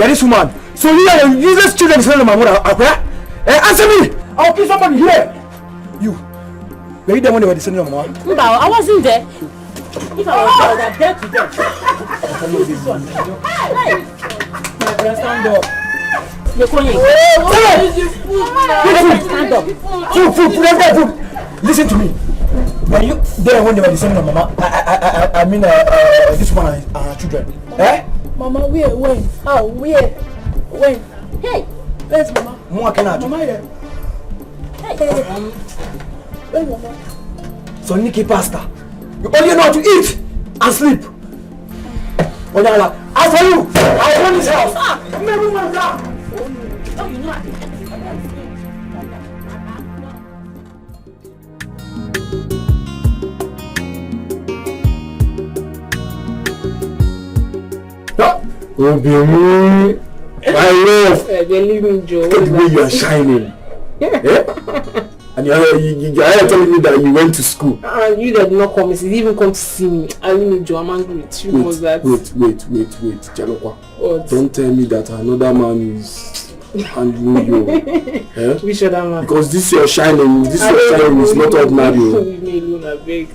Get this woman. So you are useless children descending of my mother. Answer me! I'll kill somebody here! You. Were you there when they were descending of my mother? No, I wasn't there. If I was there, I'd dead to death. Hey! Stand up. You're going. Stand up. Food. Listen to me. Were you there when they were descending of mama? I mean, this woman and her children. Eh? Mama, where? When? How? Where? When? Hey! Where's Mama? Mama here. Hey! Where's Mama? So Nikki Pastor, you only know how to eat and sleep. Onyala, as for you, I own this house. Never mind that. Oh, you know. Obimu, my love. Believe me, Joe. Look at the way you are shining. Yeah? And you are telling me that you went to school. You did not come. You didn't even come to see me. I mean, Joe, I'm angry with you. Wait, Jalokwa. What? Don't tell me that another man is handling you. Eh? Which other man? Because this your shining is not ordinary. Leave me alone, I beg.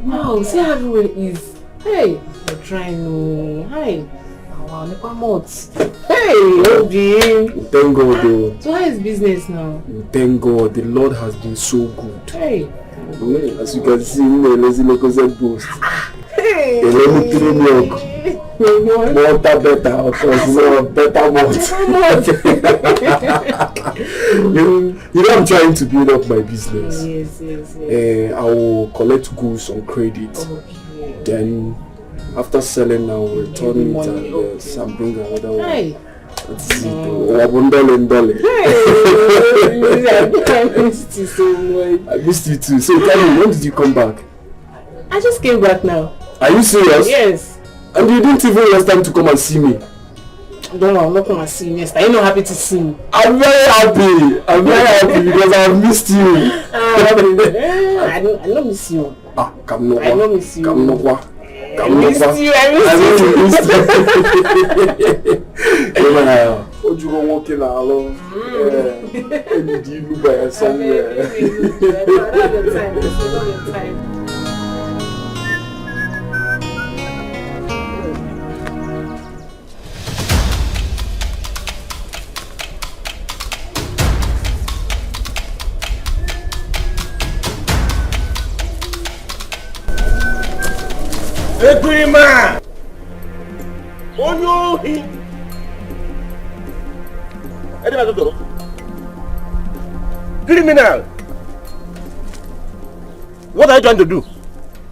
Wow, see how everyone is. Hey, you're trying to. Hi. Hey, Obi. Thank God though. So how is business now? Thank God, the Lord has been so good. Hey. As you can see, lazy local boost. Hey. Let me throw milk. Water better, of course, better malt. You know I'm trying to build up my business. Yes. I will collect goods on credit. Okay. Then after selling, I will return it and bring another one. Hey. That's it. $1. I missed you so much. I missed you too. So tell me, when did you come back? I just came back now. Are you serious? Yes. And you didn't even waste time to come and see me? Don't know, I'm not coming to see you next. Are you not happy to see me? I'm very happy because I missed you. I don't miss you. Come no. I don't miss you. Come no. I missed you. What you gonna walk in alone? And you look by somewhere. Ekwima! Onyohi! Criminal! What are you trying to do?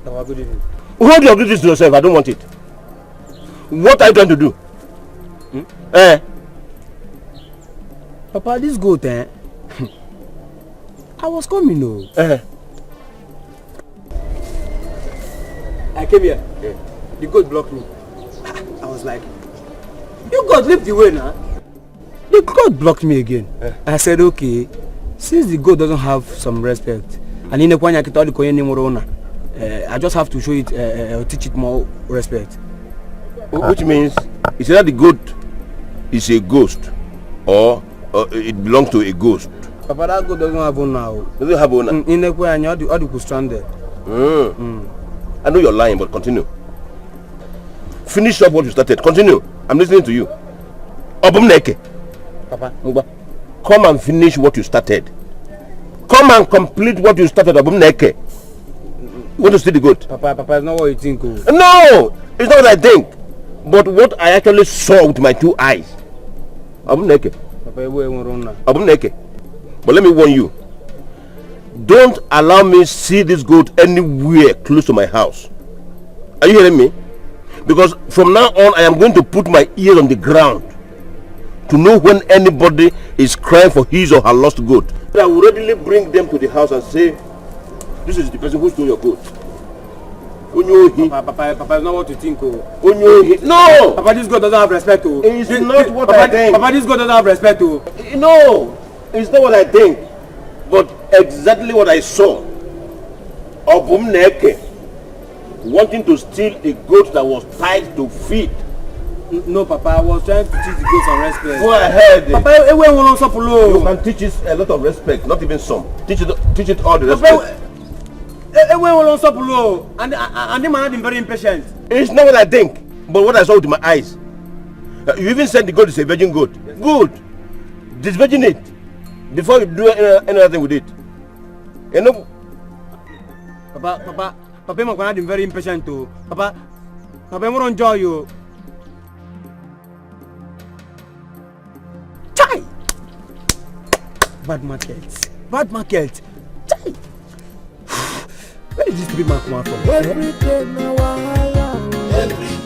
No, good evening. Hold your business to yourself, I don't want it. What are you trying to do? Papa, this goat, I was coming, no. I came here. Yeah. The goat blocked me. I was like, you goat leave the way now. The goat blocked me again. I said, okay, since the goat doesn't have some respect, and in the I just have to show it, teach it more respect. Which means, it's either the goat is a ghost, or it belongs to a ghost. Papa, that goat doesn't have one now. Doesn't have owner? In the way, and you could stranded. I know you're lying, but continue. Finish up what you started. Continue. I'm listening to you. Obumneke. Papa. Come and finish what you started. Come and complete what you started, Obumneke. Want to see the goat? Papa, it's not what you think. Oh. No! It's not what I think. But what I actually saw with my two eyes. Obumneke. Papa, you won't run now. Obumneke. But let me warn you. Don't allow me to see this goat anywhere close to my house. Are you hearing me? Because from now on, I am going to put my ears on the ground to know when anybody is crying for his or her lost goat. I will readily bring them to the house and say, this is the person who stole your goat. Papa, it's not what you think. Oh. No! Papa, this goat doesn't have respect. Oh. It's not what I think. Papa, this goat doesn't have respect. Oh. No! It's not what I think. But exactly what I saw. Obumneke wanting to steal a goat that was tied to feet No, Papa, I was trying to teach the girls some respect. Go ahead. Papa, everyone wants to You can teach it a lot of respect, not even some. Teach it all the respect. Everyone wants to and they might have been very impatient. It's not what I think, but what I saw with my eyes. You even said the goat is a virgin goat. Yes. Good. Disvirgin it before you do anything with it. You know. Papa, I'm going to be very impatient too. Papa, I'm going to enjoy you. Chai! Bad market. Chai! Where did this big man come out from? Every day na wahala. Every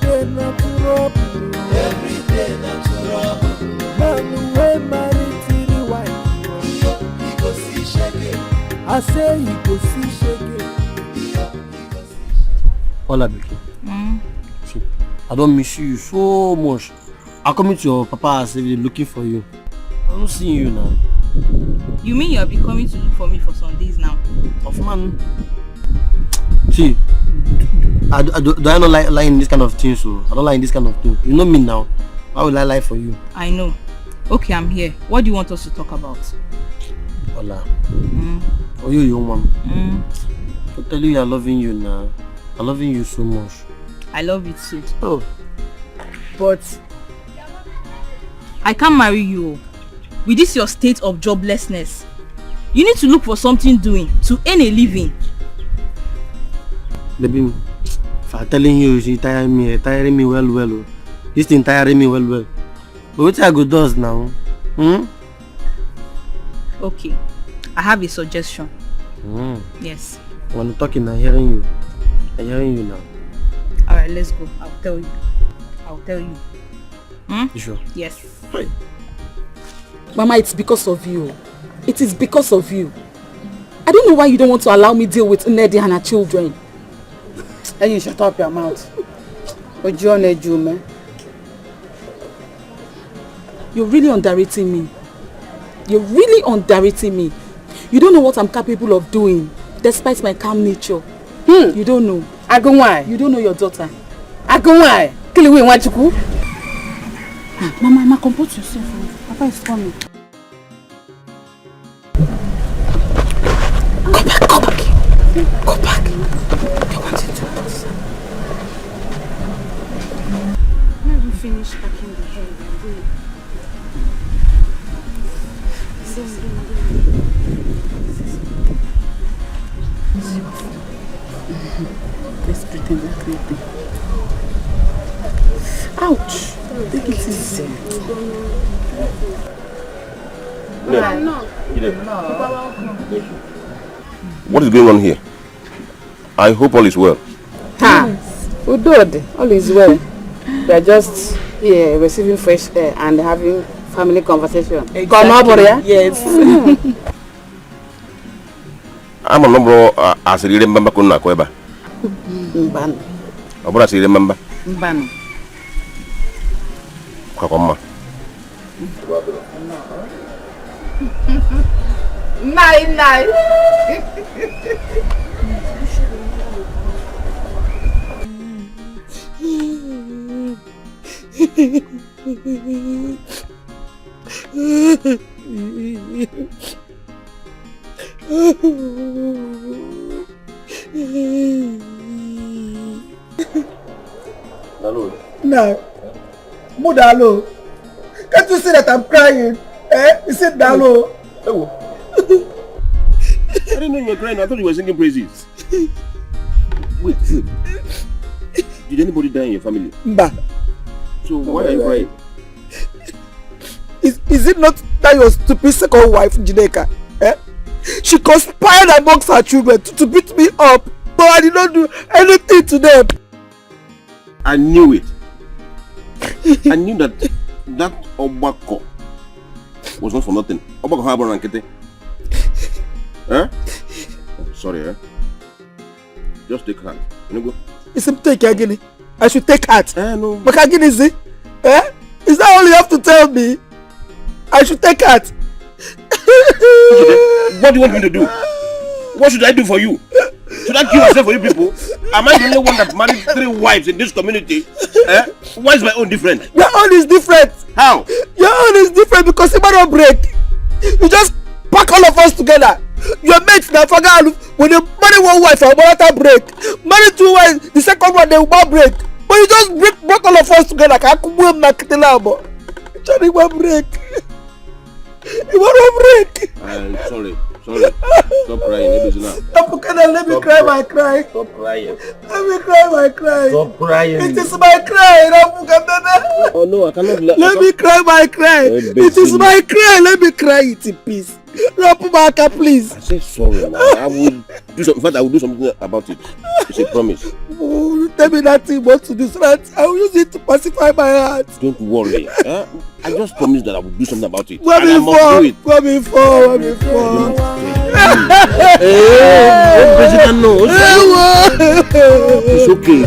day na trouble. Every day na trouble. Man wey marry three wife. He go see shege. I say he go see shege. Hola, Becky. See, I don't miss you so much. I'm coming to your papa as if they're looking for you. I don't see you now. You mean you'll be coming to look for me for some days now? Of man. See, do I not like lying in this kind of thing? So I don't like this kind of thing. You know me now. Why will I lie for you? I know. Okay, I'm here. What do you want us to talk about? Hola. Oh, you woman. I tell you, I'm loving you now. I'm loving you so much. I love you too. Oh. But I can't marry you. With this your state of joblessness, you need to look for something doing to earn a living. Baby, if I'm telling you, she tiring me well. This thing tiring me well. But what I go does now? Okay, I have a suggestion. Yes. When I'm talking, I'm hearing you now. Alright, let's go. I'll tell you. You sure? Yes. Right. Mama, it's because of you. It is because of you. I don't know why you don't want to allow me deal with Nedi and her children. And you shut up your mouth. Uju Edo, man. You're really underrating me. You don't know what I'm capable of doing, despite my calm nature. You don't know. Why? You don't know your daughter. Why? Kill we want to go. Mama, compose yourself. Papa is coming. Go back. You wanted to answer. When we finish packing the hair, we're going. Let's pretend like nothing. Ouch! Take it easy. What is going on here? I hope all is well. Udod, all is well. We are just here receiving fresh air and having family conversation. Exactly. Come up here? Yes. I'm a number as a remember Kuna Kweba. Mbano. I want to remember. Mbano. Kakoma. Nice. No. Mudalo. Can't you see that I'm crying? You said Dalo. I didn't know you were crying. I thought you were singing praises. Wait. Did anybody die in your family? Mba. So why are you crying? Is it not that your stupid second wife, Jineka? She conspired amongst her children to beat me up, but I did not do anything to them. I knew it. I knew that Obako was not for nothing. Obako Harbor and Kete. Sorry, Just take heart. You know, go. Is it take again? I should take heart. No. But again, is it? Is that all you have to tell me? I should take heart. What do you want me to do? What should I do for you? Should I kill myself for you people? Am I the only one that married 3 wives in this community? Why is my own different? Your own is different. How? Your own is different because it might break. You just pack all of us together. Your mates now forget when you marry 1 wife or another break. Marry 2 wives, the second one they will break. But you just break all of us together. Can't come with my kitilabo. Johnny will break. You want to break? I'm sorry. Stop crying. Let me cry my cry. Stop crying. Let me cry my cry. Stop crying. It is my cry. Oh no, I cannot. Let me cry my cry. It is my cry. Let me cry it in peace. Rapumaka, please. I say sorry, man. I will do something. In fact, I will do something about it. It's a promise. Oh, tell me that thing what to do so that I will use it to pacify my heart. Don't worry. I just promised that I will do something about it. What and I must do it. What before? It's okay.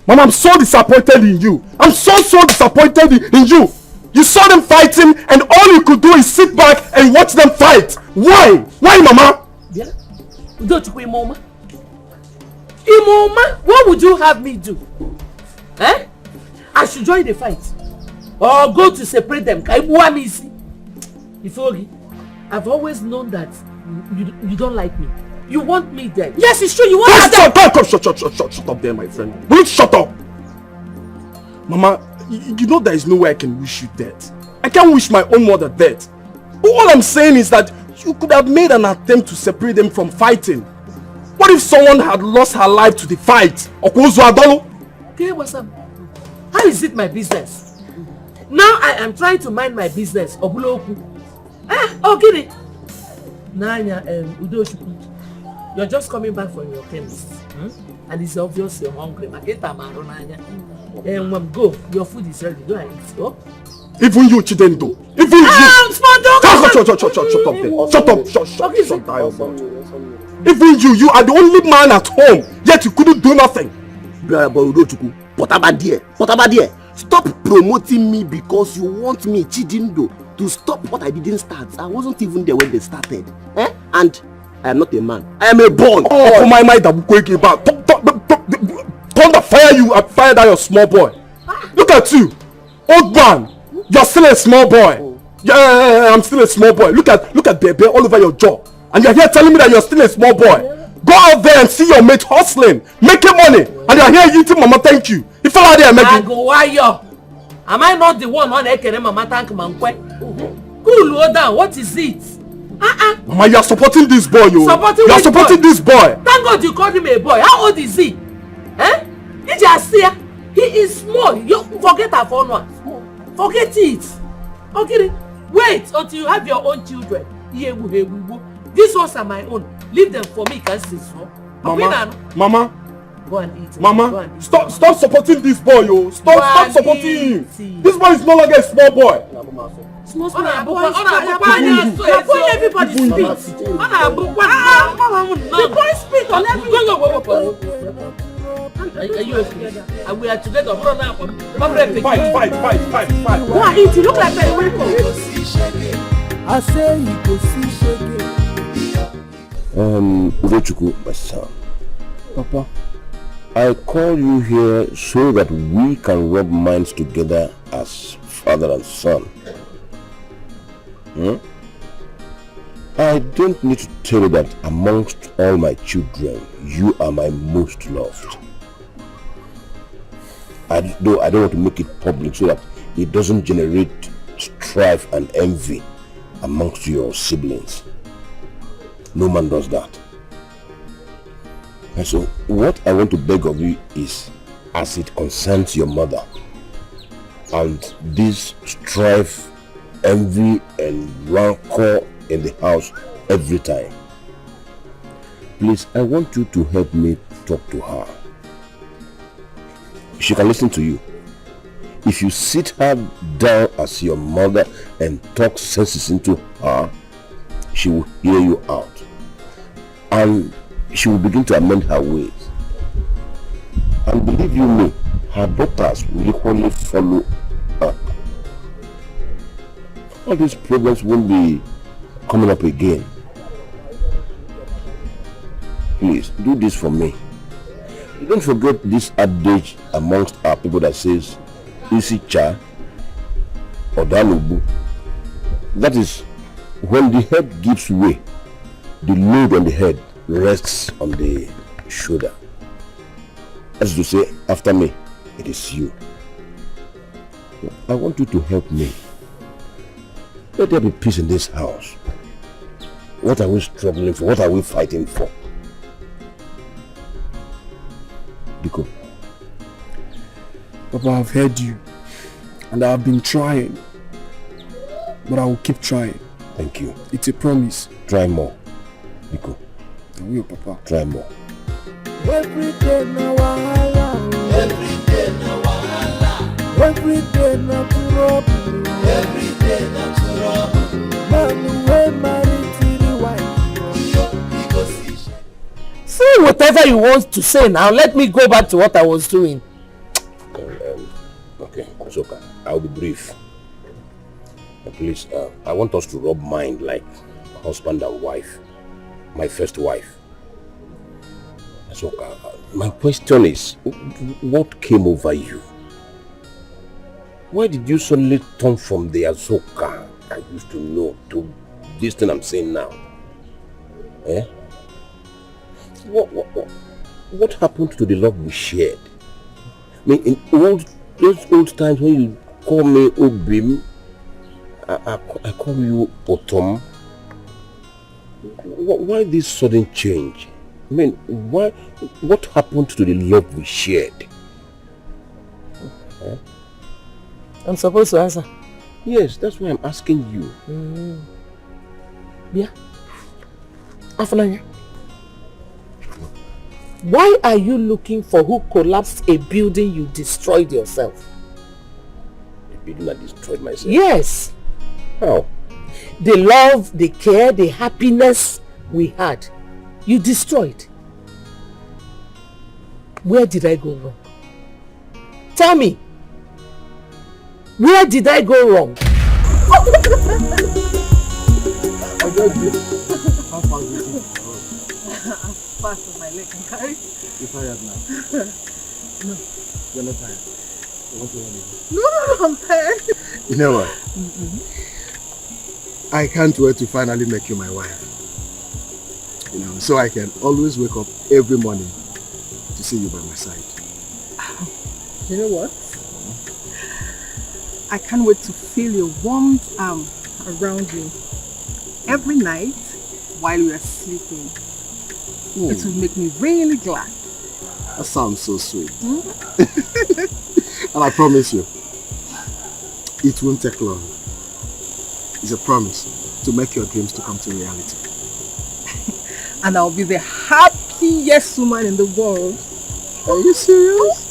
Mom, I'm so disappointed in you. I'm so disappointed in you. You saw them fighting and all you could do is sit back and watch them fight. Why? Why, Mama? Yeah. Imoma, what would you have me do? Eh? I should join the fight. Or go to separate them. Ifogi, I've always known that you don't like me. You want me dead. Yes, it's true. You want me dead. Shut up there, my friend. Will you shut up? Mama, you know there is no way I can wish you dead. I can't wish my own mother dead. But all I'm saying is that you could have made an attempt to separate them from fighting. What if someone had lost her life to the fight? Okay, what's up? How is it my business? Now I am trying to mind my business. Obuloku. Okay. Nanya Uju Okoli. You're just coming back from your chemist. And it's obvious you're hungry. Go. Your food is ready. Go and eat. Go. Even you, Chidendo. Even you. Shut up. Even you are the only man at home. Yet you couldn't do nothing. Stop promoting me because you want me, Chidendo, to stop what I didn't start. I wasn't even there when they started. And I am not a man. I am a born. Oh, my mind that will quake about. Thunder fire you and fire down your small boy. Look at you. Old man. You're still a small boy. Yeah, I'm still a small boy. Look at Bebe all over your jaw. And you're here telling me that you're still a small boy. Go out there and see your mate hustling, making money. And you're here eating Mama thank you. If I there making. Am I not the one on Ekere Mama thank Mankwe? Cool down. What is it? Mama, you are supporting this boy, yo. You are supporting this boy. Thank God you called him a boy. How old is he? He is small. You forget her phone one. Forget it. Okay. Wait until you have your own children. These ones are my own. Leave them for me, can see so. Mama. Go and eat. Mama, stop supporting this boy, yo. Stop supporting him. This boy is no longer a small boy. Small boy. Everybody speak. The boy speak on everything. Are you okay? We are together. Fight. Go and eat. You look like a welcome. I say you go see shege. Udochukwu, my son. Papa, I call you here so that we can rub minds together as father and son. I don't need to tell you that amongst all my children, you are my most loved. Though I don't want to make it public so that it doesn't generate strife and envy amongst your siblings. No man does that. And so what I want to beg of you is, as it concerns your mother and this strife, envy and rancor in the house every time, please, I want you to help me talk to her. She can listen to you. If you sit her down as your mother and talk sense into her, she will hear you out. And she will begin to amend her ways. And believe you me, her daughters will equally follow her. all these problems won't be coming up again. Please, do this for me. Don't forget this adage amongst our people that says, Isi cha or danubu. That is, when the head gives way, the load on the head rests on the shoulder. As to say, after me, it is you. I want you to help me. Let there be peace in this house. What are we struggling for? What are we fighting for? Biko. Papa, I've heard you. And I've been trying. But I will keep trying. Thank you. It's a promise. Try more. Biko. I will, Papa. Try more. Every day na wahala. Every day na wahala. Every day na trouble. Every day na trouble. Man wey marry three wives. Say whatever you want to say now. Let me go back to what I was doing. Okay, Soka, I'll be brief. Please, I want us to rub mind like husband and wife. My first wife. Soka, my question is, what came over you? Why did you suddenly turn from the Azoka I used to know to this thing I'm saying now? Eh? What happened to the love we shared? I mean, in those old times when you call me Obim, I call you Otom. Why this sudden change? I mean, what happened to the love we shared? Eh? I'm supposed to answer. Yes, that's why I'm asking you. Yeah. Afananya. Why are you looking for who collapsed a building you destroyed yourself? The building I destroyed myself? Yes. How? The love, the care, the happiness we had, you destroyed. Where did I go wrong? Tell me. Where did I go wrong? I got this. How far is it? As fast as my leg can carry. You're tired now? No. You're not tired? You want to run again? No, I'm tired. You know what? I can't wait to finally make you my wife. You know, so I can always wake up every morning to see you by my side. You know what? I can't wait to feel your warm arm around you every night while we are sleeping. It will make me really glad. That sounds so sweet. And I promise you, it won't take long. It's a promise to make your dreams to come to reality. And I'll be the happiest woman in the world. Are you serious?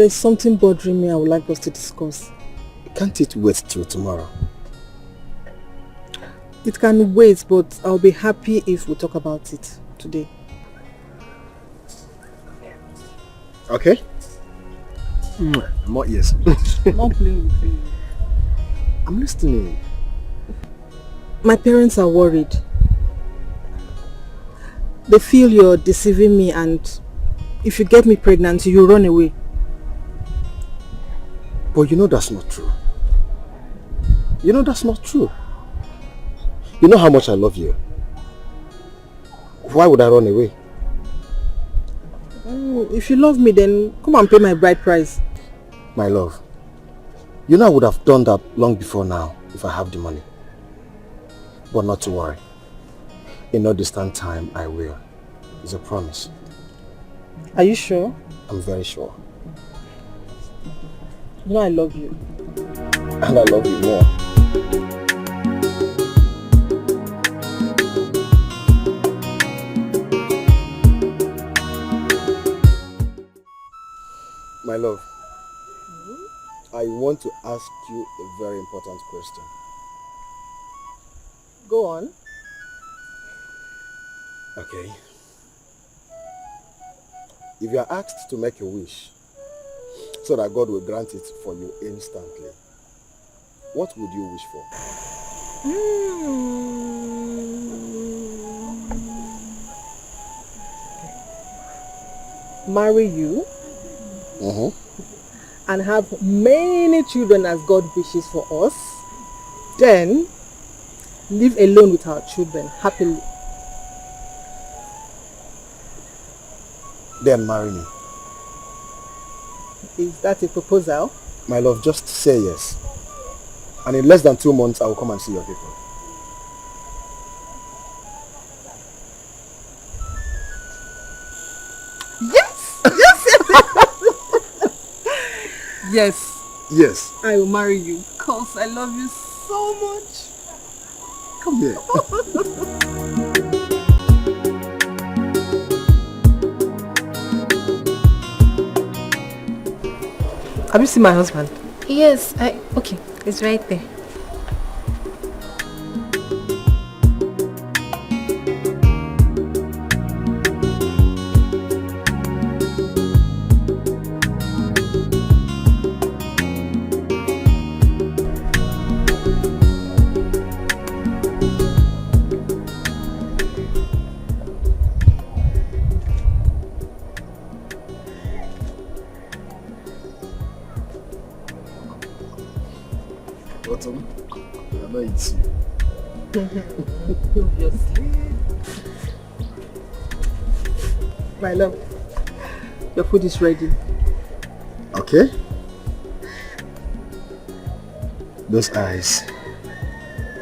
There's something bothering me I would like us to discuss. Can't it wait till tomorrow? It can wait, but I'll be happy if we talk about it today. Okay? Not yes. I'm not playing with you. I'm listening. My parents are worried. They feel you're deceiving me, and if you get me pregnant, you run away. But you know that's not true. You know that's not true. You know how much I love you. Why would I run away? If you love me, then come and pay my bride price. My love, you know I would have done that long before now if I have the money. But not to worry. In no distant time, I will. It's a promise. Are you sure? I'm very sure. You know I love you. And I love you more. My love, I want to ask you a very important question. Go on. Okay. If you are asked to make a wish so that God will grant it for you instantly, what would you wish for? Marry you. Mm-hmm. And have many children as God wishes for us. Then live alone with our children happily. Then marry me. Is that a proposal? My love, just say yes. And in less than 2 months, I will come and see your people. Yes! Yes! Yes. I will marry you because I love you so much. Come here. Have you seen my husband? Yes, okay, it's right there. My love, your food is ready. Okay. Those eyes,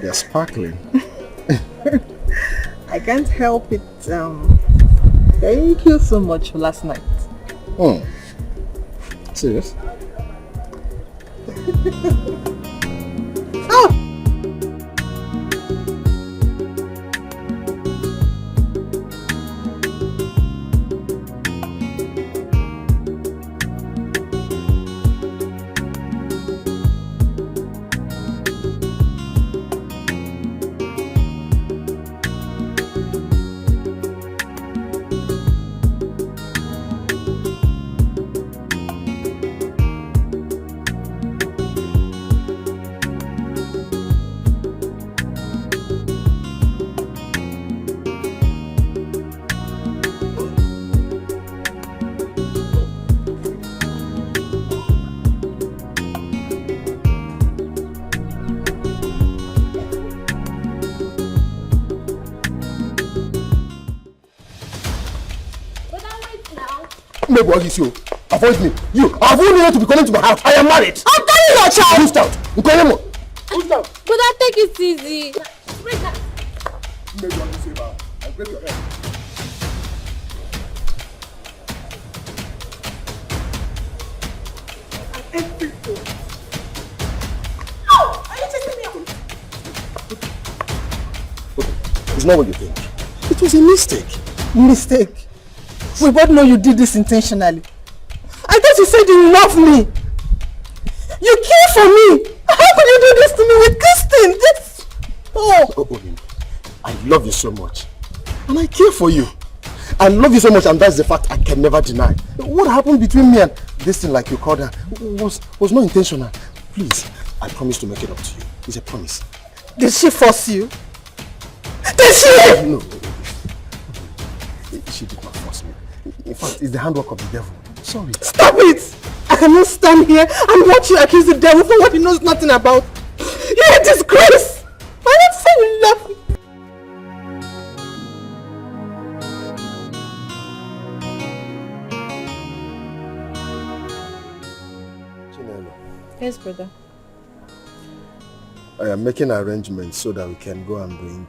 they're sparkling. I can't help it. Thank you so much for last night. Oh, serious? Oh! Avoid me. You, have you needed to be coming to my house? I am married. I'm telling your child. Who's out? Who's out? But I take it easy. Maybe you want to save her. I'll break your head. Oh, are you chasing me out? It's not what you think. It was a mistake. Mistake? We both know you did this intentionally. I thought thought you said you love me. You care for me. How could you do this to me with Kristen? This... Oh, I love you so much. And I care for you. I love you so much, and that's the fact I can never deny. What happened between me and this thing, like you called her, was not intentional. Please, I promise to make it up to you. It's a promise. Did she force you? Did she? No. She did not force me. In fact, it's the handwork of the devil. Sorry. Stop it! I cannot stand here and watch you accuse the devil for what he knows nothing about. You're a disgrace! Why not say you love me? Yes, brother. I am making arrangements so that we can go and bring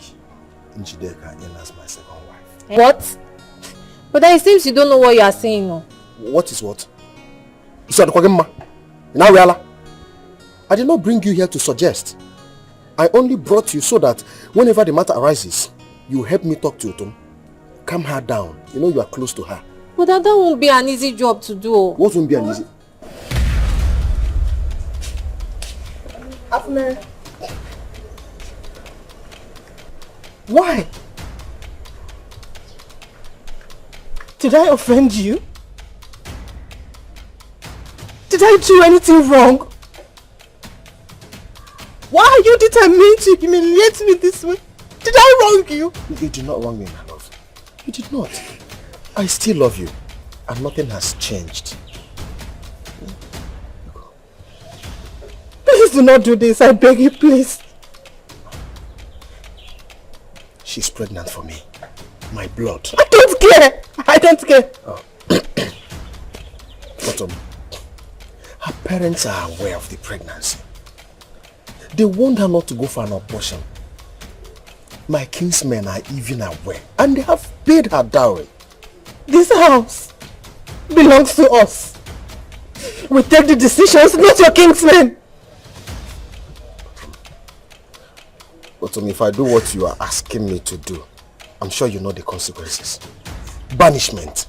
Njideka in as my second wife. What? But it seems you don't know what you are saying. No. What is what? I did not bring you here to suggest. I only brought you so that whenever the matter arises, you help me talk to Utum. Calm her down. You know you are close to her. But that won't be an easy job to do. What won't be an easy? Afne. Why? Did I offend you? Did I do anything wrong? Why are you determined to humiliate me this way? Did I wrong you? You did not wrong me, my love. You did not. I still love you, and nothing has changed. Please do not do this, I beg you, please. She's pregnant for me. My blood. I don't care! I don't care! Oh. But her parents are aware of the pregnancy. They warned her not to go for an abortion. My kinsmen are even aware, and they have paid her dowry. This house belongs to us. We take the decisions, not your kinsmen. But if I do what you are asking me to do, I'm sure you know the consequences. Banishment.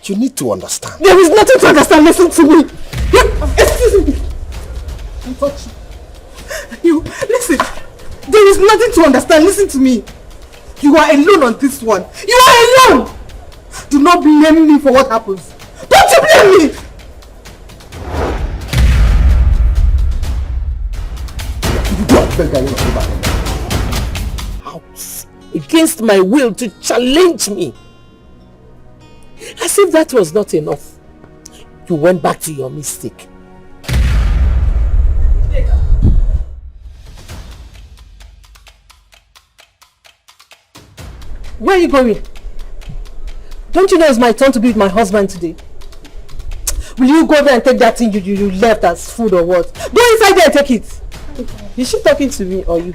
You need to understand. There is nothing to understand. Listen to me. Excuse me. Don't touch you. Listen. There is nothing to understand. Listen to me. You are alone on this one. You are alone. Do not blame me for what happens. Don't you blame me. Out against my will to challenge me. As if that was not enough. You went back to your mistake. Where are you going? Don't you know it's my turn to be with my husband today? Will you go there and take that thing you left as food or what? Go inside there and take it. Is she talking to me or you?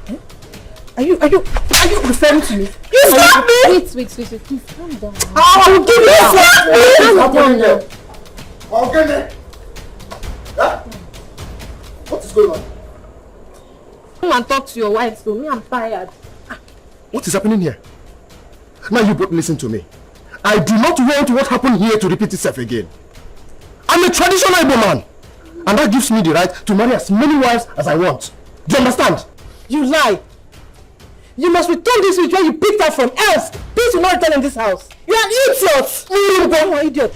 Eh? Are you referring to me? You slap me! Wait, please calm down. I will give you slap me! Calm down. Okay. Huh? What is going on? Come and talk to your wife, so me, I'm tired. What is happening here? Now you both listen to me. I do not want what happened here to repeat itself again. I'm a traditional Igbo man. And that gives me the right to marry as many wives as I want. Do you understand? You lie. You must return this with where you picked her from, else peace will not return in this house. You are an idiot! You are an idiot.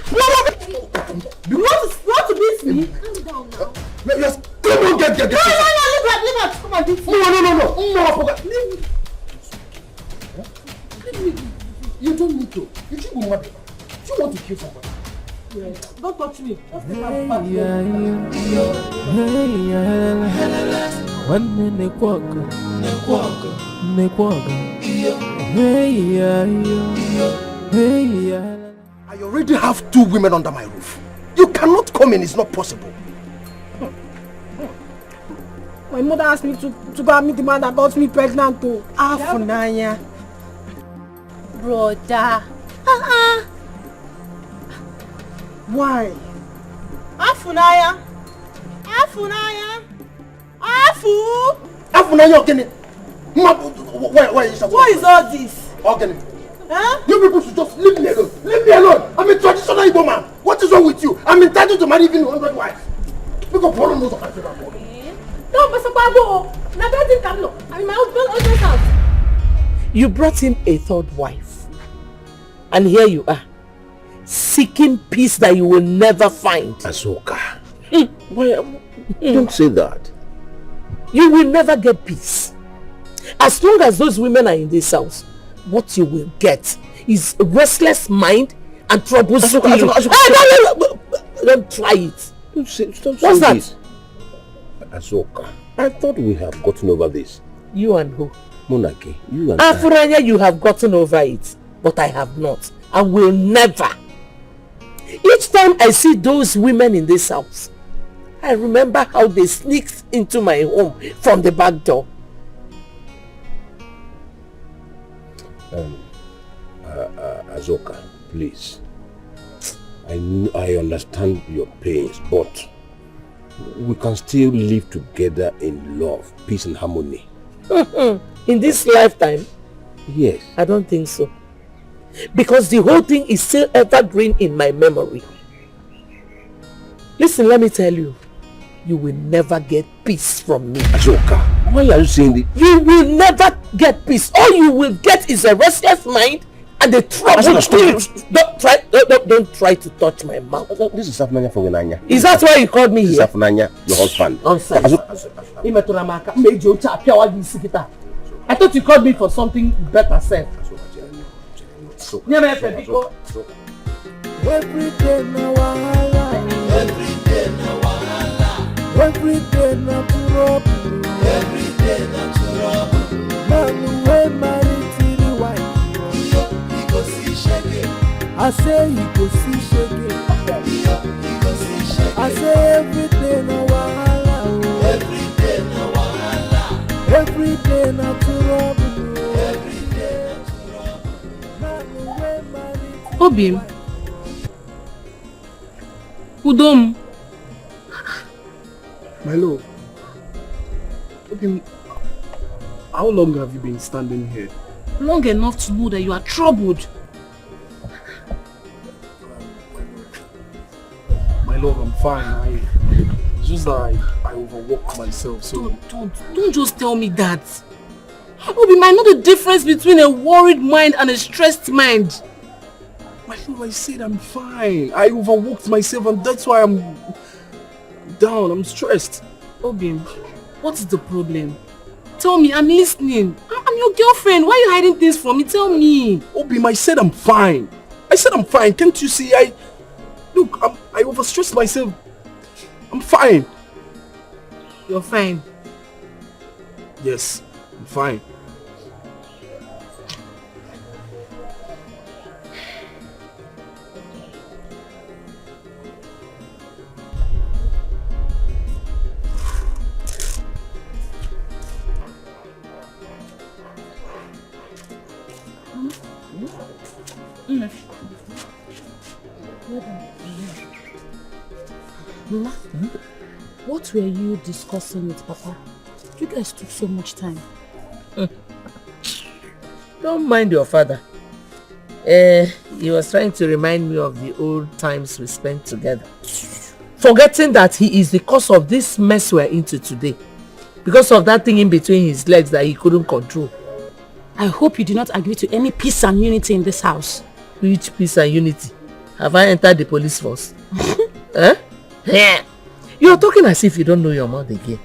You want to beat me? Calm down now. Yes, come on, get. No, leave her. Come on, beat me. No. Leave me. You don't need to. You should go mad. You want to kill somebody. Yeah. Don't touch me. Just take Hey, her back. I already have 2 women under my roof. You cannot come in. It's not possible. My mother asked me to go and meet the man that got me pregnant too. Afunanya. Brother. Why? Afunanya. Afunanya, okay. Why is that? What is all this? Okay. Huh? You people should just leave me alone. Leave me alone. I'm a traditional Igbo man. What is wrong with you? I'm entitled to marry even 100 wives. Look up all most of my children. No, Mr. Pabo. Now that thing can look. I'm in my husband's house. You brought him a third wife. And here you are. Seeking peace that you will never find. Azoka. Why? Don't say that. You will never get peace. As long as those women are in this house, what you will get is a restless mind and trouble spirit. Don't try it. What's that? Azoka, I thought we have gotten over this. You and who? Monarchy, you and Afuranya, you have gotten over it, but I have not. I will never. Each time I see those women in this house, I remember how they sneaked into my home from the back door. Azoka, please. I understand your pains, but we can still live together in love, peace and harmony. In this lifetime? Yes. I don't think so. Because the whole thing is still evergreen in my memory. Listen, let me tell you. You will never get peace from me. Azoka, why are you saying this? You will never get peace. All you will get is a restless mind and a troubled spirit. Don't try to touch my mouth. This is Safnanya from Genanya. Is that why you called me here? Safnanya, your husband. I thought you called me for something better, sir. Every day na wahala. Every day na wahala. Every day na trouble. Every day na trouble. Man wey marry three wives. He go see shege. I say he go see shege. He go see shege. I say every day na wahala. Every day na wahala. Every day na trouble. Every day na trouble. Man wey marry. Obim. Udom. My love. Okay, how long have you been standing here? Long enough to know that you are troubled. My love, I'm fine. It's just that I overworked myself, so... Don't just tell me that. Obim, I know the difference between a worried mind and a stressed mind. My love, I said I'm fine. I overworked myself and that's why I'm down. I'm stressed. Obim, what's the problem? Tell me, I'm listening. I'm your girlfriend. Why are you hiding things from me? Tell me. Obim, I said I'm fine. I said I'm fine. Can't you see? I overstressed myself. I'm fine. You're fine? Yes, I'm fine. Mama, what were you discussing with Papa? You guys took so much time. Don't mind your father. He was trying to remind me of the old times we spent together. Forgetting that he is the cause of this mess we're into today. Because of that thing in between his legs that he couldn't control. I hope you did not agree to any peace and unity in this house. Which peace and unity? Have I entered the police force? Yeah. You're talking as if you don't know your mouth again.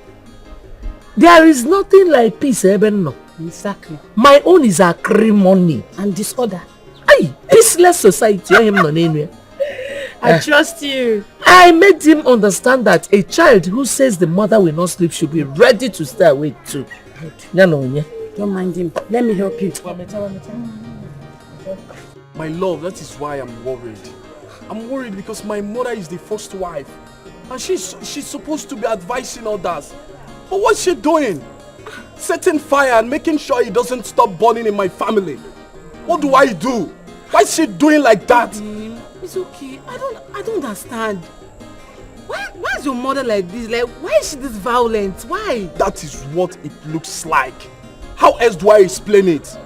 There is nothing like peace, no. Exactly. My own is acrimony. And disorder. Aye, peaceless society. I trust you. I made him understand that a child who says the mother will not sleep should be ready to stay awake too. Don't mind him. Let me help you. My love, that is why I'm worried. I'm worried because my mother is the first wife. And she's supposed to be advising others. But what's she doing? Setting fire and making sure it doesn't stop burning in my family. What do I do? Why is she doing like that? It's okay. I don't understand. Why is your mother like this? Like, why is she this violent? Why? That is what it looks like. How else do I explain it?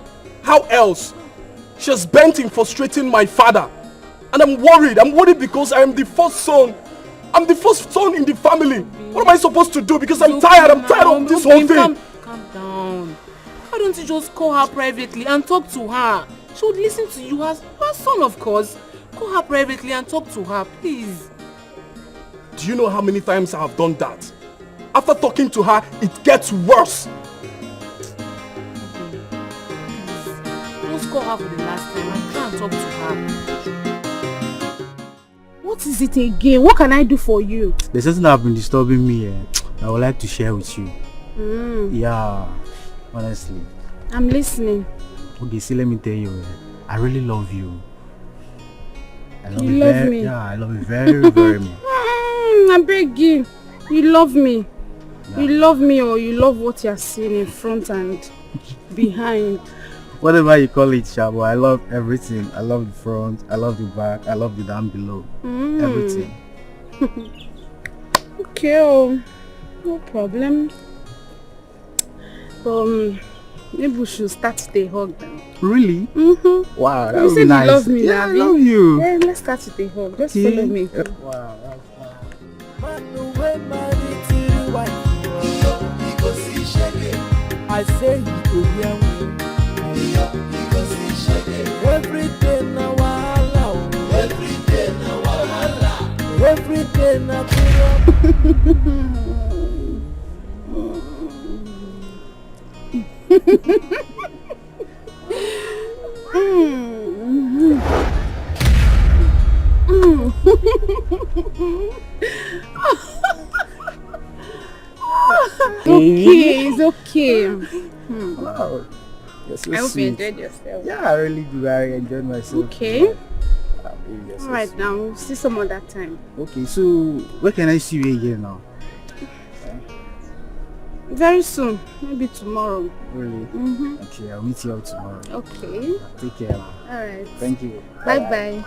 How else? She's bent in frustrating my father. And I'm worried. I'm worried because I am the first son. I'm the first son in the family. What am I supposed to do? Because I'm tired. I'm tired of this whole thing. Calm down. Why don't you just call her privately and talk to her? She would listen to you as her son, of course. Call her privately and talk to her, please. Do you know how many times I have done that? After talking to her, it gets worse. Just call her for the last time and try and talk to her. What is it again? What can I do for you? There's something that has been disturbing me. I would like to share with you. Yeah, honestly. I'm listening. Okay, see, let me tell you. I really love you. I love you love me? Yeah, I love you very, very much. I beg you. You love me. Yeah. You love me, or you love what you're seeing in front and behind. Whatever you call it, Shabo, I love everything. I love the front, I love the back, I love the down below. Everything. Okay, oh, no problem. Maybe we should start with a hug now. Really? Wow, that you would be nice. You love me, yeah, Navi. I love you. Yeah, let's start with a hug. Just follow me. Wow, that's I say you go here every day na wahala, every day na wahala, every day na Okay, it's okay. wow. You're so I hope sweet. you enjoyed yourself. Yeah, I really do. I enjoyed myself. Okay. So Alright, sweet. now we'll see some other time. Okay, so where can I see you again now? Very soon, maybe tomorrow. Really? Okay, I'll meet you out tomorrow. Okay. Take care. Alright. Thank you. Bye bye.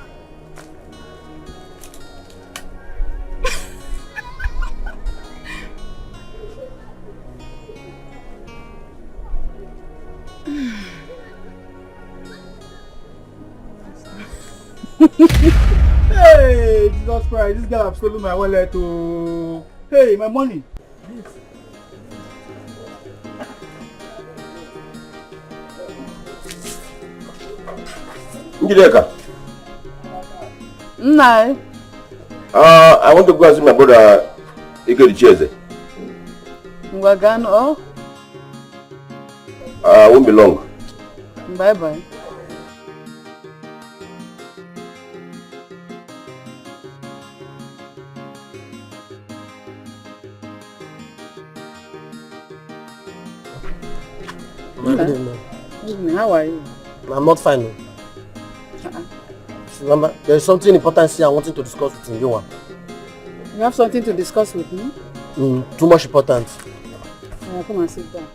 Hey, Jesus Christ, this girl have stolen my wallet. Oh. Hey, my money. Njideka. No. I want to go and see my brother Edochie. Ngwagano. Won't be long. Bye bye. How are you? I'm not fine. Remember, there is something important here I wanted to discuss with you. You have something to discuss with me? Too much important. Come and sit down.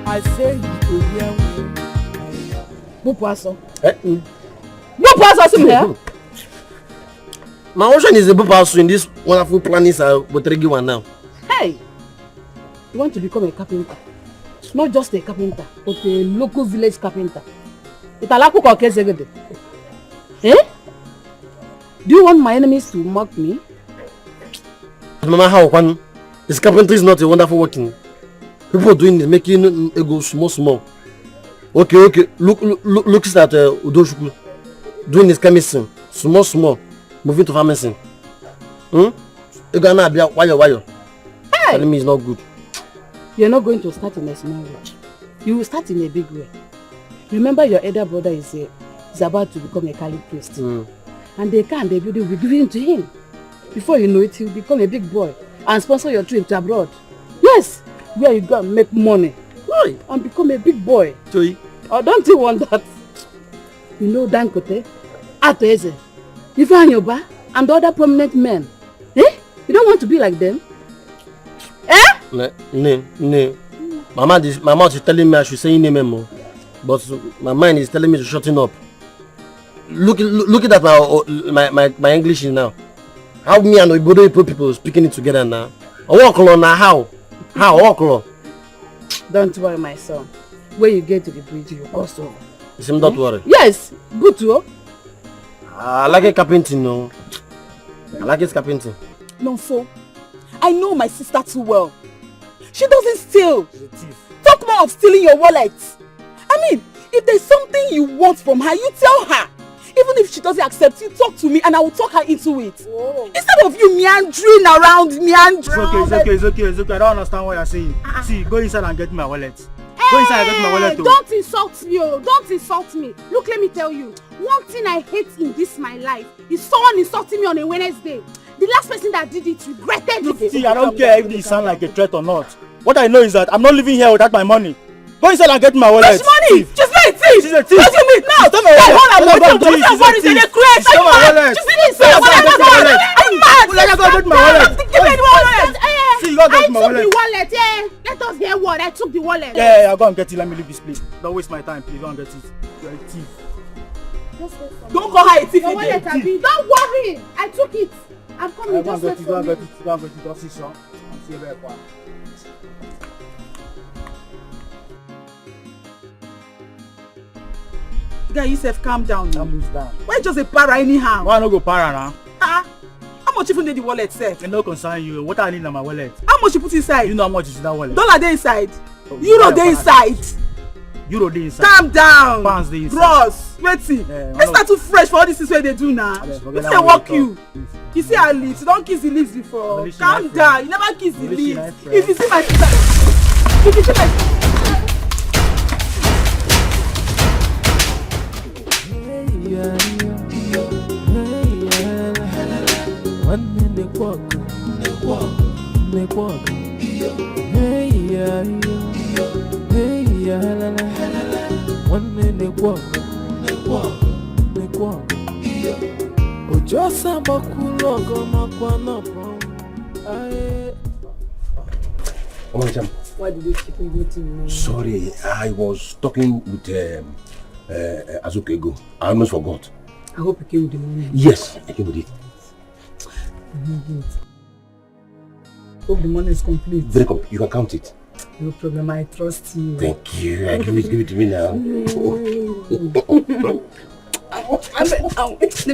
I say you go here. Bupaso. Bupaso, see me here. My ocean is a bupaso in this wonderful planning with one now. Hey! You want to become a carpenter? Not just a carpenter, but a local village carpenter. Italaku kwa kezegede. Eh? Do you want my enemies to mock me? Mama, how one? This carpentry is not a wonderful working. People doing it, making it go small. Okay. Look at Udochukwu doing his chemistry, small. Moving to pharmacy. You gonna be wire. Hey! Telling me it's not good. You're not going to start in a small way. You will start in a big way. Remember, your elder brother is about to become a Kali priest. And the car and the building will be given to him. Before you know it, he'll become a big boy and sponsor your trip to abroad. Yes, where you go and make money. Why? And become a big boy. Joey. Oh, don't you want that? You know Dankote, Ato Eze, Ifeanyi Oba, and the other prominent men. Eh? You don't want to be like them? Eh? No. My mouth is telling me I should say name, but my mind is telling me to shut up. Look at my English now. How me and Ibodo people speaking it together now? How? Walk along. Don't worry, my son. When you get to the bridge, you cross over. Don't worry. Yes, good too. I like a carpenting, no. I like his carpenting. No, so I know my sister too well. She doesn't steal. She's a thief. Talk more of stealing your wallet. I mean, if there's something you want from her, you tell her. Even if she doesn't accept you, talk to me and I will talk her into it. Oh. Instead of you meandering around, It's okay. I don't understand what you're saying. See, go inside and get my wallet. Go inside and get my wallet. Don't insult me, oh. Don't insult me. Look, let me tell you. One thing I hate in this my life is someone insulting me on a Wednesday. The last person that did it regretted it. See, I don't care if it sounds like a threat or not. What I know is that I'm not living here without my money. Go inside and get my wallet. Which money? She's not a thief. She's a thief. What do you mean? No. She's not my wallet. I'm not going to worry. She's a thief. She's not my wallet. She's not my wallet. I'm mad. Let her go get my wallet. Give me the wallet. See, you got to get my I took wallet. the wallet, yeah. Let us hear what. I took the wallet. Yeah, I'll go and get it. Let me leave this place. Don't waste my time, please. Go and get it. You're a thief. Don't call her a thief again. Don't worry. I took it. I'm coming. Go and Just get it. wait Go for and me. get it. Go and get it. Don't see some. See you very far. Guy, you self calm down. Calm down. Why just a para anyhow? Why not go para now? How much even did the wallet sef? It no concern you. What I need in my wallet? How much you put inside? You know how much is in that wallet? Dollar dey inside. Euro dey inside. Euro dey inside. Calm down. Pounds dey inside. Bros, wetin? Let's start too fresh for all these things wey they do now. Wetin dey work you? You see her lips, you don kiss the lips before. Calm down, you never kiss the lips. If you see my sister, if you see my Why did you keep me waiting? Sorry, I was talking with Azukego. I almost forgot. I hope you came with the money. Yes, I came with it. Hope the money is complete. Very complete. You can count it. No problem, I trust you. Thank you. Give it to me now. Let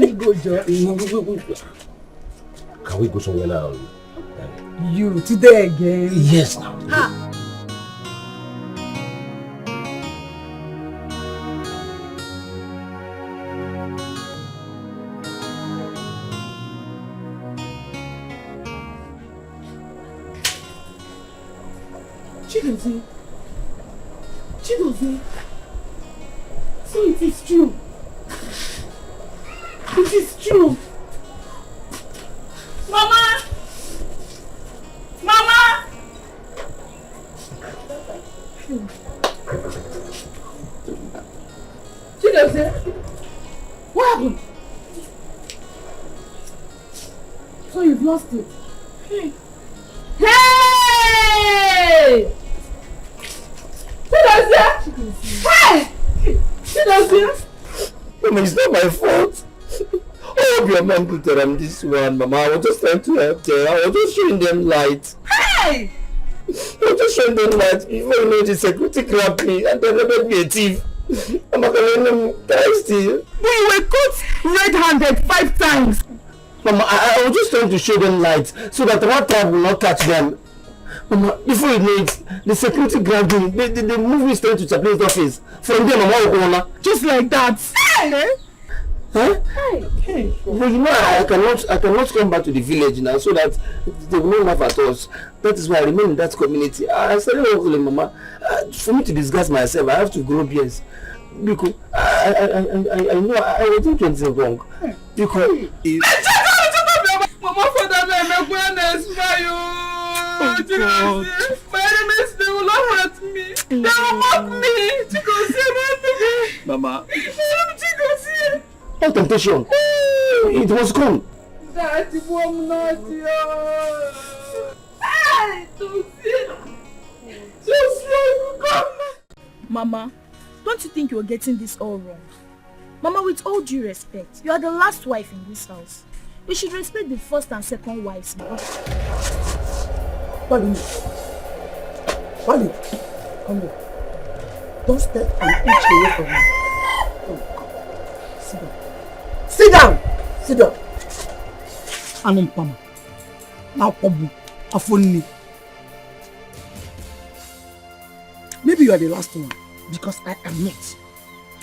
me go, Joe. Can we go somewhere now? You, today again? Yes, now. Chidozie. So it is true. It is true. Mama! Mama! Chidozie, what happened? So you've lost it. Hey! Hey! Hey! Mama, it's not my fault. I hope your mom put her on this one, Mama. I was just trying to help them. I was just showing them light. Hey! I was just showing them light. Before you know, the security grabbed me and they labeled me a thief. I'm not going to thirsty. But you were caught red-handed 5 times. Mama, I was just trying to show them light so that the rat trap will not catch them. Mama, before you know it, the security grabbed me. The movie is trying to separate the office. From there, Mama will go. Just like that. Hey! Huh? Hey. But you know, I cannot come back to the village now so that they will not laugh at us. That is why I remain in that community. I started working, Mama. For me to disguise myself, I have to grow beards. Because I know I didn't do anything wrong. Because Mama, for that, I'm going to smile. My enemies, they will laugh at me. They will mock me. Mama. What temptation? It was gone. Daddy, I'm not here. Hey, Mama, don't you think you're getting this all wrong? Mama, with all due respect, you are the last wife in this house. We should respect the first and second wives more. Wally, come here. Don't step an inch away from me. Oh God. Sit down. Sit down. Sit down. Anumpama. Now Pobu. Afoni. Maybe you are the last one, because I am not.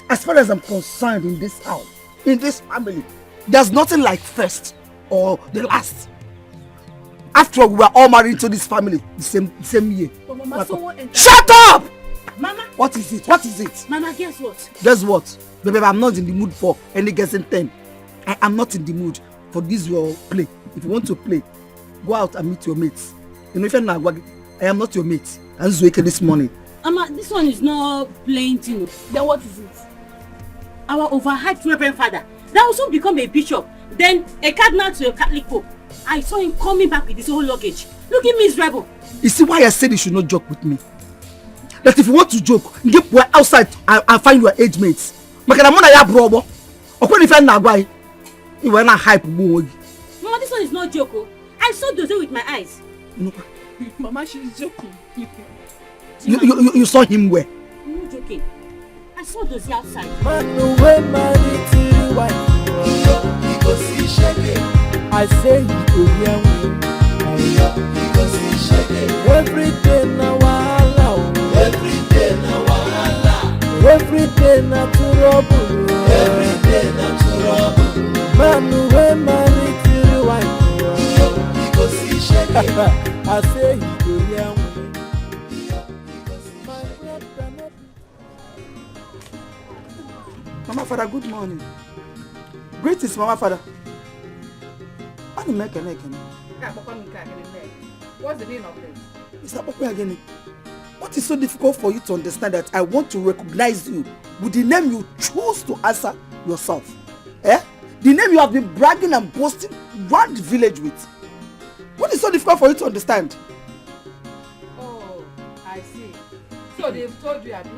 As far as I'm concerned in this house, in this family, there's nothing like first or the last. After all, we were all married to this family the same year. But Mama, shut up! Mama! What is it? What is it? Mama, guess what? Guess what? Baby, I'm not in the mood for any guessing time. I am not in the mood for this your play. If you want to play, go out and meet your mates. You know, if you're not, I am not your mate. I was waking this morning. Mama, this one is not plain too. Then what is it? Our overhyped Reverend Father that will soon become a bishop, then a cardinal to a Catholic pope. I saw him coming back with his whole luggage. Look at me, miserable. You see why I said you should not joke with me? That if you want to joke, get outside and find your age mates. Because I'm not a brother. Or when you find that guy, you were not hype. Mama, this one is not joke. I saw Doze with my eyes. No. Mama, she's joking. You saw him where? I'm not joking. I saw Doze outside. I say you go hear me. Every day na wahala. Every day na wahala. Every day na trouble. Every day na trouble. Man when marry to wife. Because he shake. I say you go hear me. Mama Father, good morning. Greetings, Mama Father. What's the meaning of this? Mr. Popo, what is so difficult for you to understand that I want to recognize you with the name you chose to answer yourself? Eh? The name you have been bragging and boasting around the village with. What is so difficult for you to understand? Oh, I see. So they've told you, Abby?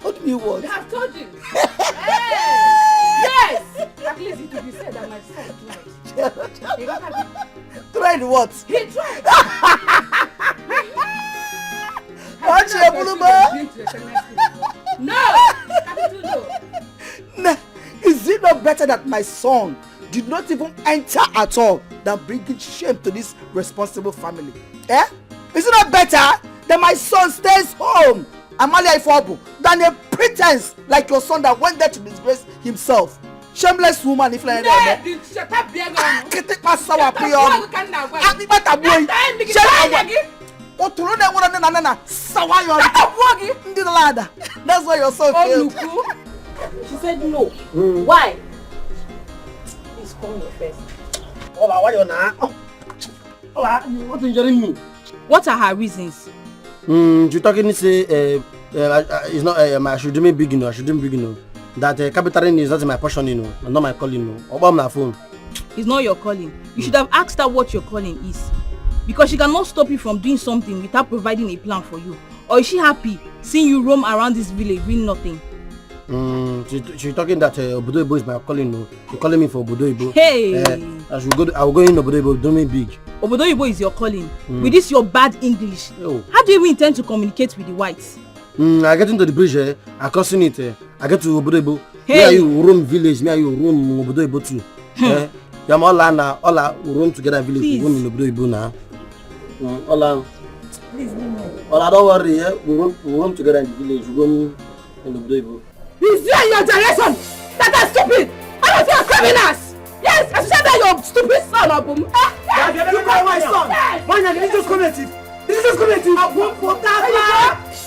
Told me what? They have told you. Hey! Yes! At least it will be said that my son tried. Tried what? He tried. Watch your bloomer. No! Is it not better that my son did not even enter at all than bringing shame to this responsible family? Eh? Is it not better that my son stays home, Amalia Ifobu, than a pretense like your son that went there to disgrace himself? Shameless woman, if like that. That's why you're so failed. She said no. Why? Please come here first. Hola, why you now? Hola, what are you injuring me? What are her reasons? You talking to say it's not I should do me big, I should do me big, that capitalism is not my portion, not my calling, about my phone. It's not your calling. You should have asked her what your calling is, because she cannot stop you from doing something without providing a plan for you. Or is she happy seeing you roam around this village doing nothing? She talking that Obodo Ibo is my calling. She calling me for Obodo Ibo. Hey! I will go in Obodo Ibo, do me big. Obodo Ibo is your calling. With this your bad English. How do you even intend to communicate with the whites? I get into the bridge, I crossing it, I get to Obodo Ibo. Hey. Me and you roam village, me and you roam Obodo Ibo too. Yeah, all we roam together village, we roam in Obodo Ibo now. Please, don't worry, we roam together in the village, we roam in Obodo Ibo. Is you and your generation that are stupid? All of you are criminals! Yes, especially your stupid son, Abum. You call my son? Why not? This is just community. This is just community.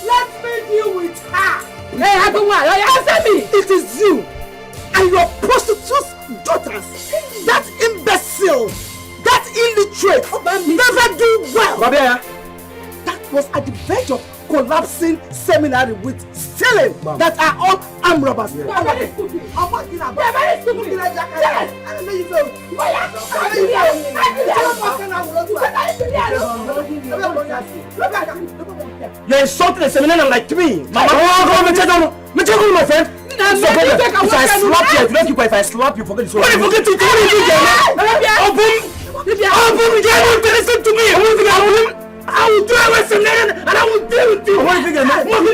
Let me deal with her. Hey, Abumwa, answer me! It is you and your prostitute daughters. That imbecile, that illiterate, never do well. Rabia. That was at the verge of collapsing seminary with stealing that are all armed robbers. You are very stupid. You are very stupid. Yes. I know you feel. You're insulting a seminary like me. Mama, my friend. If I slap you, if you don't keep if I slap you, forget this one. Forget to tell me. Open, you don't listen to me. I will do it with Sinerian and I will deal with you. What do you think, man? What do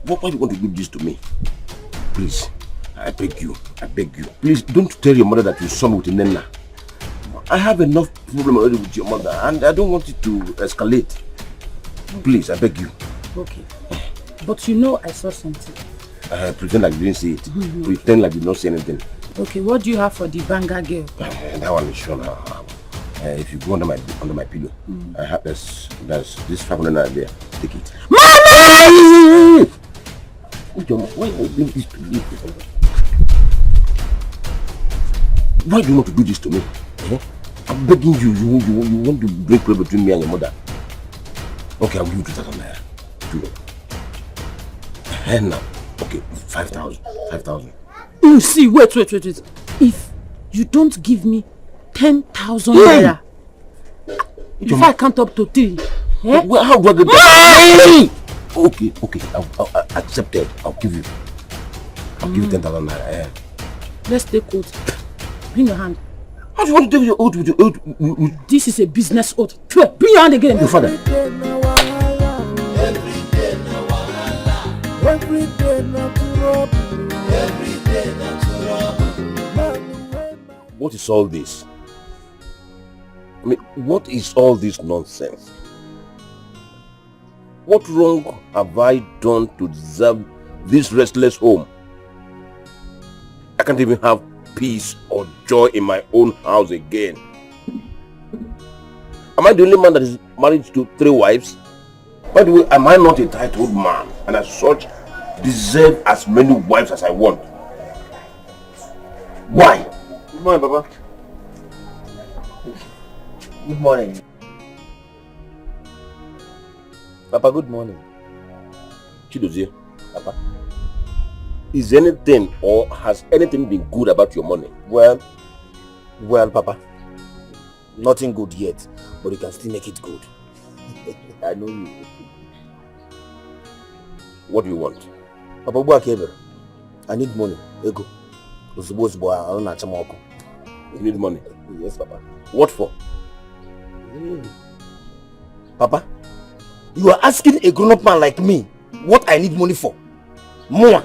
Why do you want to do this to me? Please, I beg you. Please don't tell your mother that you saw me with Nena. I have enough problem already with your mother and I don't want it to escalate. Please, I beg you. Okay. But you know I saw something. Pretend like you didn't see it. Pretend like you did not see anything. Okay, what do you have for the banger girl? That one is sure now. If you go under my pillow, I have this 500 there. Take it. Mama! Why are you doing this to me? Why do you want to do this to me? I'm begging you. You want to break bread between me and your mother. Okay, I'll give you 2,000 naira. And now, okay, 5,000. You see, wait. If you don't give me 10,000 naira, if I count up to 3, well, how do I get that? Okay, I'll accept it. I'll give you 10,000 naira. Let's take oath. Bring your hand. How do you want to take your oath with your oath? This is a business oath. Bring your hand again. Your father. What is all this? I mean, what is all this nonsense? What wrong have I done to deserve this restless home? I can't even have peace or joy in my own house again. Am I the only man that is married to 3 wives? By the way, am I not a titled man and as such deserve as many wives as I want? Why? Good morning, Papa. Good morning. Papa, good morning. Chidozie, Papa, is anything or has anything been good about your money? Well, Papa, nothing good yet, but you can still make it good. I know you. What do you want? Papa, I need money. Ego. You need money? Yes, Papa. What for? Papa, you are asking a grown-up man like me what I need money for. More.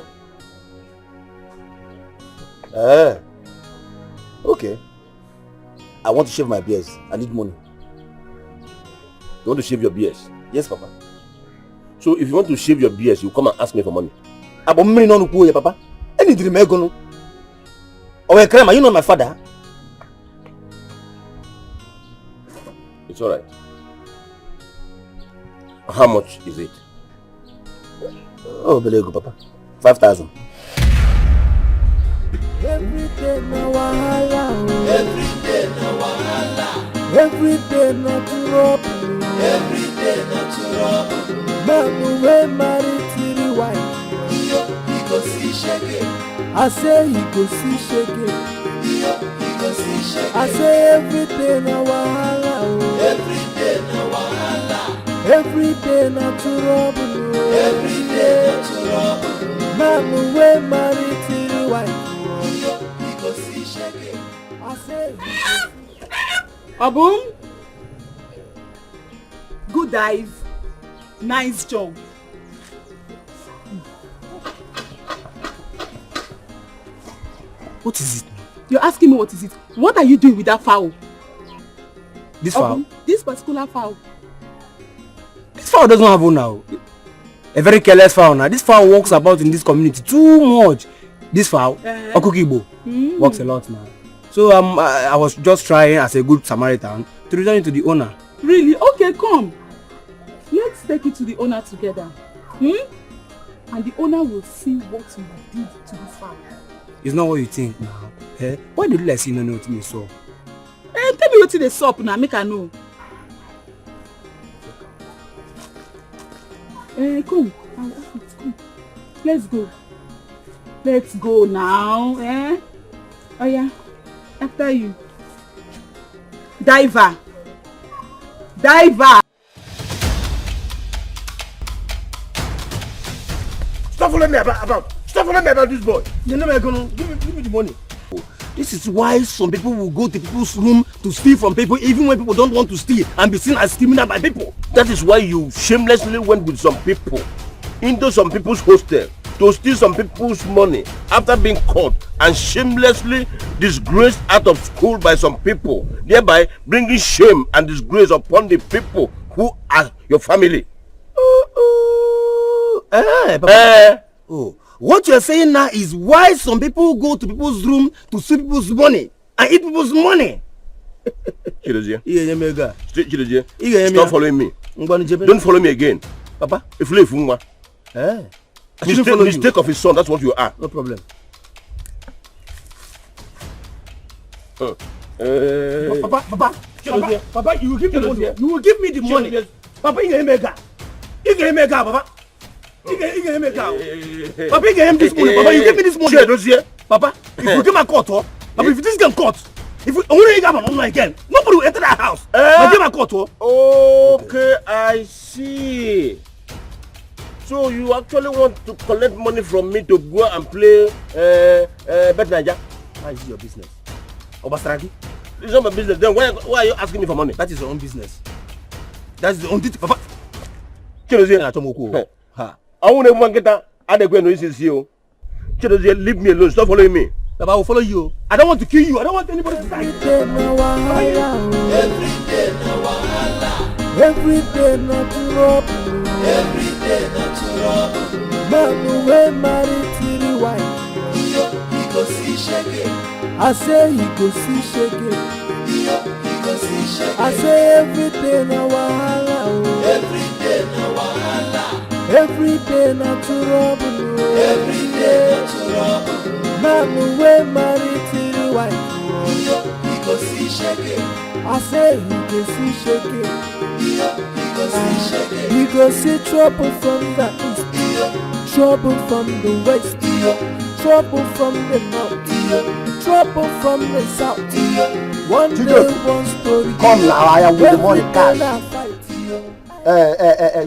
Okay. I want to shave my beard. I need money. You want to shave your beard? Yes, Papa. So if you want to shave your beard, you come and ask me for money. Papa. Any dream I go. Oh, you know my father. It's all right. How much is it? Oh, Ebele Okaro, Papa. 5,000. Every day na wahala. Every day na trouble. Man wey marry 3 wives. He go see shege. I say he go see shege. I say every day na wahala. Every day na trouble. Man wey marry 3 wives. Abum, good dive, nice jump. What is it? You're asking me what is it? What are you doing with that fowl? This fowl? This particular fowl. fowl doesn't have owner. A very careless fowl now. This fowl walks about in this community too much. This fowl, Okukibo, walks a lot now. So I was just trying as a good Samaritan to return it to the owner. Really? Okay, come. Let's take it to the owner together. And the owner will see what we did to this fowl. It's not what you think now. Why did you let you know what me saw? Tell me what's in the soup now, make I know. Come. Let's go. Let's go now. Oh yeah. After you. Diver. Stop following me about this boy. You're never gonna give me the money. This is why some people will go to people's room to steal from people even when people don't want to steal and be seen as criminal by people. That is why you shamelessly went with some people into some people's hostel to steal some people's money after being caught and shamelessly disgraced out of school by some people, thereby bringing shame and disgrace upon the people who are your family. What you're saying now is why some people go to people's room to steal people's money and eat people's money. Stop following me. Don't follow me again. Papa? If you leave, mistake of his son, that's what you are. No problem. Papa, you will give me the money. You will give me the money. Papa, Papa. Papa, you give me this money. Papa, you give me this money. Papa, if you give my court, Papa, if this can court, if we only have an online again, nobody will enter that house. Give my court. Okay, I see. So you actually want to collect money from me to go and play besNigerian? How is it your business? Obasaragi? It's not my business. Then why are you asking me for money? That is your own business. That's the own thing. Papa. I won't even get that. Leave me alone. Stop following me. Papa, I will follow you. I don't want to kill you. I don't want anybody to die. Every day not trouble. Every day not trouble. Man wey marry till wife. He go see shege. I say he go see shege. He go see shege. I say every day na wahala. Every day na wahala. Every day na trouble. Every day na trouble. Man wey marry till wife. He go see shege. I say he go see shege. You go see trouble from the east, trouble from the west, trouble from the north, trouble from the south. One day, one story. Come now, I am with the money cash.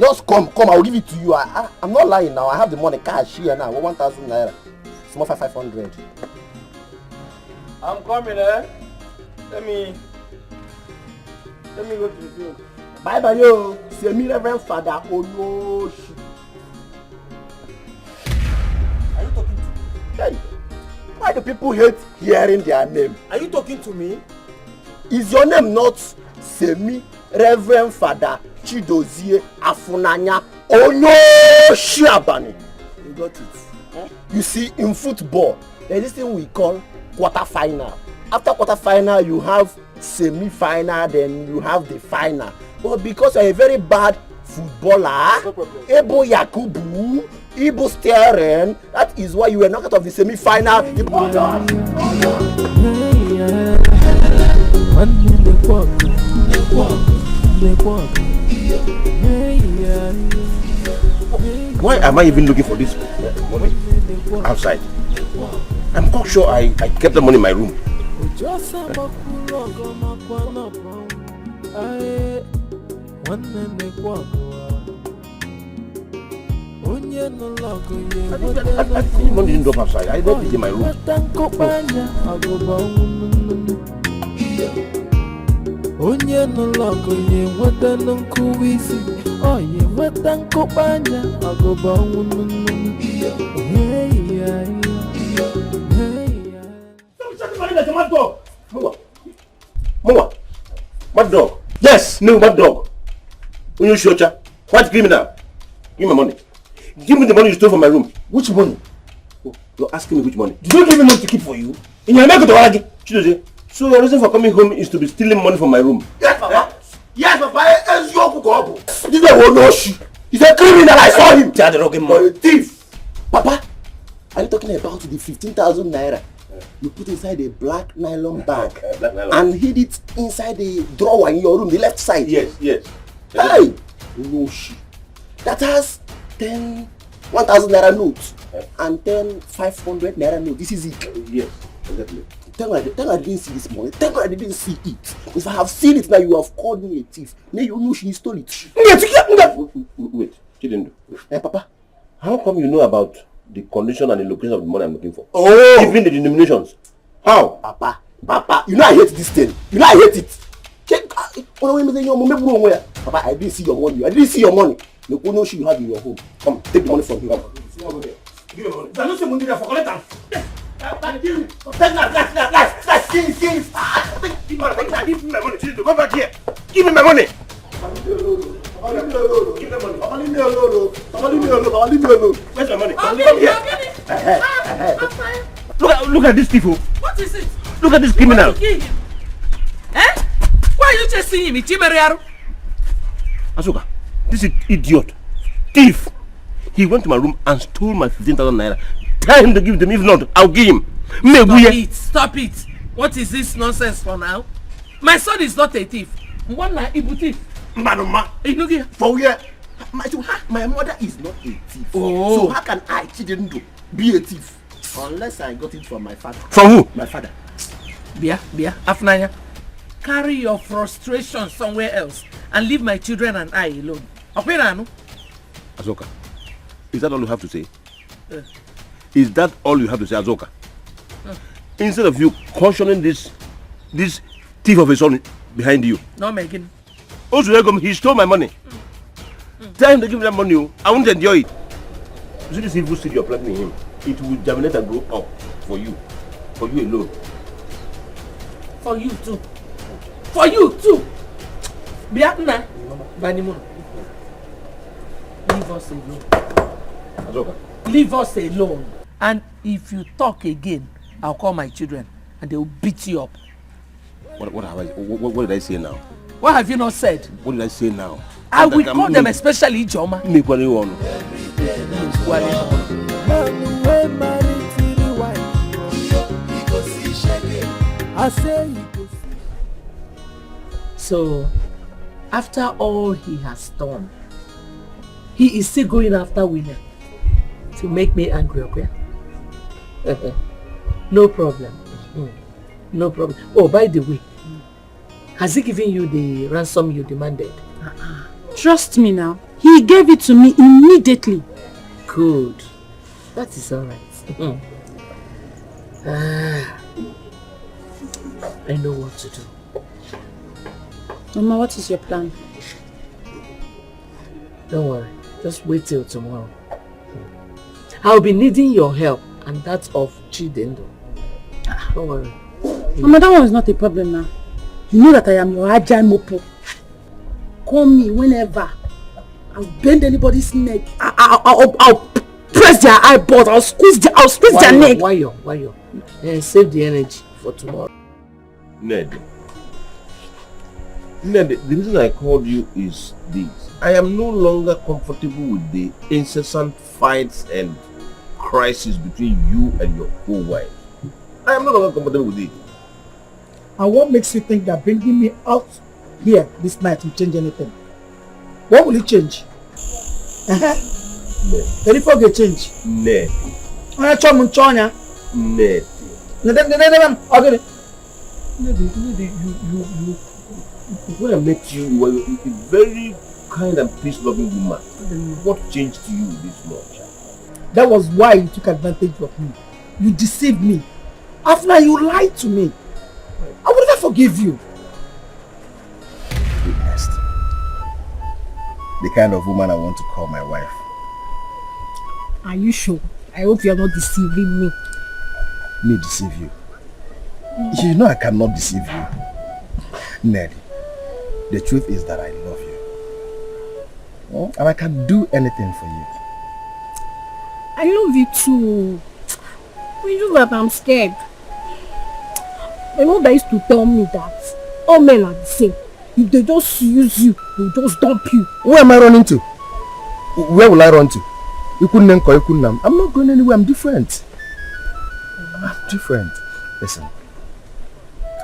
Just come, I will give it to you. I'm not lying now. I have the money cash here now. 1,000 naira. Small 500. I'm coming, Let me go to the field. Bye bye yo. C'est mi Reverend Father Oyoshi. Are you talking to me? Hey, why do people hate hearing their name? Are you talking to me? Is your name not Semi Reverend Father Chidozie Afunanya Oyoshi Abani? You got it. You see, in football, there is this thing we call quarter-final. After quarter-final, you have semi-final, then you have the final. But because you're a very bad footballer, Ebo Yakubu, Ibo Steren, that is why you were knocked out of the semi-final. Why am I even looking for this money outside? I'm quite sure I kept the money in my room. Money didn't drop outside. I left it in my room. Onye no logo ye wada no kuisi. Oh ye wada nkopanya agoba ununu. Mama, what dog? Yes, no, what dog? Uju Okoli. What criminal? Give me my money. Give me the money you stole from my room. Which money? Oh, you're asking me which money? Did you give me money to keep for you? In your make to Chidozie, so your reason for coming home is to be stealing money from my room? Yes, Papa. Yes, Papa. This guy will know you. He's a criminal. I saw him. You're a thief. Papa, are you talking about the 15,000 naira you put inside a black nylon bag and hid it inside the drawer in your room, the left side? Yes. Hey, no shit. That has 10 1,000 naira notes and 10 500 naira notes. This is it. Yes, exactly. Thank God I didn't see this money. Thank God I didn't see it. If I have seen it now, you have called me a thief. Now you know she stole it. Wait, Chidindo. Hey, Papa. How come you know about the condition and the location of the money I'm looking for? Oh! Even the denominations. How? Papa, you know I hate this thing. You know I hate it. Papa, I didn't see your money. I didn't see your money. No one knows you have in your home. Come, take the money from him. Come. Give me money. I don't say money there for collect them. Give me. Give me my money. Go back here. Give me my money. Give me money. Papa, leave me alone. Papa, leave me alone. Papa, leave me alone. Where's my money? Come here. Look at this thief. What is it? Look at this criminal. Eh? Why are you chasing him? Asuka, this is idiot. Thief. He went to my room and stole my 15,000 naira. Tell him to give it to me. If not, I'll give him. Stop it. What is this nonsense for now? My son is not a thief. Thief. For where? My mother is not a thief. Oh. So how can I, Chidendo, be a thief? Unless I got it from my father. From who? My father. Bia, Afnanya. Carry your frustration somewhere else and leave my children and I alone. Azoka, is that all you have to say? Is that all you have to say, Azoka? Instead of you cautioning this thief of a son behind you. No, Megan. Also, he stole my money. Tell him to give me that money. I won't enjoy it. You see this evil seed you're planting in him? It will germinate and grow up for you. For you alone. For you too. For you too. Biatna. Banimon. Leave us alone. Azoka. Leave us alone. And if you talk again, I'll call my children and they will beat you up. What did I say now? What have you not said? What did I say now? I will call them, especially Joma. So, after all he has done, he is still going after women to make me angry, okay? No problem. No problem. Oh, by the way, has he given you the ransom you demanded? Trust me now. He gave it to me immediately. Good. That is all right. I know what to do. Mama, what is your plan? Don't worry. Just wait till tomorrow. I'll be needing your help and that of Chidendo. Don't worry. Mama, that one is not a problem now. You know that I am your agile mopo. Call me whenever. I'll bend anybody's neck. I'll press their eyeballs. I'll squeeze their neck. Why? Save the energy for tomorrow. Ned, the reason I called you is this. I am no longer comfortable with the incessant fights and crises between you and your co-wife. I am no longer comfortable with it. And what makes you think that bringing me out here this night will change anything? What will it change? Very forget change. Ned. Ned. When I met you, you were a very kind and peace-loving woman. What changed to you this much? That was why you took advantage of me. You deceived me. After you lied to me. I would never forgive you. Witnessed the kind of woman I want to call my wife. Are you sure? I hope you are not deceiving me. Me deceive you? You know I cannot deceive you. Ned, the truth is that I love you. And I can do anything for you. I love you too. It's just that I'm scared. My mother used to tell me that all men are the same. If they just use you, they'll just dump you. Where am I running to? Where will I run to? I'm not going anywhere. I'm different. I'm different. Listen,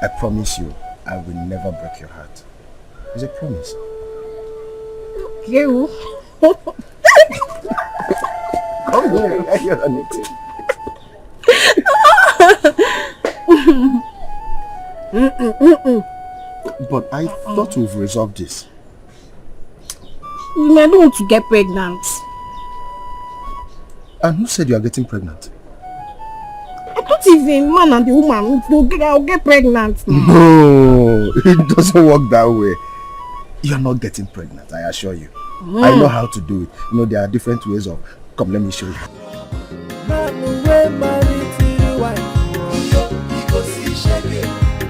I promise you, I will never break your heart. It's a promise. You. Come here. You're on it. But I thought we've resolved this. I don't want to get pregnant. And who said you are getting pregnant? I thought if a man and a woman I'll get pregnant. No, it doesn't work that way. You're not getting pregnant, I assure you. I know how to do it. You know, there are different ways of... Come, let me show you.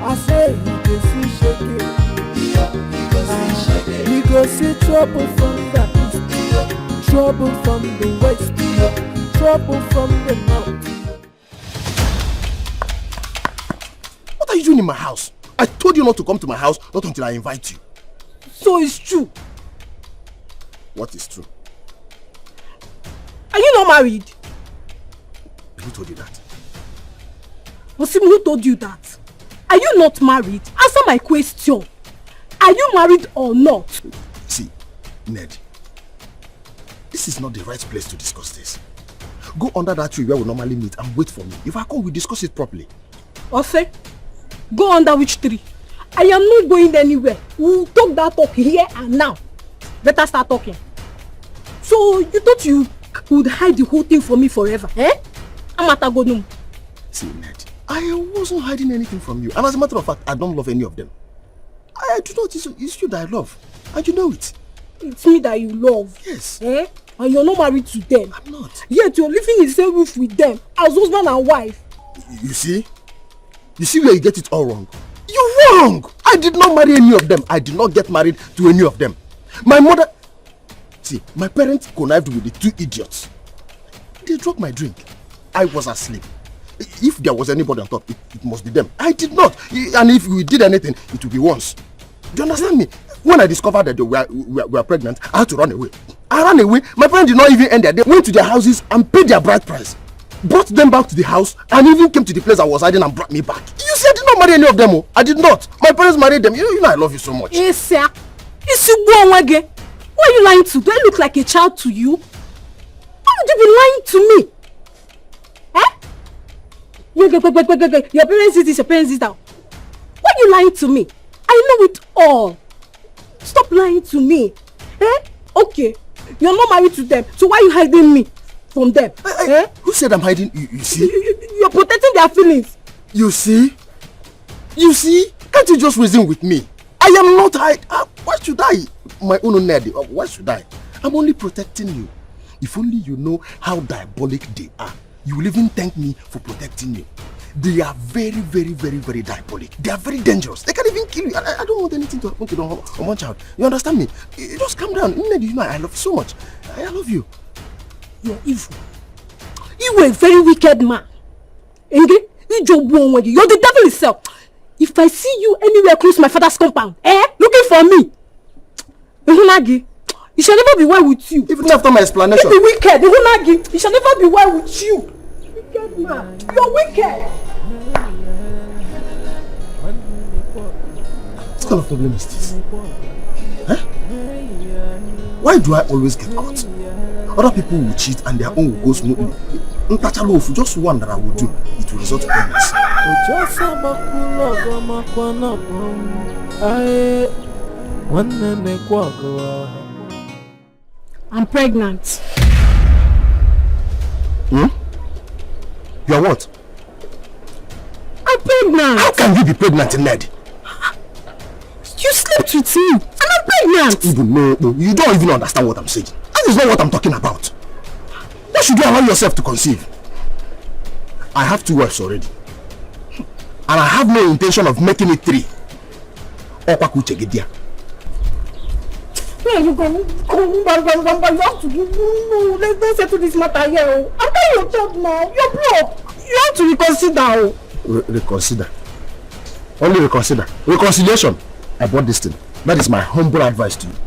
I say you go see trouble from the east, trouble from the west, trouble from the north. What are you doing in my house? I told you not to come to my house, not until I invite you. So it's true. What is true? Are you not married? Who told you that? Osim, who told you that? Are you not married? Answer my question. Are you married or not? See, Ned, this is not the right place to discuss this. Go under that tree where we normally meet and wait for me. If I come, we discuss it properly. Ose, go under which tree? I am not going anywhere. We'll talk that talk here and now. Better start talking. So you thought you would hide the whole thing from me forever, eh? Amatagonum. See, Ned, I wasn't hiding anything from you. And as a matter of fact, I don't love any of them. I do not. It's you that I love. And you know it. It's me that you love. Yes. Eh? And you're not married to them. I'm not. Yet you're living in the same roof with them as husband and wife. You see? You see where you get it all wrong? You're wrong! I did not marry any of them. I did not get married to any of them. My mother... See, my parents connived with the two idiots. They drank my drink. I was asleep. If there was anybody on top, it must be them. I did not. And if we did anything, it would be once. Do you understand me? When I discovered that they were pregnant, I had to run away. I ran away. My parents did not even end there. They went to their houses and paid their bride price. Brought them back to the house and even came to the place I was hiding and brought me back. You see, I did not marry any of them. Oh. I did not. My parents married them. You know I love you so much. Yes, sir. Why are you lying to? Do I look like a child to you? Why would you be lying to me? Eh? Your parents did this, your parents did that. Why are you lying to me? I know it all. Stop lying to me. Eh? Okay. You're not married to them. So why are you hiding me from them? Eh? Who said I'm hiding? You see? You're protecting their feelings. You see? You see? Can't you just reason with me? I am not hiding. Why should I? My own Ned. Why should I? I'm only protecting you. If only you know how diabolic they are, you will even thank me for protecting you. They are very, very, very, very diabolic. They are very dangerous. They can even kill you. I don't want anything to happen to one child. You understand me? You just calm down. You know I love you so much. I love you. You're evil. You were a very wicked man. You're the devil itself. If I see you anywhere close to my father's compound, looking for me, it shall never be well with you. Even after my explanation. You're wicked. It shall never be well with you. Wicked man. You're wicked. What kind of problem is this? Huh? Why do I always get caught? Other people will cheat and their own will go smoothly. Just one that I will do, it will result in pregnancy. I'm pregnant. Hmm? You are what? I'm pregnant. How can you be pregnant, Ned? You slept with me and I'm pregnant. No, you don't even understand what I'm saying. That is not what I'm talking about. Why should you allow yourself to conceive? I have 2 wives already. And I have no intention of making it 3. Why where are you going? You have to do. No, let's settle this matter here. I'm telling your child now. You're broke. You have to reconsider. Reconsider. Only reconsider. Reconciliation. I bought this thing. That is my humble advice to you. No.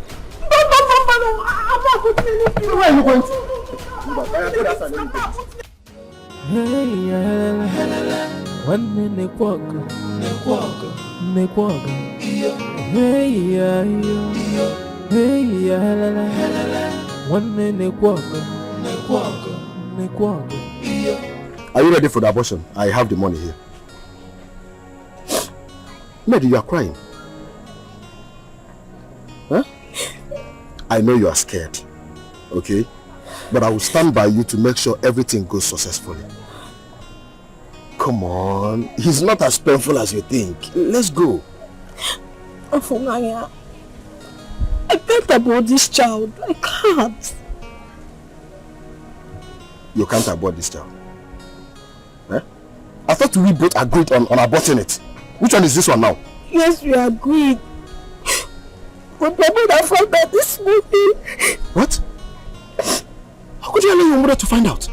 I'm not putting anything. Where are you going to? Are you ready for the abortion? I have the money here. Mary, you are crying. Huh? I know you are scared, okay? But I will stand by you to make sure everything goes successfully. Come on, he's not as painful as you think. Let's go. Afunanya, I can't abort this child. I can't. You can't abort this child? Eh? I thought we both agreed on aborting it. Which one is this one now? Yes, we agreed. But my mother found out this morning. What? How could you allow your mother to find out?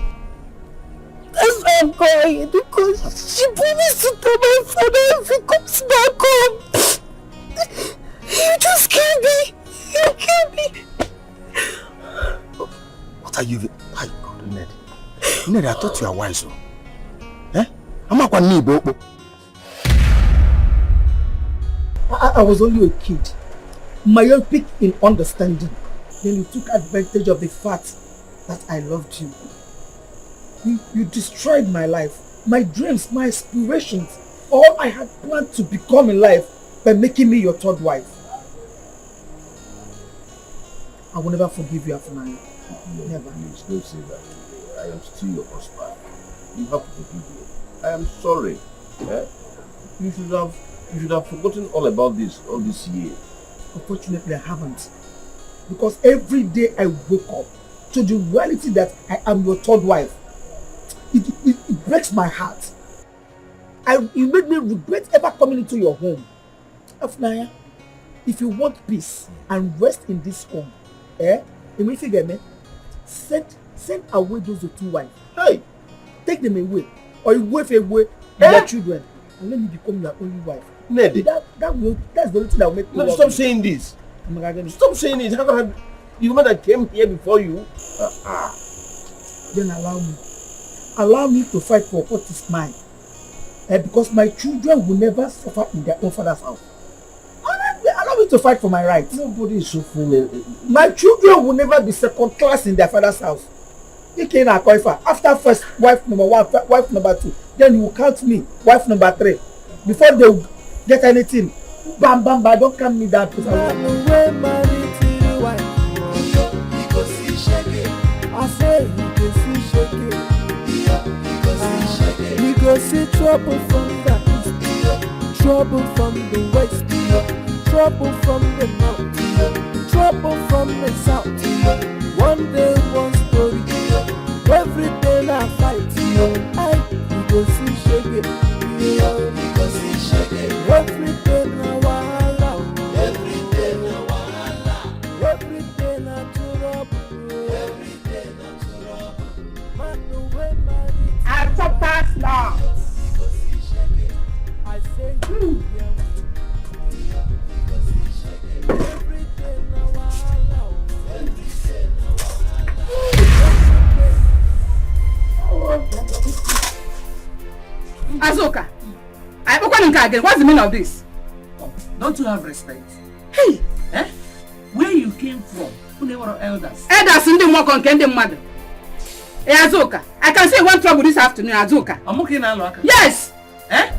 That's why I'm going, because she promised to tell my father if he comes back home. You just killed me. You killed me. What are you? My God, Ned. Ned, I thought you were wise. Eh? I'm not going to. I was only a kid, myopic in understanding. Then you took advantage of the fact that I loved you. You destroyed my life, my dreams, my aspirations, all I had planned to become in life by making me your third wife. I will never forgive you, Afunanya. Never. Please don't say that. I am still your husband. You have to forgive me. I am sorry. Eh? You should have forgotten all about this all this year. Unfortunately, I haven't. Because every day I wake up to the reality that I am your third wife, it breaks my heart. It made me regret ever coming into your home. Afunanya, if you want peace and rest in this home, send away those two wives. Hey, take them away, or you wave away your children, and let me become your only wife. Ned, that's the only thing that will make me. No, stop saying this. Stop saying it. How can the woman that came here before you? Then allow me to fight for what is mine. Because my children will never suffer in their own father's house. Allow me to fight for my rights. Nobody is suffering. My children will never be second class in their father's house. After first wife number 1, wife number 2, then you will count me wife number 3. Before they will get anything, bam, don't calm me down. I say you can see shaking. You can see trouble from the east, trouble from the west, trouble from the north, trouble from the south. One day, one story. Every day I fight. You can see shaking. You can see shaking. Every day now wahala. Every day now wahala. Every day now trouble. Every day now trouble. Man, the way man is. I talk fast now. I say you. Every day now wahala. Every day now wahala. Azoka, what's the meaning of this? Don't you have respect? Hey! Eh? Where you came from? Who they were elders? Elders in the work on Kendem mother. Hey Azoka, I can say one trouble this afternoon, Azoka. I'm okay now, yes! Eh?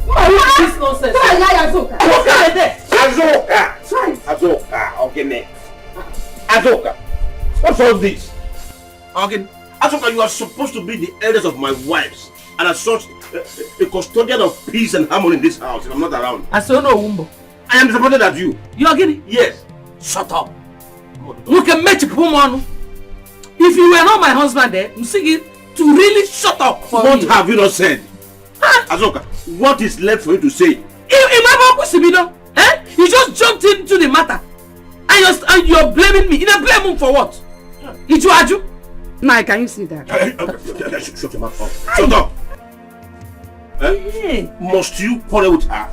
What is this nonsense? Azoka! Azoka! Okay, next. Azoka! What's all this? Okay, Azoka, you are supposed to be the eldest of my wives, and as such, a custodian of peace and harmony in this house, and I'm not around. I say no, Wumbo. I am disappointed at you. You are getting? Yes. Shut up. You can make it woman. If you were not my husband there, you see to really shut up for what me. What have you not said? Huh? Azoka, what is left for you to say? You just jumped into the matter. And And you're blaming me. You know, blame him for what? Iju. Now, can you see that? Shut your mouth up. Shut up. Must you quarrel with her?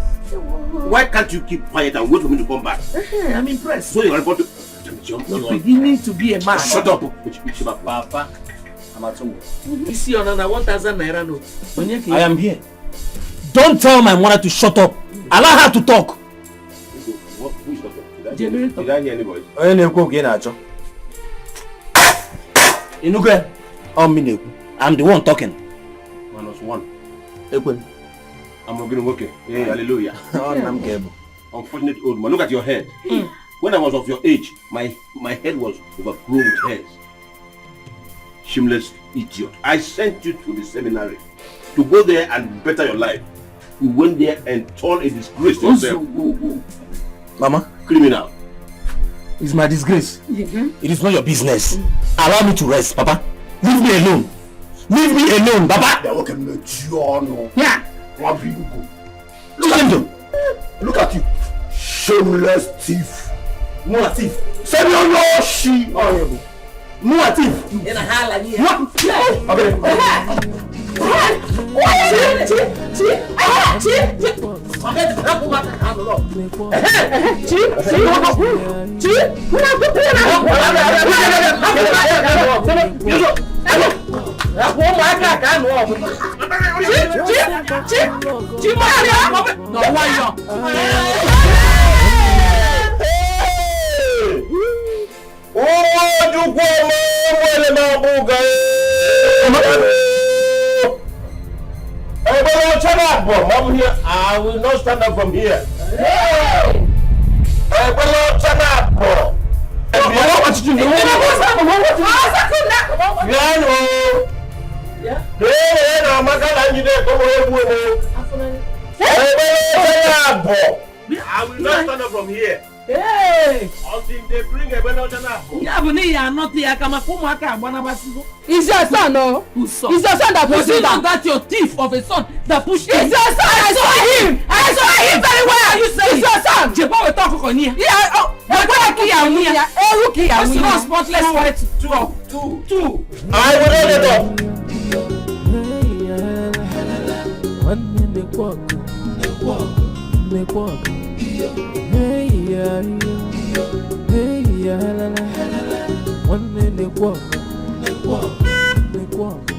Why can't you keep quiet and wait for me to come back? I'm impressed. So you're about to... You're beginning to be a man. Shut up. Papa, I'm at home. You see another 1,000 naira note. I am here. Don't tell my mother to shut up. Allow her to talk. Who is talking? Generator. Did I hear anybody? I'm the one talking. Minus one. Ekwen. I'm not going okay. Hey, hallelujah. I'm Unfortunate old man. Look at your head. When I was of your age, my head was overgrown with hairs. Shameless idiot. I sent you to the seminary to go there and better your life. You went there and turned a disgrace to yourself. Mama? Criminal. It's my disgrace. It is not your business. Allow me to rest, Papa. Leave me alone. Leave me alone, Papa. Yeah. Look at you. Shameless thief. No a thief. Send your no she. No a thief. In a hall like here. I'm here. I will not stand up from here. I will not stand up. I will not stand up from here. Hey! Until they bring a better channel. It's your son, no? Whose son? It's your son that pushed him down. That's your thief of a son that pushed him. It's your son. I saw him. I saw him very well. You say it's your son. Jebo will talk on here. Yeah. Oh. That's not spotless white. Two. I will not let up. Hey yeah, la la. One minute walk.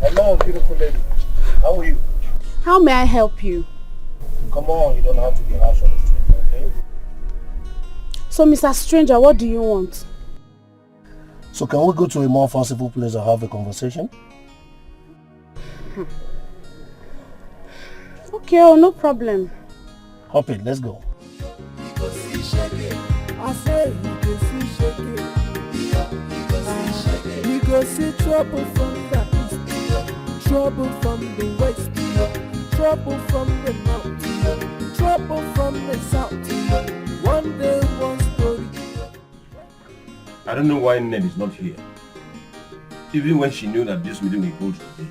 Hello, beautiful lady. How are you? How may I help you? Come on, you don't have to be harsh on the stranger, okay? So, Mr. Stranger, what do you want? So can we go to a more fanciful place and have a conversation? Okay, oh, no problem. Hop in, let's go. I say you go see shake. You go see trouble from the east, trouble from the west, trouble from the north, trouble from the south. One day, one story. I don't know why Ned is not here. Even when she knew that this meeting will go today.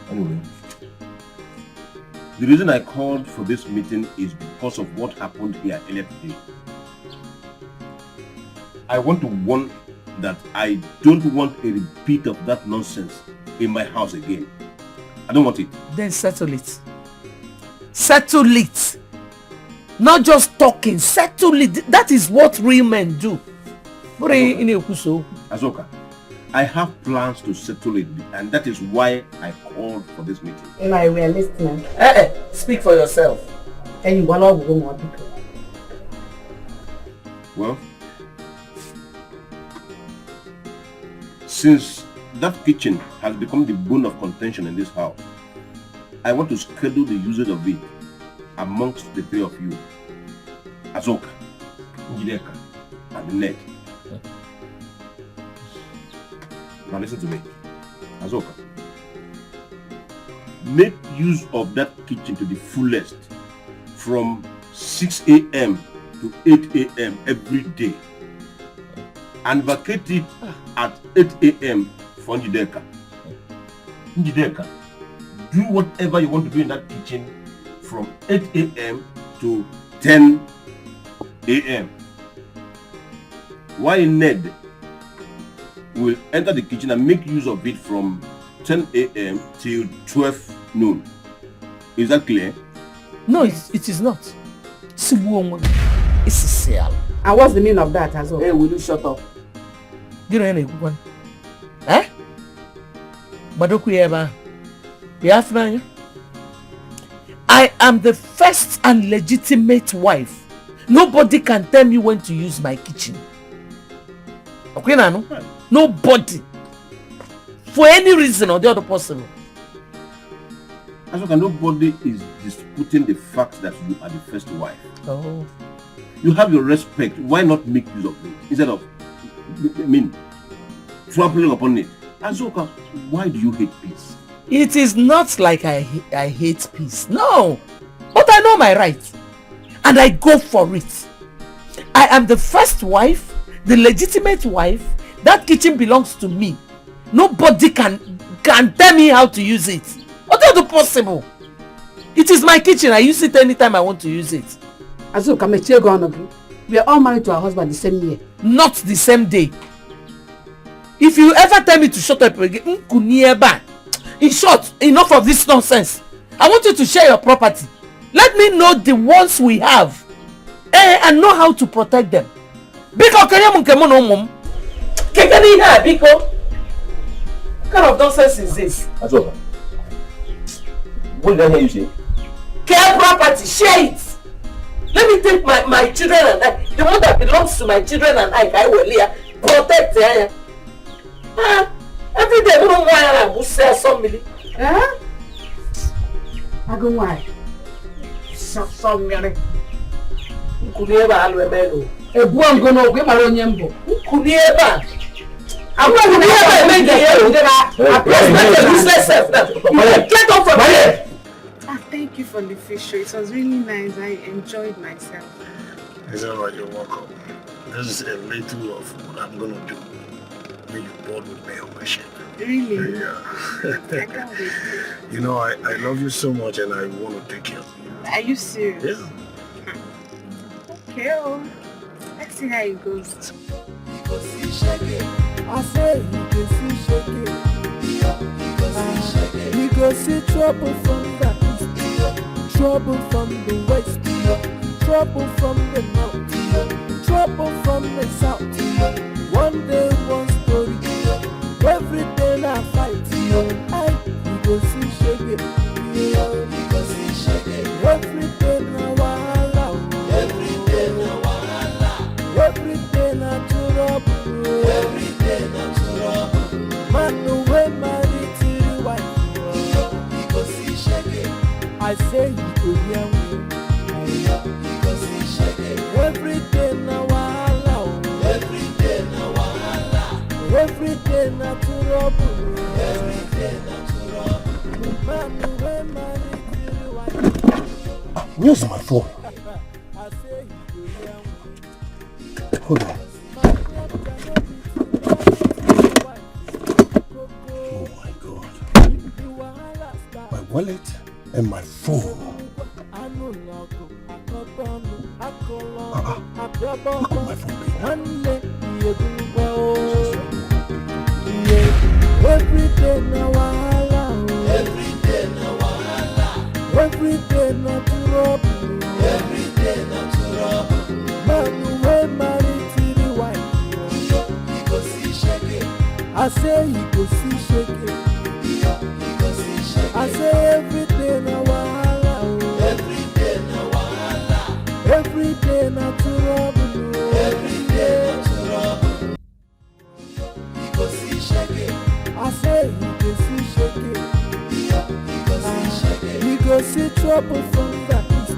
Anyway, the reason I called for this meeting is because of what happened here earlier today. I want to warn that I don't want a repeat of that nonsense in my house again. I don't want it. Then settle it. Settle it. Not just talking, settle it. That is what real men do. Azoka, I have plans to settle it, and that is why I called for this meeting. My we are listening. Speak for yourself. And you want to go more people. Well, since that kitchen has become the bone of contention in this house, I want to schedule the usage of it amongst the three of you. Azoka, Dikeh, and Ned. Now listen to me. Azoka, make use of that kitchen to the fullest from 6 a.m. to 8 a.m. every day, and vacate it at 8 a.m. for Dikeh. Njideka, do whatever you want to do in that kitchen from 8 a.m. to 10 a.m. While Ned will enter the kitchen and make use of it from 10 a.m. till 12 noon. Is that clear? No, it is not. It's Cecile. And what's the meaning of that as well? Hey, will you shut up? You know any one? Eh? I am the first and legitimate wife. Nobody can tell me when to use my kitchen. Okay, Nano? Nobody. For any reason or the other possible. As nobody is disputing the fact that you are the first wife. Oh. You have your respect. Why not make use of it instead of, trampling upon it? Azoka, why do you hate peace? It is not like I hate peace. No. But I know my rights. And I go for it. I am the first wife, the legitimate wife. That kitchen belongs to me. Nobody can tell me how to use it. What is possible? It is my kitchen. I use it anytime I want to use it. Azuka, we are all married to our husband the same year. Not the same day. If you ever tell me to shut up again, in short, enough of this nonsense. I want you to share your property. Let me know the ones we have and know how to protect them. Biko, what kind of nonsense is this? Azoka, what did I hear you say? Care property, share it. Let me take my children and I, the one that belongs to my children and I will protect them. Every day we don't want to say somebody. I go why? Somebody. Kunieba alwebelo. Ebu angono gwe maronyembo. Kunieba. I'm not kunieba make you. I press my useless self now. Get off from here. Thank you for the fish show. It was really nice. I enjoyed myself. It's alright, you're welcome. This is a little of what I'm gonna do when you board with me on my ship. Really? Yeah. I can't wait. You know, I love you so much and I want to take care of you. Are you serious? Yeah. Okay, well, let's see how it goes. I say you can see shaking. You can see trouble from the east, trouble from the west, trouble from the north, trouble from the south. One day, one story. Every day I fight. You go see shaking. You go see shaking. Every day na wahala. Every day na wahala. Every day na trouble. Every day na trouble. Man no way married to the wife. You go see shaking. I say you go hear me. You go see shaking. Every day na wahala. Every day na wahala. Every day na trouble. Every day na trouble. Man no way married to the wife. Where's my phone? Hold on. Oh my God. My wallet and my phone. Look at my phone being. Every day na wahala. Every day na wahala. Every day na trouble. Every day na trouble. Man wey married to the wife. You go see shaking. I say you go see shaking. You go see shaking. I say every day na wahala. Every day na wahala. Every day na trouble. Every day na trouble. You go see shaking. I say you go see shaking. You go see trouble from the east,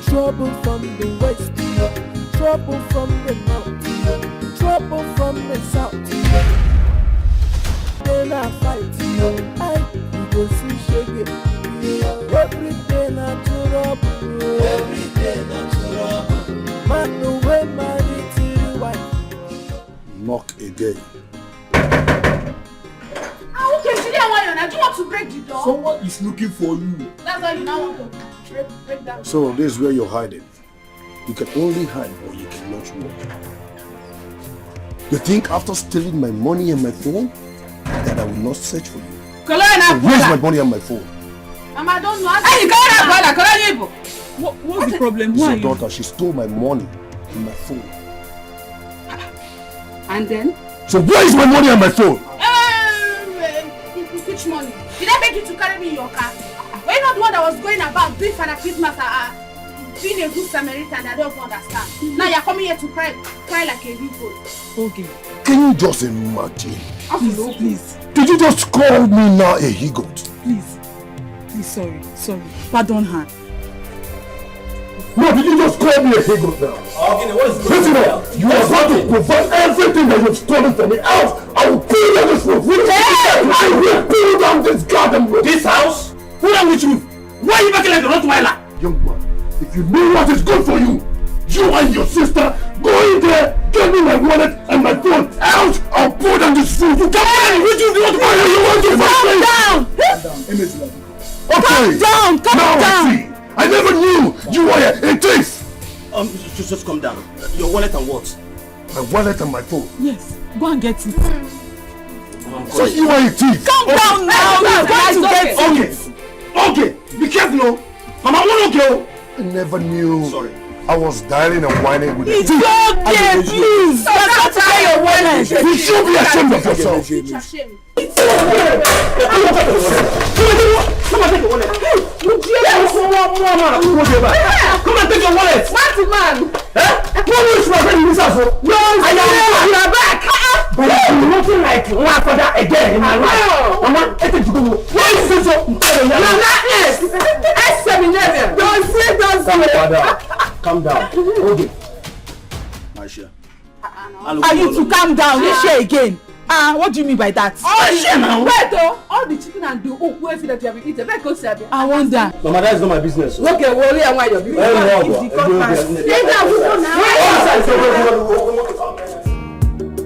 trouble from the west, trouble from the north, trouble from the south. Then I fight, you go see shaking. Every day na trouble, every day na trouble. Man no way married to the wife. Knock again. I won't continue on your Now do you want to break the door? Someone is looking for you. That's why you now want to break that door. So this is where you're hiding. You can only hide or you cannot walk. You think after stealing my money and my phone that I will not search for you? Where's my money and my phone? Mama, I don't know. What's the problem? It's your daughter. She stole my money and my phone. And then? So where is my money and my phone? Which money? Did I beg you to carry me in your car? Were you not the one that was going about doing Father Christmas being a good Samaritan? I don't understand. Now you're coming here to cry like a people. Okay. Can you just imagine? Please. Did you just call me now a he-goat? Please, sorry. Pardon her. No, did you just call me a he-goat now? Okay, what is listen up. You are about to provide everything that you've stolen from me out. I will pull down this roof. I will pull down this garden roof. This house? Pull down which roof? Why are you making like a Rottweiler? Young man, if you know what is good for you, you and your sister go in there, get me my wallet and my phone out. I'll pull down this roof. You come on, which roof do you want to buy? You want to Calm down. Okay. Calm down. Now I see. I never knew you were a thief. Just calm down. Your wallet and what? My wallet and my phone. Yes, go and get it. So you are a thief. Calm down now. You're going to get it. Okay. Be careful, Mama, I'm okay. I never knew. Sorry. I was dialing and whining with It's okay, please. You're not to pay your wallet. You should be ashamed of yourself. Come and take your wallet. Come and take your wallet. Smarty man. What is my friend in this house? No, I am back. But I'm looking like one for that again in my life. Mama, where is this? You're not S711. Don't say. Calm down. Okay. Aisha. Are you to calm down? You share again. What do you mean by that? Wait, all the chicken and the okwe that you have been eating. I wonder. Mama, that is not my business. Okay, worry and why you're doing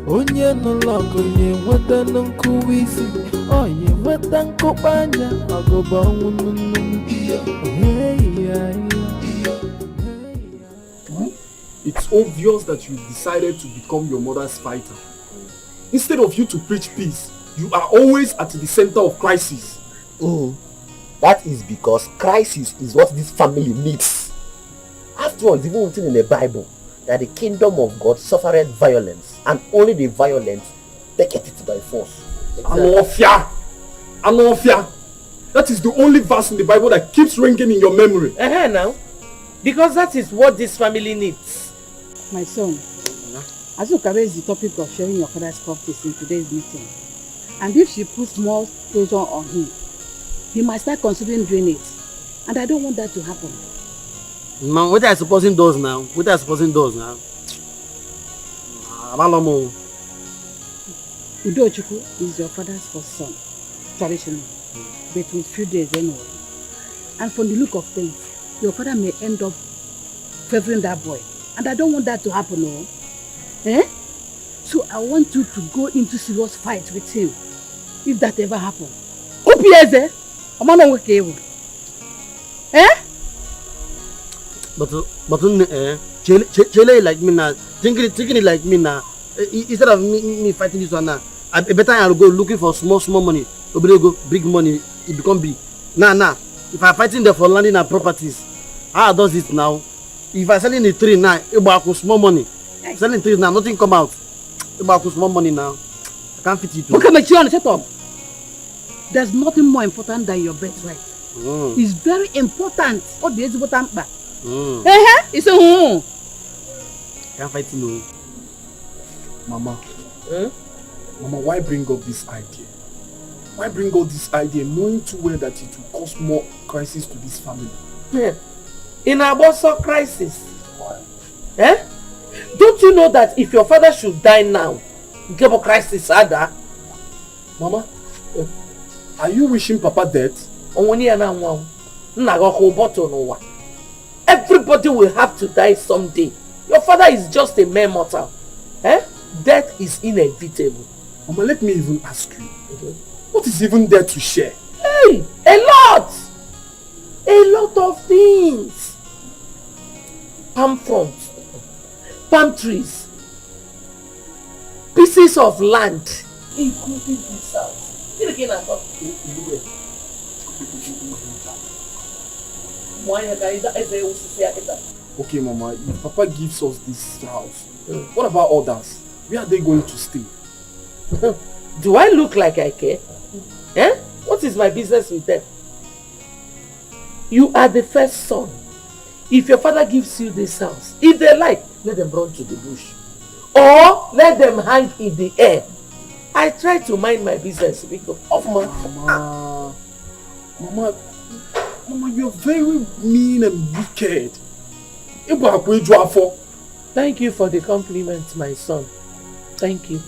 Onye nọlọgụ na-enweta nkụwa isi, onye nweta nkụkpanya ọgụba ọnwụ nnụnụ. It's obvious that you decided to become your mother's fighter. Instead of you to preach peace, you are always at the center of crisis. That is because crisis is what this family needs. After all, it's even written in the Bible that the kingdom of God suffered violence, and only the violent take it by force. Anofia! That is the only verse in the Bible that keeps ringing in your memory. Now, because that is what this family needs. My son, Azuka raised the topic of sharing your father's properties in today's meeting. And if she puts more pressure on him, he might start considering doing it. And I don't want that to happen. Man, what are you supposing does now? I don't know. Uju Okoli is your father's first son, traditional, but with few days anyway. And from the look of things, your father may end up favoring that boy. And I don't want that to happen, no? So I want you to go into serious fight with him, if that ever happens. But Chele like me now, thinking it like me now. Instead of me fighting this one now, I better I go looking for small money. Obele go big money, it become big. Nah. If I fighting there for landing and properties, how does it now? If I selling the tree now, it will small money. Selling trees now, nothing come out. It will small money now. I can't fit it. Okay, but you shut up. There's nothing more important than your birthright. It's very important. What the is important? It's a can't fight no. Mama. Mama, why bring up this idea? Why bring up this idea knowing too well that it will cause more crisis to this family? In a bosso crisis. Don't you know that if your father should die now, give a crisis harder? Mama, are you wishing Papa dead? Everybody will have to die someday. Your father is just a mere mortal. Death is inevitable. Mama, let me even ask you. What is even there to share? Hey, a lot of things. Palm fronts, palm trees, pieces of land, including this house. Okay, Mama, if Papa gives us this house, what about others? Where are they going to stay? Do I look like I care? Eh? What is my business with them? You are the first son. If your father gives you this house, if they like, let them run to the bush. Or let them hang in the air. I try to mind my business because of my... Mama, you're very mean and wicked. Thank you for the compliment, my son. Thank you.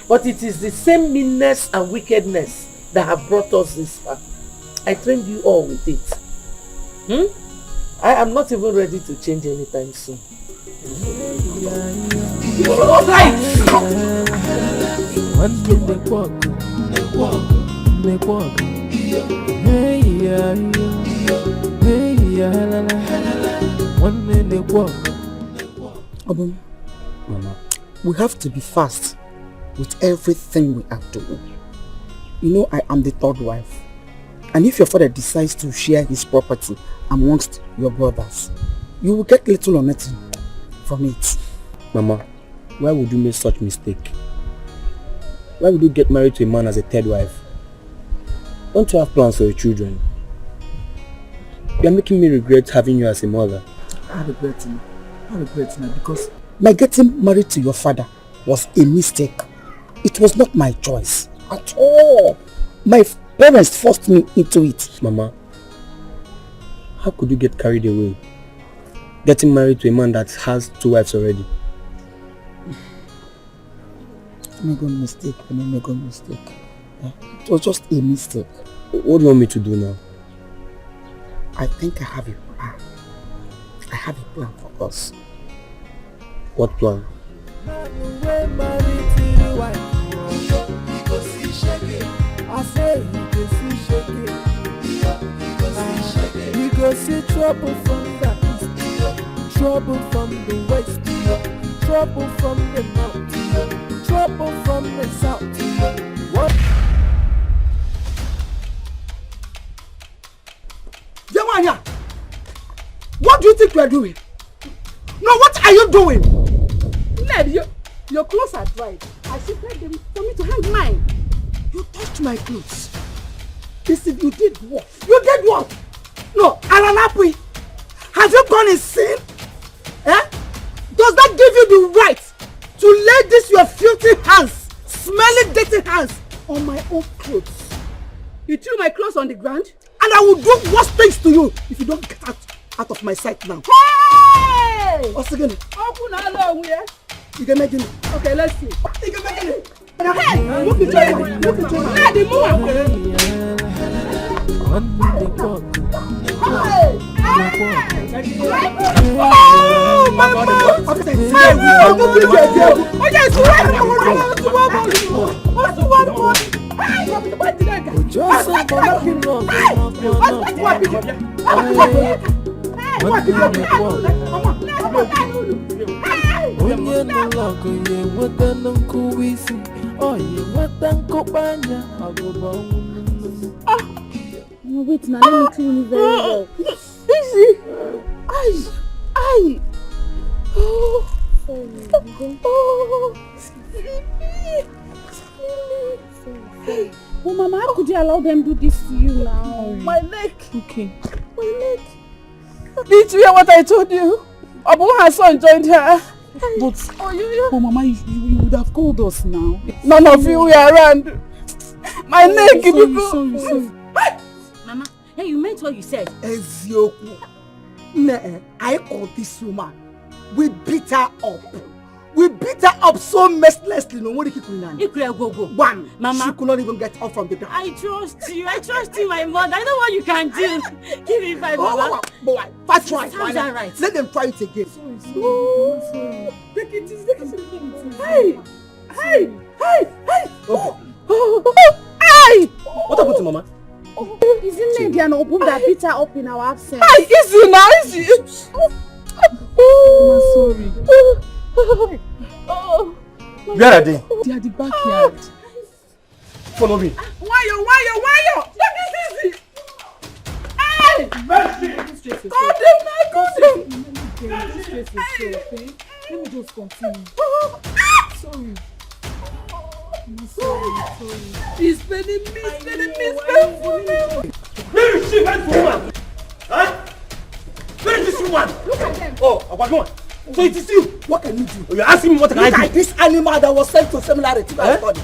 But it is the same meanness and wickedness that have brought us this far. I trained you all with it. I am not even ready to change anytime soon. Mama, we have to be fast with everything we are doing. You know, I am the third wife. And if your father decides to share his property amongst your brothers, you will get little or nothing from it. Mama, why would you make such mistake? Why would you get married to a man as a third wife? Don't you have plans for your children? You are making me regret having you as a mother. I regret it because my getting married to your father was a mistake. It was not my choice at all. My parents forced me into it. Mama, how could you get carried away? Getting married to a man that has 2 wives already. I made a mistake. It was just a mistake. What do you want me to do now? I think I have a plan. I have a plan for us. What plan? I say you can see shaking. You go see trouble from the east, trouble from the west, trouble from the north, trouble from the south. What? Jamania, what do you think you are doing? No, what are you doing? Ned, your clothes are dried. I should tell them for me to hang mine. You touched my clothes. Listen, you did what? You did what? No, Alanapui, have you gone in sin? Eh? Does that give you the right to lay this your filthy hands, smelly dirty hands on my own clothes? You threw my clothes on the ground? And I will do worse things to you if you don't get out of my sight now. Hey! What's again? Open along here. You can imagine it. Okay, let's see. You can imagine it. Hey! Look at you. Let the move. Oh, my mom! Wait, now let me clean you very well. Easy. Aye. Oh. Oh, Mama, how could you allow them to do this to you now? My leg. Okay. My leg. Did you hear what I told you? Abu Hassan joined her. But, oh, Mama, you would have called us now. None of you were around. My leg. Sorry. Mama, hey, you meant what you said. Ezioku. Nah, I call this woman. We beat her up. We beat her up so mercilessly. No, what did you go. One, Mama, she could not even get up from the ground. I trust you, my mother. I know what you can do. Give me 5, Mama. Boy, first try. Sounds right. Let them try it again. Sorry. Take it easy. Hey. Okay. Hey. happened to Mama? Isn't it an open that beat her up in our absence? Hi, easy now, easy. I'm sorry. Where are they? They are the backyard. Follow me. Why? Let me easy. Hey! Mercy! God damn my God! Let me just continue. Sorry. I'm sorry. He's spending me. Where is she, man, woman? Huh? Where is this woman? Look at them. Oh, Abagwan. So it is you. What can you do? You're asking me what can I do? Look at this animal that was sent to seminary to my body.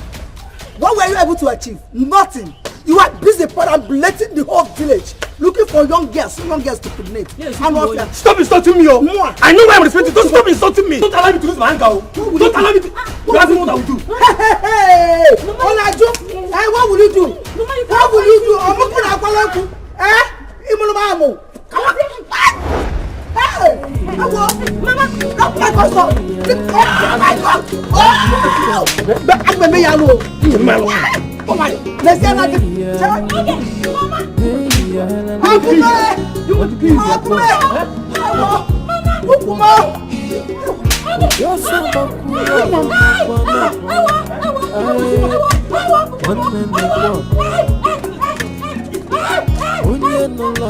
What were you able to achieve? Nothing. You are busy perambulating the whole village, looking for young girls to kidnap. Stop insulting me, oh! I know why I'm respecting. Don't stop insulting me. Don't allow me to lose my anger, oh! Don't allow me to. You ask me what I will do. Hey! Olaju! Hey, what will you do? What will you do? I'm not gonna follow you. Eh? Imolomamu. Come on! Hey! Mama! Come back also! I'm a man. Oh my! Let's get like it. Okay, Mama.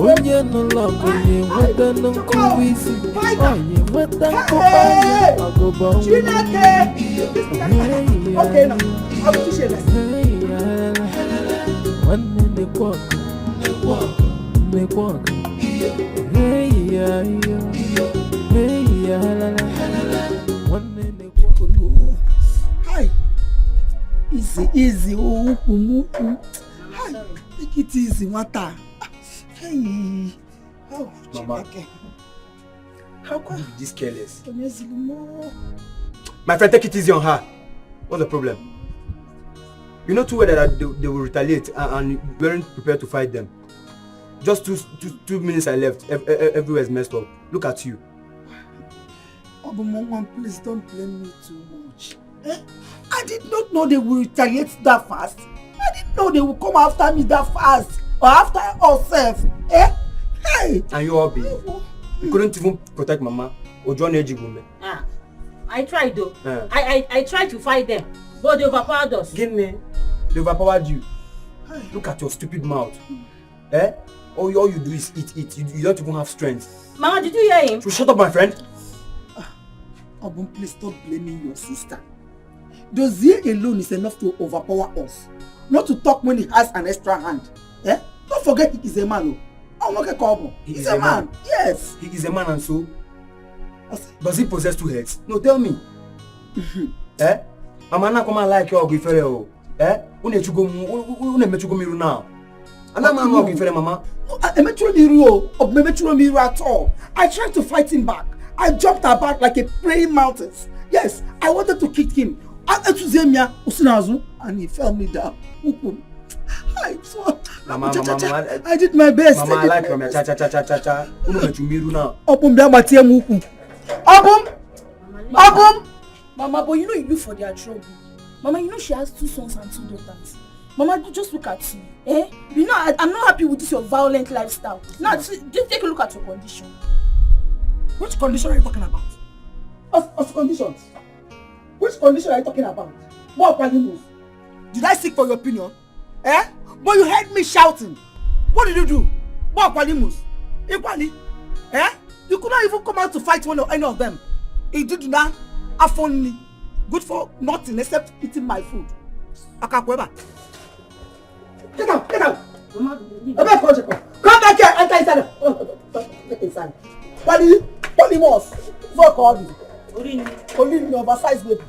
Onye no logo ye wada no kuwisi. Oye wada kopanya agoba. Okay now, I will teach you a lesson. One in the walk. Hey yeah. One in the walk. Hi. Easy. Oh, Hi. Take it easy, Mata. Hey. Oh, Mama. Okay. How could you be this careless? My friend, take it easy on her. What's the problem? You know too well that they will retaliate and you weren't prepared to fight them. Just two minutes I left, everywhere is messed up. Look at you. Oh, but Mama, please don't blame me too much. I did not know they would retaliate that fast. I didn't know they would come after me that fast. Or after ourselves. Hey! And you all be. You couldn't even protect Mama. Or John Ejigume. I tried though. I tried to fight them, but they overpowered us. Give me. They overpowered you. Look at your stupid mouth. All you do is eat. You don't even have strength. Mama, did you hear him? So shut up, my friend. Obum, please stop blaming your sister. Dozier alone is enough to overpower us. Not to talk when he has an extra hand. Don't forget he is a man. He's a man. Yes. He is a man, and so does he possess two heads? No, tell me. Amana come like your gifere. Une now. Mama. At all. I tried to fight him back. I jumped about like a praying mountains. Yes, I wanted to kick him. And he fell me down. Mama, I did my best. Mama, I like from cha. Now. Obum! Mama, but you know you look for their trouble. Mama, you know she has 2 sons and 2 daughters. Mama, just look at you. You know, I'm not happy with this your violent lifestyle. Now, just take a look at your condition. Which condition are you talking about? Of conditions? Which condition are you talking about? What move? Did I seek for your opinion? But you heard me shouting. What did you do? What moves? Equally? You could not even come out to fight any of them. You did not have only good for nothing except eating my food. Get out! Come back here! Enter inside! Get inside. What was? Fuck all this. Only oversized baby.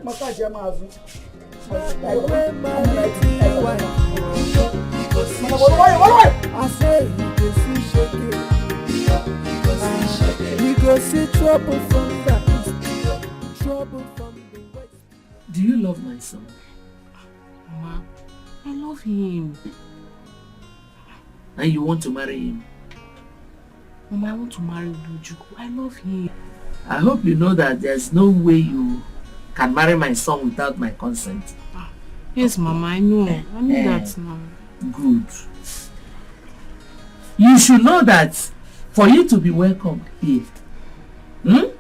Massage your mouth. I say you go see trouble from that, trouble from the west. Do you love my son? Mama, I love him. And you want to marry him? Mama, I want to marry Uju. I love him. I hope you know that there's no way you can marry my son without my consent. Yes, Mama, I know. I know that now. Good. You should know that for you to be welcomed here, yes,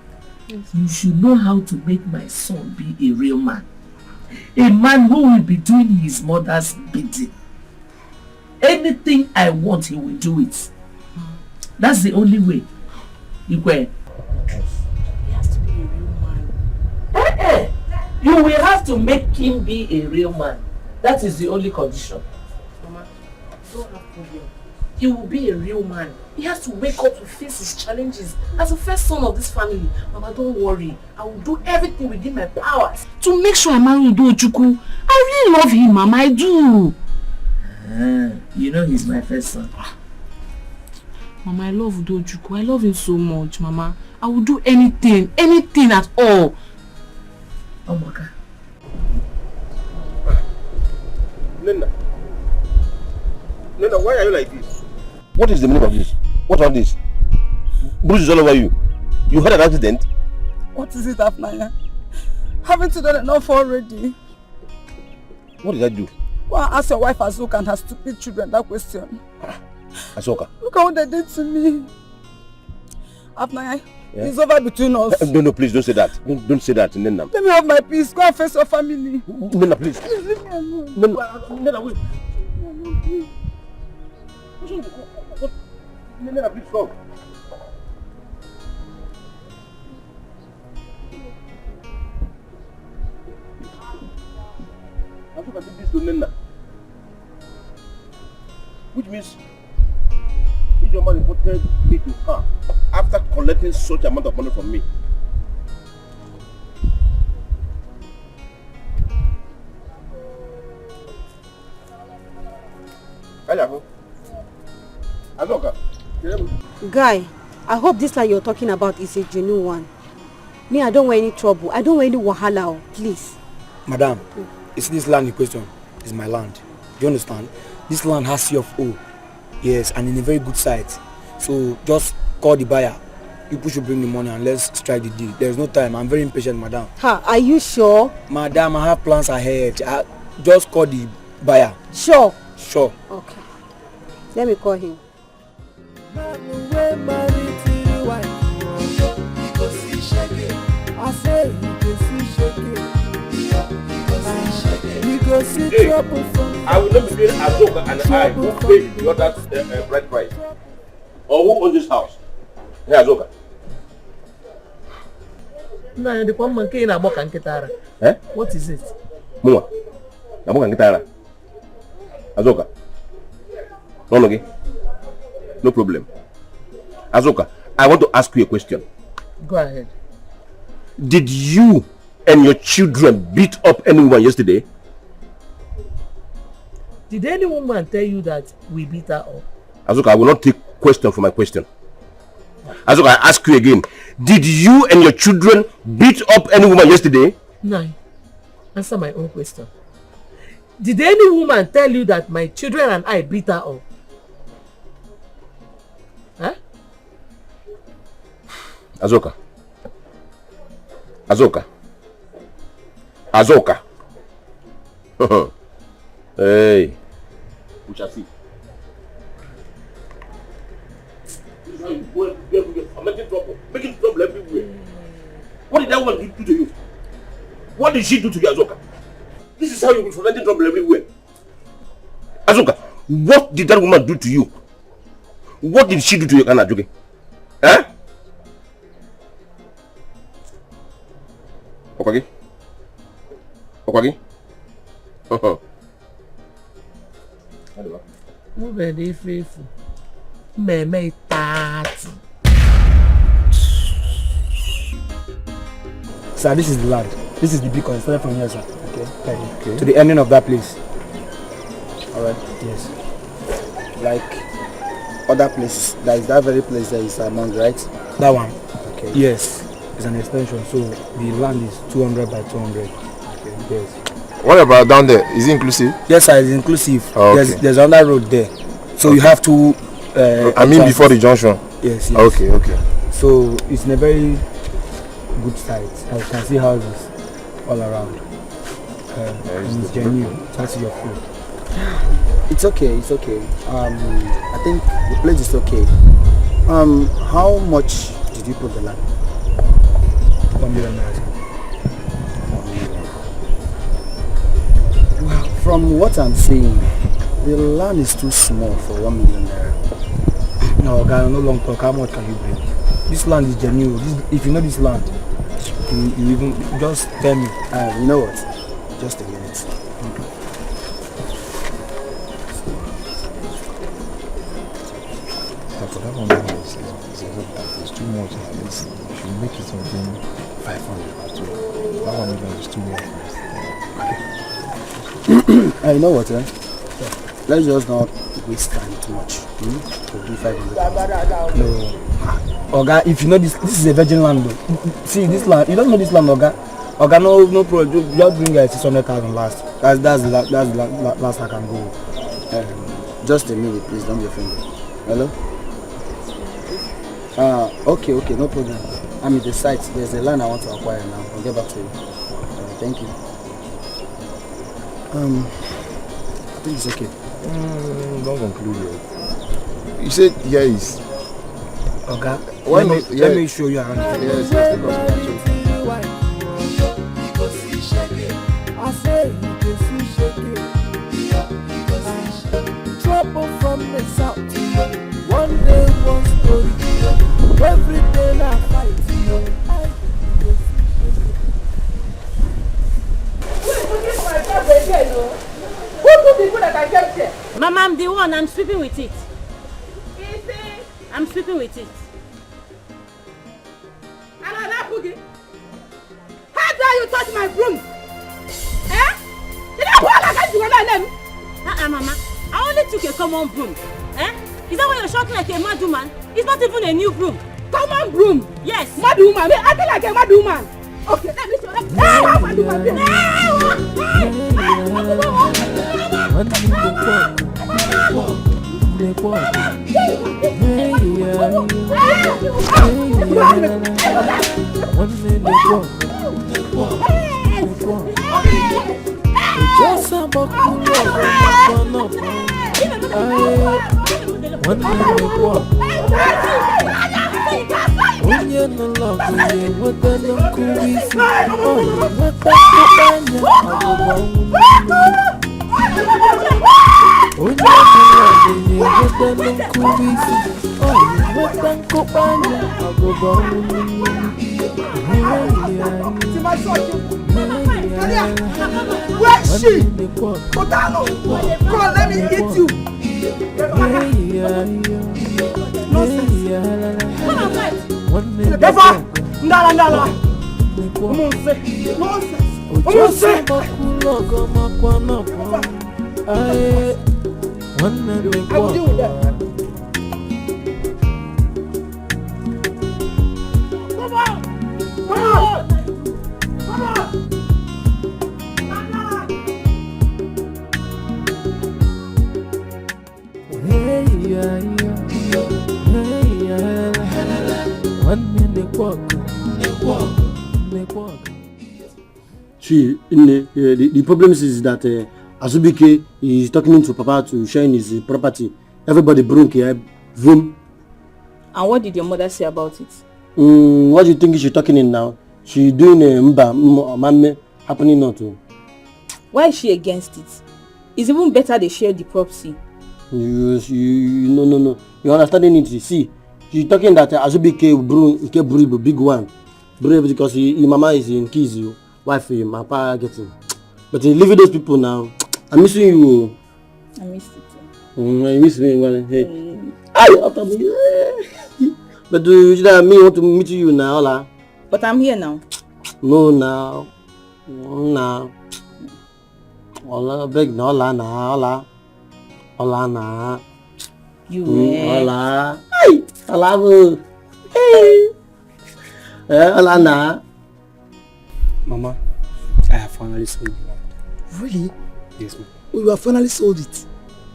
you should know how to make my son be a real man. A man who will be doing his mother's bidding. Anything I want, he will do it. That's the only way. Igwe. He has to be a real man. You will have to make him be a real man. That is the only condition. Mama, don't have problem. He will be a real man. He has to wake up to face his challenges as the first son of this family. Mama, don't worry. I will do everything within my powers to make sure I marry Uju Okoli. I really love him, Mama. I do. You know he's my first son. Mama, I love Uju Okoli. I love him so much, Mama. I will do anything at all. Oh my God. Nena, why are you like this? What is the meaning of this? What's all this? Bruises all over you. You had an accident? What is it, Afnaya? Haven't you done enough already? What did I do? Go and ask your wife Azoka and her stupid children that question. Azoka? Look at what they did to me. Afnaya, it's over between us. No, please don't say that. Don't say that, Nena. Let me have my peace. Go and face your family. Nena, please. Please leave me alone. Nena, wait. Nena, please come. I'm talking about this to Nena. Which means if your man reported me to her after collecting such amount of money from me. Guy, I hope this land you're talking about is a genuine one. Me, I don't want any trouble. I don't want any wahala, please. Madam, it's this land in question. It's my land. Do you understand? This land has C of O. Yes, and in a very good site. So just call the buyer. People should bring the money and let's strike the deal. There's no time. I'm very impatient, madam. Are you sure? Madam, I have plans ahead. Just call the buyer. Sure? Sure. Okay. Let me call him. Hey, I will not be paying Azoka and I who paid the other bride price. Or who owns this house? Hey, Azoka. No, the one monkey in a book and guitar. Eh? What is it? Muma. A book and guitar. Azoka. No, okay. No problem. Azoka, I want to ask you a question. Go ahead. Did you and your children beat up anyone yesterday? Did any woman tell you that we beat her up? Azoka, I will not take question for my question. Azoka, I ask you again. Did you and your children beat up any woman yesterday? No. Answer my own question. Did any woman tell you that my children and I beat her up? Huh? Azoka. Azoka. Azoka. Hey. We shall see. This is how you go I'm making trouble everywhere. What did that woman do to you? What did she do to you, Azoka? This is how you will be preventing trouble everywhere. Azoka, what did that woman do to you? What did she do to you, Anajoke? Eh? Okwagi? Okwagi? No very faithful. Me 30. Sir, this is the land. This is the beacon. Started from here, sir. Okay. To the ending of that place. Alright. Yes. Like other places. That is that very place that is among, right? That one. Okay. Yes. It's an extension. So the land is 200 by 200. Okay. Yes. What about down there? Is it inclusive? Yes, sir. It's inclusive. Oh, okay. There's another road there. So you have to. I mean before the junction. Yes, yes. Okay, okay. So it's in a very good site. I can see houses all around. And it's genuine. That's your food. It's okay, it's okay. I think the place is okay. How much did you put the land? 1 million naira. Well, from what I'm seeing, the land is too small for 1 million naira. No, guy, no long talk. How much can you bring? This land is genuine. If you know this land, you even just tell me. You know what? Just a minute. For that 1 million is too much. At least you should make it something 500 or 2. That 1 million is too much. You know what? Let's just not waste time too much. To do 500. No. Oga, if you know this is a virgin land though. See this land, you don't know this land, Oga. Oga, no problem. Just bring 600,000 last. That's the last I can go. Just a minute, please. Don't be offended. Hello? Okay, no problem. I'm at the site. There's a land I want to acquire now. I'll get back to you. Thank you. I think it's okay. Don't conclude yet. You said here is. Okay. Let me show you around. Yes, I say you can see shaking. Trouble from the south. One day, one story. Every day, I fight. Mama, I'm the one. I'm sleeping with it. I'm sleeping with it. How dare you touch my broom? Eh? Did I hold against you when I left? Mama. I only took a common broom. Eh? Is that why you're shouting like a mad woman? It's not even a new broom. Common broom? Yes. Mad woman? I feel like a mad woman. Okay, let me show them. Mad woman. Where is she? Otano, come on, let me eat you. Nonsense. Never. Ndala. See, the problem is that Azubike is talking to Papa to share his property. Everybody broke here, vroom. And what did your mother say about it? What do you think she's talking in now? She doing a happening not to. Why is she against it? It's even better they share the property. No. You're understanding it. See, she's talking that Azubike brew big one. Brave because his mama is in keys, wife, my papa getting. But leaving those people now. I'm missing you. I missed it. I miss me. Hey. After me. But do you want to meet you now, Ola? But I'm here now. No, now. Now. Ola, beg no, Ola, now, Ola, now. You Ola. Hey, Ola, hey. Ola, now. Mama, I have finally sold the land. Really? Yes, ma'am. Oh, you have finally sold it.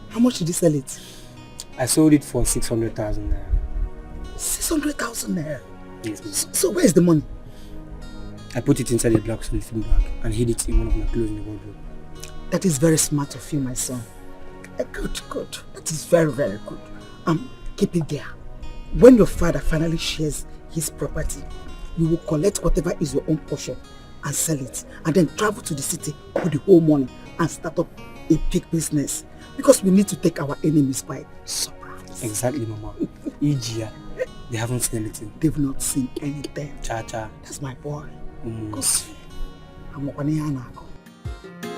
How much did you sell it? I sold it for 600,000 naira. 600,000 naira. Yes, ma'am. So where is the money? I put it inside a black sleeping bag and hid it in one of my clothes in the wardrobe. That is very smart of you, my son. Good. That is very, very good. Keep it there. When your father finally shares his property, you will collect whatever is your own portion and sell it, and then travel to the city with the whole money and start up a big business. Because we need to take our enemies by surprise. Exactly, Mama. Ijia, they haven't seen anything. They've not seen anything. Cha. That's my boy. Because I'm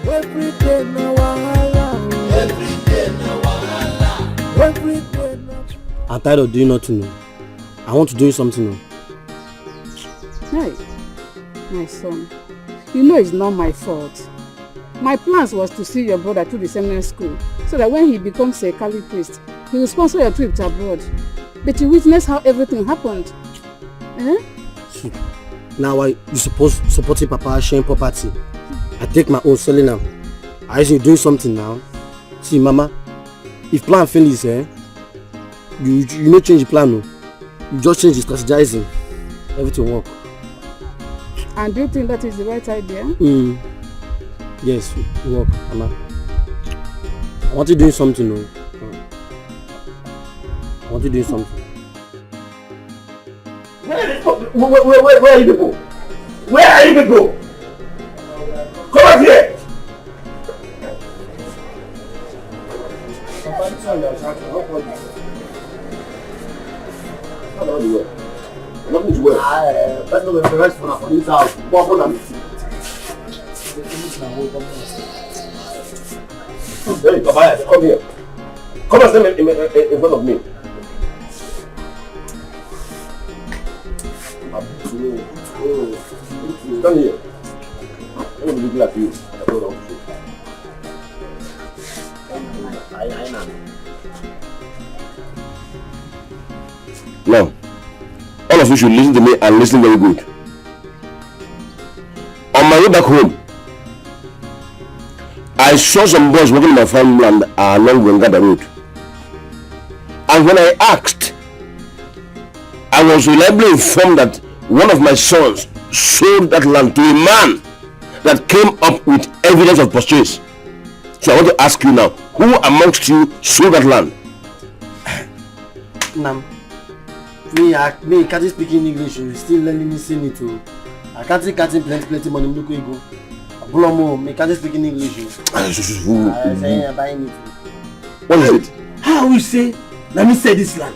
Every day na wahala. Every day na wahala. Every day na. I'm tired of doing nothing. I want to do something. Hey, my son, you know it's not my fault. My plans was to see your brother through the seminary school so that when he becomes a Kali priest, he will sponsor your trip to abroad. But you witness how everything happened. Eh? Now you supporting Papa sharing property. I take my own selling now. I should do something now. See, Mama, if plan fails, you no change the plan. No. You just change the strategizing. Everything work. And do you think that is the right idea? Yes, it work, Mama. I want you doing something. No. I want you doing something. Where are you people? Where are you people? Come up here! Nothing to wear. Let's go to the restaurant for this house. Hey, Tobias, come here. Come and stand in front of me. Stand here. I'm going to be glad for you. Now, all of you should listen to me and listen very good. On my way back home, I saw some boys working in my farmland along Wengada Road. And when I asked, I was reliably informed that one of my sons sold that land to a man that came up with evidence of purchase. So I want to ask you now, who amongst you sold that land? Nam, me can't speak in English. You still learning me sing it too. I can't say plenty money. Look where you go. Abolomo, me can't speak in English. I say buying it. What is it? How will you say? Let me sell this land.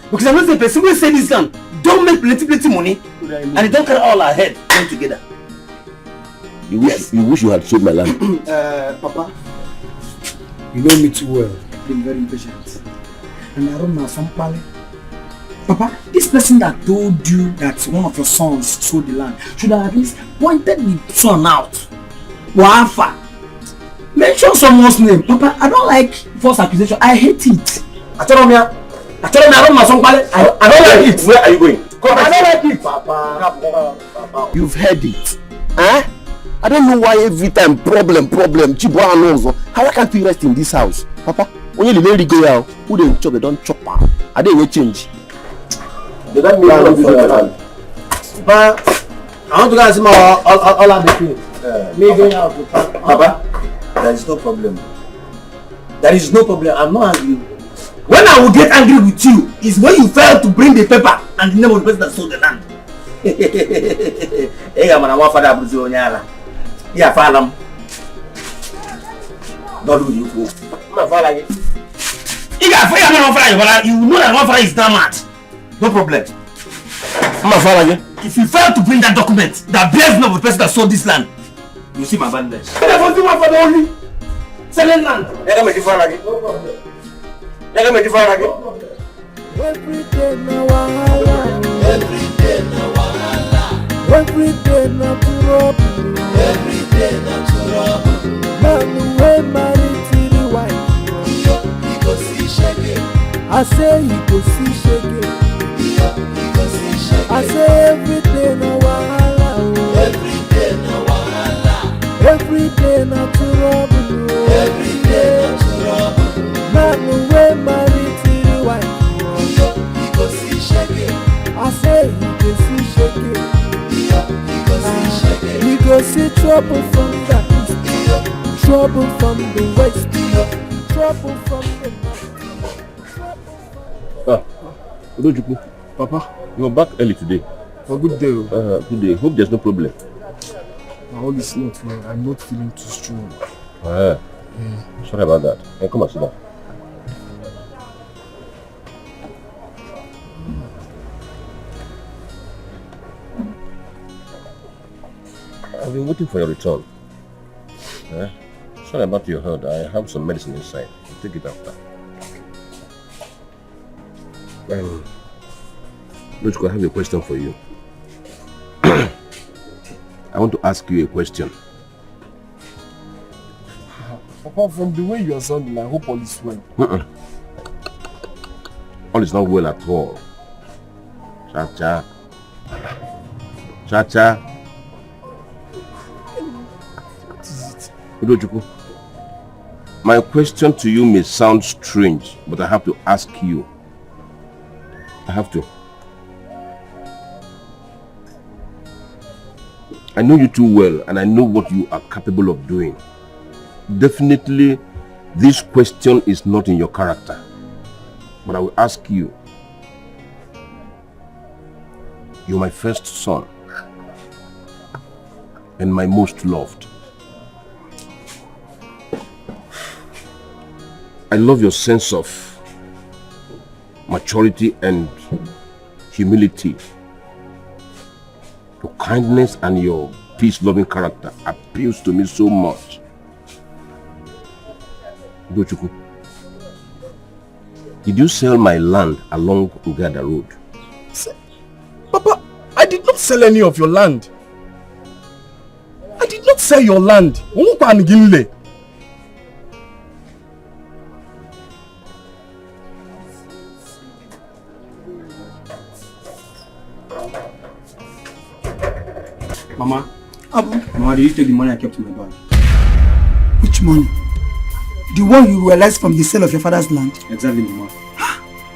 Because I'm not the person who sell this land. Don't make plenty money, and it don't carry all our head going together. You wish you had sold my land. Papa, you know me too well. I've been very impatient. And I don't know some pale. Papa, this person that told you that one of your sons sold the land should have at least pointed the son out. Wafa. Mention someone's name. Papa, I don't like false accusation. I hate it. I don't like it. Where are you going? I don't like it. Papa. You've heard it. Huh? I don't know why every time problem. Chibwa knows. How can't we rest in this house? Papa, when you really go out, who don't chop, they don't chop. I didn't change. Did that mean I want to do my land? But I want to guys see all of the things. Me going out with Papa, there is no problem. There is no problem. I'm not angry. When I will get angry with you is when you fail to bring the paper and the name of the person that sold the land. Hey, I'm a father of Brazilian. Yeah, father. God will you go. I'm a father. You know that one father is not mad. No problem. I'm a father. If you fail to bring that document that bears the name of the person that sold this land, you see my bandage. I want to my father only. Selling land. Let me define again. No problem. Let me define again. Every day na wahala. Every day na wahala. Every day na trouble. Every day na trouble. Man we marry to the wife. He go see shege. I say he go see shege. He go see shege. I say every day na wahala. Every day na wahala. Every day na trouble. Every day na trouble. Man we marry to the wife. He go see shege. trouble from the east, trouble from the west, trouble from the north. Udojuku. Papa. You're back early today. For good day. Good day. Hope there's no problem. All is not well. I'm not feeling too strong. Sorry about that. Hey, come and sit down. I've been waiting for your return. Sorry about your health. I have some medicine inside. Take it after. Look, I have a question for you. I want to ask you a question. Papa, from the way you are sounding, I hope all is well. All is not well at all. Cha-cha. Cha-cha. What is it? Udojuku, my question to you may sound strange, but I have to ask you. I have to. I know you too well, and I know what you are capable of doing. Definitely, this question is not in your character. But I will ask you. You're my first son, and my most loved. I love your sense of maturity and humility. Your kindness and your peace-loving character appeals to me so much. Udojuku, did you sell my land along Uganda Road? Papa, I did not sell any of your land. I did not sell your land. Mama, Mama, did you take the money I kept in my bag? Which money? The one you realized from the sale of your father's land? Exactly, Mama.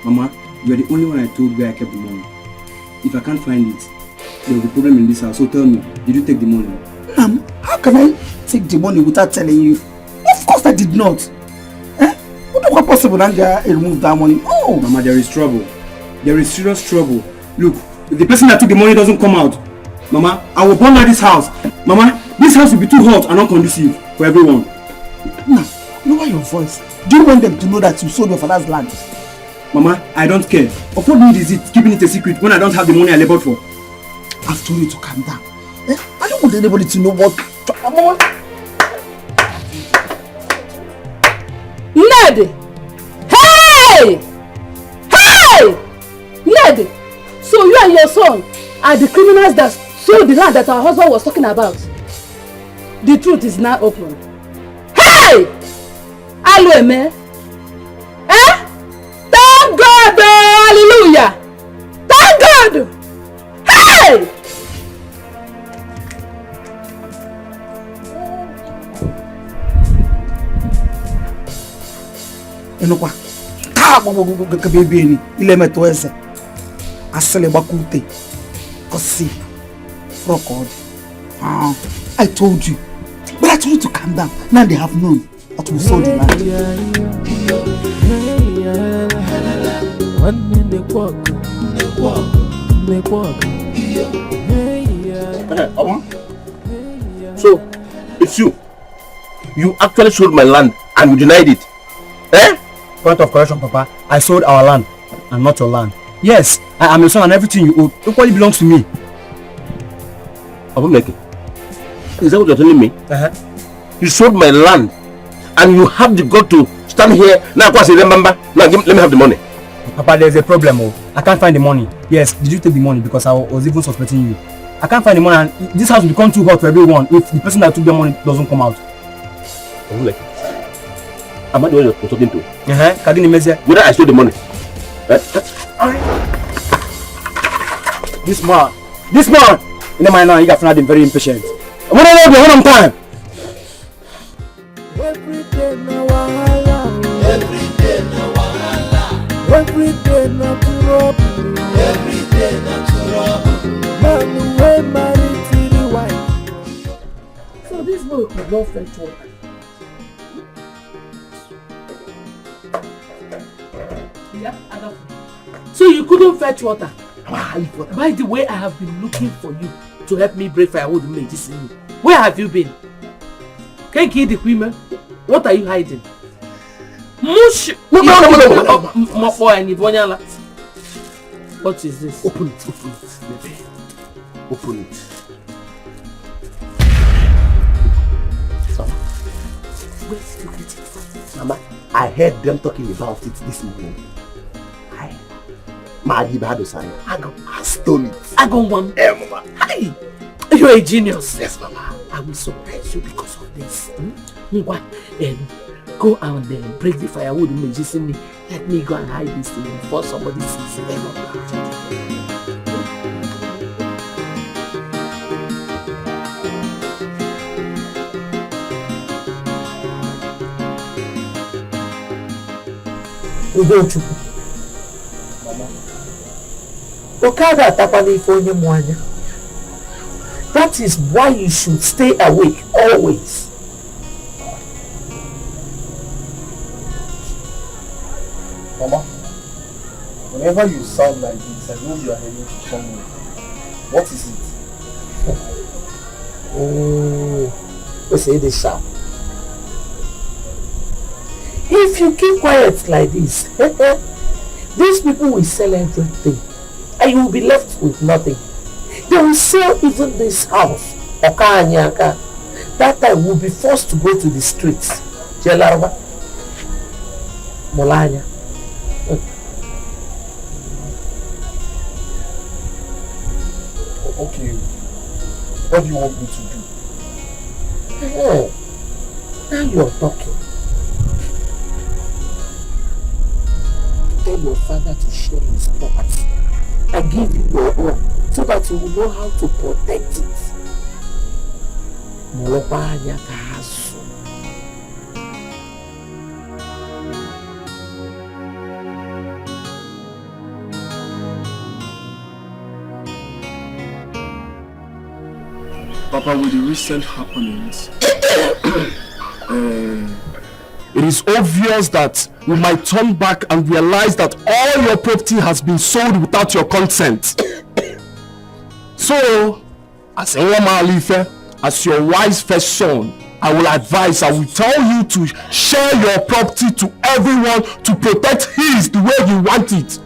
Mama, you are the only one I told where I kept the money. If I can't find it, there will be a problem in this house. So tell me, did you take the money? How can I take the money without telling you? Of course I did not. What is possible that I remove that money? Oh! Mama, there is trouble. There is serious trouble. Look, if the person that took the money doesn't come out, Mama, I will burn out this house. Mama, this house will be too hot and unconducive for everyone. Now, lower your voice. Do you want them to know that you sold your father's land? Mama, I don't care. Of what need is it keeping it a secret when I don't have the money I labored for? I've told you to calm down. I don't want anybody to know what... Mama. Ned! Hey! Hey! Ned! So you and your son are the criminals that sold the land that our husband was talking about. The truth is now open. Hey! Hello, man. Eh? Thank God! Hallelujah! Thank God! Hey! Enokwa. Ka baby ni ile meto ese. Asele bakute. Kosi. Frog. I told you. But I told you to calm down. Now they have known that we sold the land. So, it's you. You actually sold my land and you denied it. Eh? Point of correction, Papa. I sold our land and not your land. Yes, I am your son and everything you owe equally belongs to me. Abumeke, is that what you're telling me? You sold my land and you have the gut to stand here now. Remember, now let me have the money. Papa, there's a problem. I can't find the money. Yes, did you take the money? Because I was even suspecting you. I can't find the money and this house will become too hot for everyone if the person that took the money doesn't come out. Abumeke, am I the one you're talking to? Whether I stole the money? This man! In the mind now, you got to very impatient. I'm gonna time. Every day na wahala. Every day na wahala. Every day na trouble. Every day na trouble. Man who married to the wife. So this boy could not fetch water. Yeah, I got it. So you couldn't fetch water? By the way, I have been looking for you to help me break firewood medicine. Where have you been? Can't kill the women. What are you hiding? Mush! No. What is this? Open it, baby. Open it. Where did you get it from? Mama, I heard them talking about it this morning. I stole it. I got one. Hey, Mama. Hey, you're a genius. Yes, Mama. I will surprise you because of this. Go out there and break the firewood medicine. Let me go and hide this thing before somebody sees it. Udochukwu. Okada atapali ifonye mwanya. That is why you should stay awake always. Mama, whenever you sound like this, I know you are heading to somewhere. What is it? Let's say this sharp. If you keep quiet like this, these people will sell everything and you will be left with nothing. They will sell even this house. That time will be forced to go to the streets. Jelarwa, Molanya. Okay, what do you want me to do? Now you are talking. Tell your father to share his property and give you your own so that you will know how to protect it. Molopanya kahasu. Papa, with the recent happenings, it is obvious that we might turn back and realize that all your property has been sold without your consent. So, as as your wise first son, I will tell you to share your property to everyone to protect his the way you want it.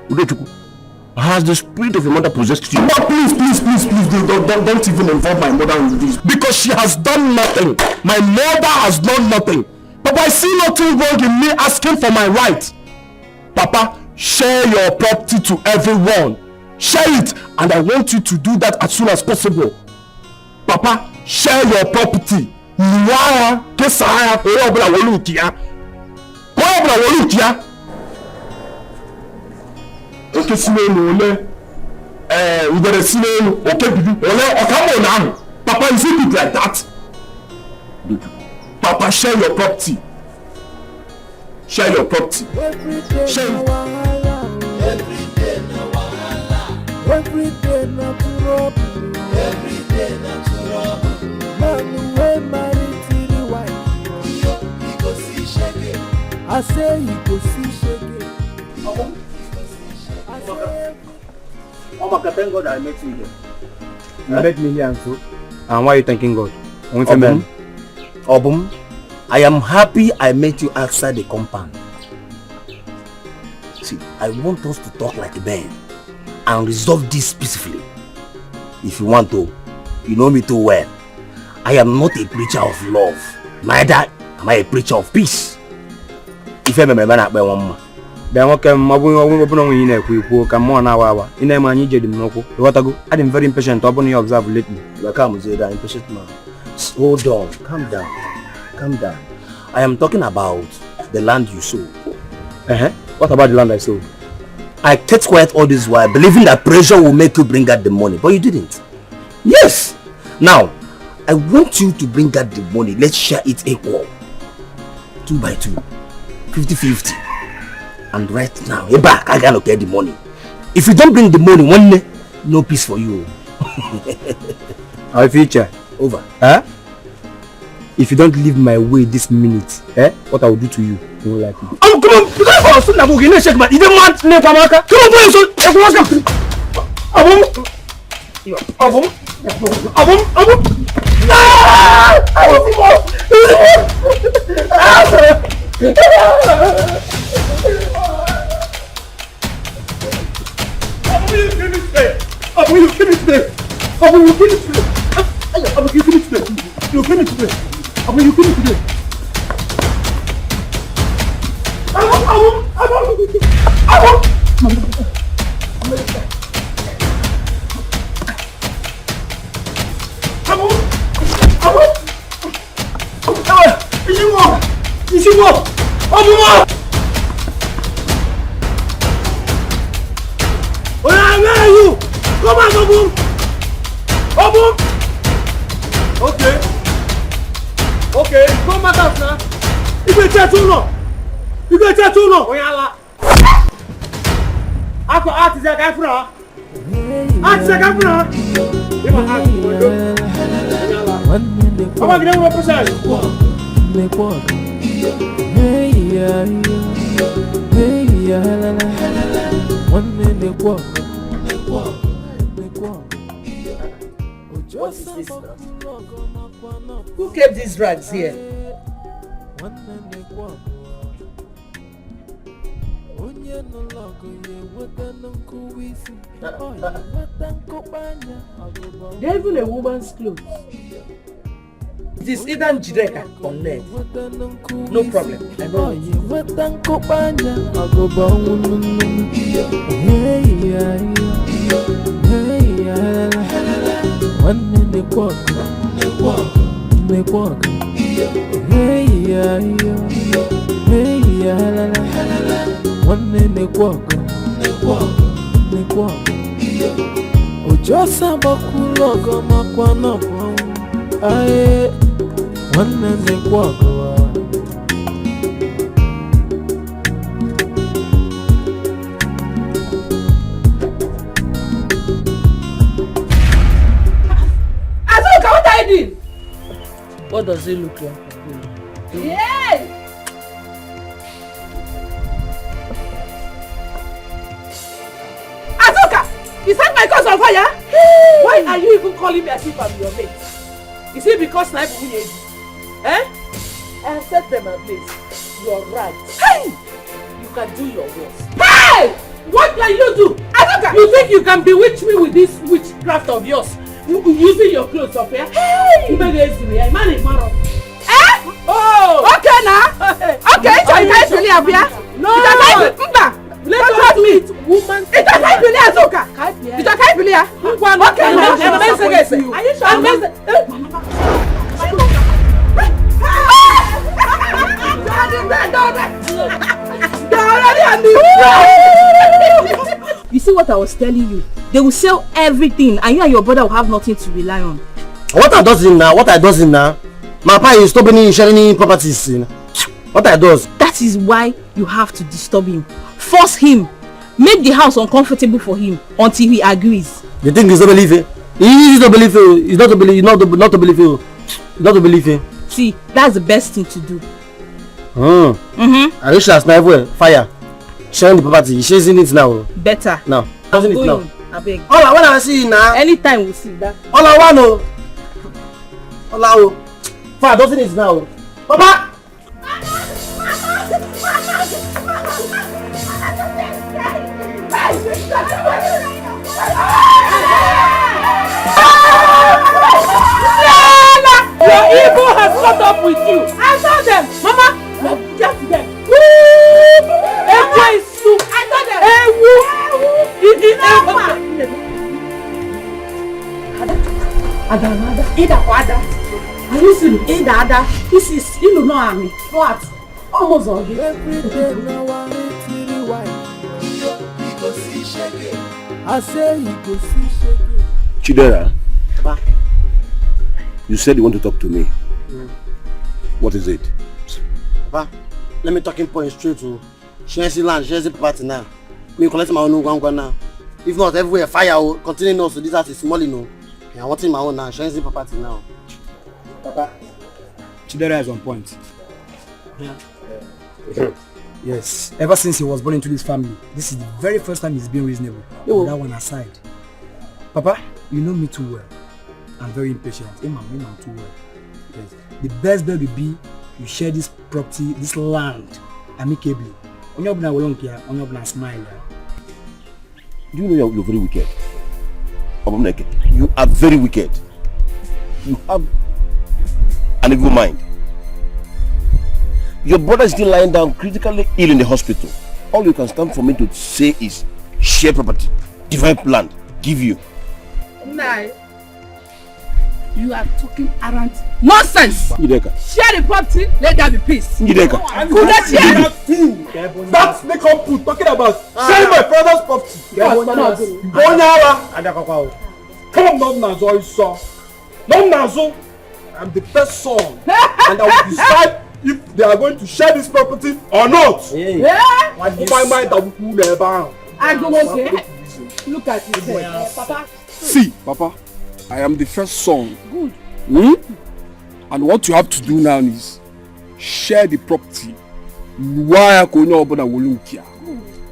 Udochukwu, has the spirit of your mother possessed you? No, please, don't even involve my mother in this. Because she has done nothing. My mother has done nothing. Papa, I see nothing wrong in me asking for my right. Papa, share your property to everyone. Share it, and I want you to do that as soon as possible. Papa, share your property. Okay, Papa, is it like that? Papa, share your property. Share your property. Share it. Every day na wahala. Every day na trouble. Every day na trouble. Man wey marry three wives. He go see shege. I say he go see shege. Thank God I met you here. You met me here and so. And why are you thanking God? Obum, I am happy I met you outside the compound. See, I want us to talk like men and resolve this peacefully. If you want to, you know me too well. I am not a preacher of love. Neither am I a preacher of peace. If I remember that by one man. Then what can my woman come on our in a man you what I go? I'm very impatient to open your observe lately. Welcome, Zeda, impatient man. Hold on, calm down. Calm down. I am talking about the land you sold. What about the land I sold? I kept quiet all this while, believing that pressure will make you bring out the money, but you didn't. Yes. Now, I want you to bring out the money. Let's share it equal. 2 by 2. 50-50. And right now, I gotta get the money. If you don't bring the money, one day, no peace for you. Our future. Over. Huh? If you don't leave my way this minute, what I will do to you, you won't like me. Oh, come on! You can't go. You don't want to come on, Okay, no matters now. You go tell too long. You go tell too long. Oyala. Ako art is a guy for her. Art is a guy for her. You must ask me. Oyala. Come on, get over process. What is this now? Who kept these rags here? They're even a woman's clothes. It is either Njideka or Ned. No problem. I know Ojosa bakulogo makwana pon aye wanne nekwago Azuka, what are you doing? What does it look like? Yes! Azuka! You set my cause on fire? Why are you even calling me as if I'm your mate? Is it because Snipe Munyeji? Eh? I have set them ablaze. You're right. Hey! You can do your worst. Hey! What can you do? Azuka! You think you can bewitch me with this witchcraft of yours? Using your clothes up here? Hey! You made it easy. I manage Maro. Eh? Oh! Okay now. Okay, so you can't really have here. No! Let us meet woman. It can't be here, Azuka. It can't be here. Okay now. Are you sure? You see what I was telling you? They will sell everything and you and your brother will have nothing to rely on. What I does in now? What I does in now? My papa is stopping sharing properties. What I does? That is why you have to disturb him. Force him. Make the house uncomfortable for him until he agrees. You think he's not believing? He's not believing. He's not to believe. Not to believe. He's not to believe. See, that's the best thing to do. I wish last night fire. Sharing the property. He's chasing it now. Better. Now. Chasing it now. I beg. All I wanna see now. Anytime we see that. All I want. All I want. Fire doesn't it now. Papa. Your ego has caught up with you. I saw them. Mama, just them. I saw them. Ada. Are you serious? Ada. This is, you know me. What? Almost all this. I say you go see shege. Chidera, you said you want to talk to me. What is it? Papa, let me talk in point straight to. She has land, she has a party now. Me collect my own one now. If not, everywhere fire will continue now. So this house is small, you know. I want my own now. Sharing the property now. Papa, Chidera is on point. Yeah. Yes, ever since he was born into this family, this is the very first time he's been reasonable. Oh. That one aside. Papa, you know me too well. I'm very impatient. I'm too well. Yes. The best bet would be you share this property, this land, amicably. On your smile. Do you know you're very wicked? You are very wicked. You have an evil mind. Your brother is still lying down critically ill in the hospital. All you can stand for me to say is share property, divide land, give you. Nah. You are talking around nonsense. Njideka. Share the property, let there be peace. Njideka. That's make up put talking about sharing my father's property. Come on, Nazo, son. No, Nazo. I'm the first son, and I will decide if they are going to share this property or not. Yeah. My mind, I will never. I go okay. Look at this boy, Papa. See, Papa, I am the first son. Good. And what you have to do now is share the property.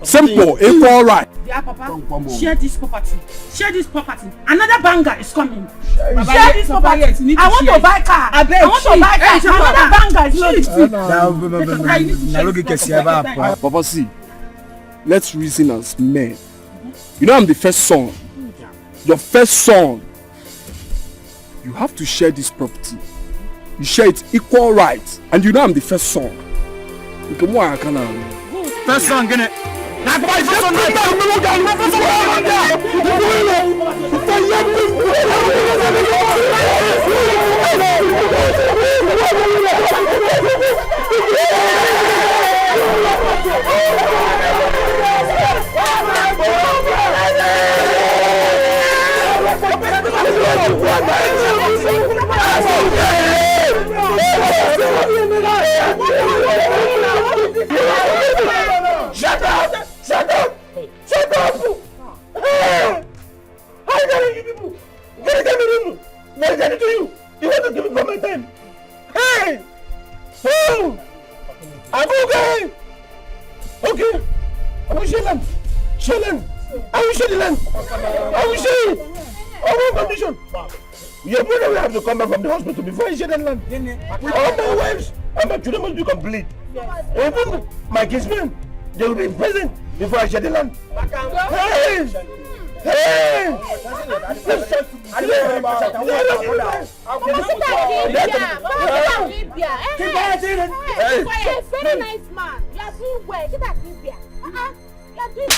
Simple, equal right. Yeah, Papa. Share this property. Share this property. Another banger is coming. Share this property. I want to buy car. I want to buy car. Another banger is coming. Papa, see, let's reason as men. You know I'm the first son. Your first son. You have to share this property. You share it equal rights. And you know I'm the first son. First son, get it. Shut up! Shut up! Shut up! Hey! How dare you people? Get it to what did I do to you? You want to give it for my time? Hey! Oh! I'm okay! Okay! I will share land! Share land! I will share the land! I will share it! On one condition! Your brother will have to come back from the hospital before I share that land. All my wives and my children must be complete. Even my kinsmen, they will be present before I share the land. Hey! Hey! Very nice man. You are doing well. Get that Libya. You are doing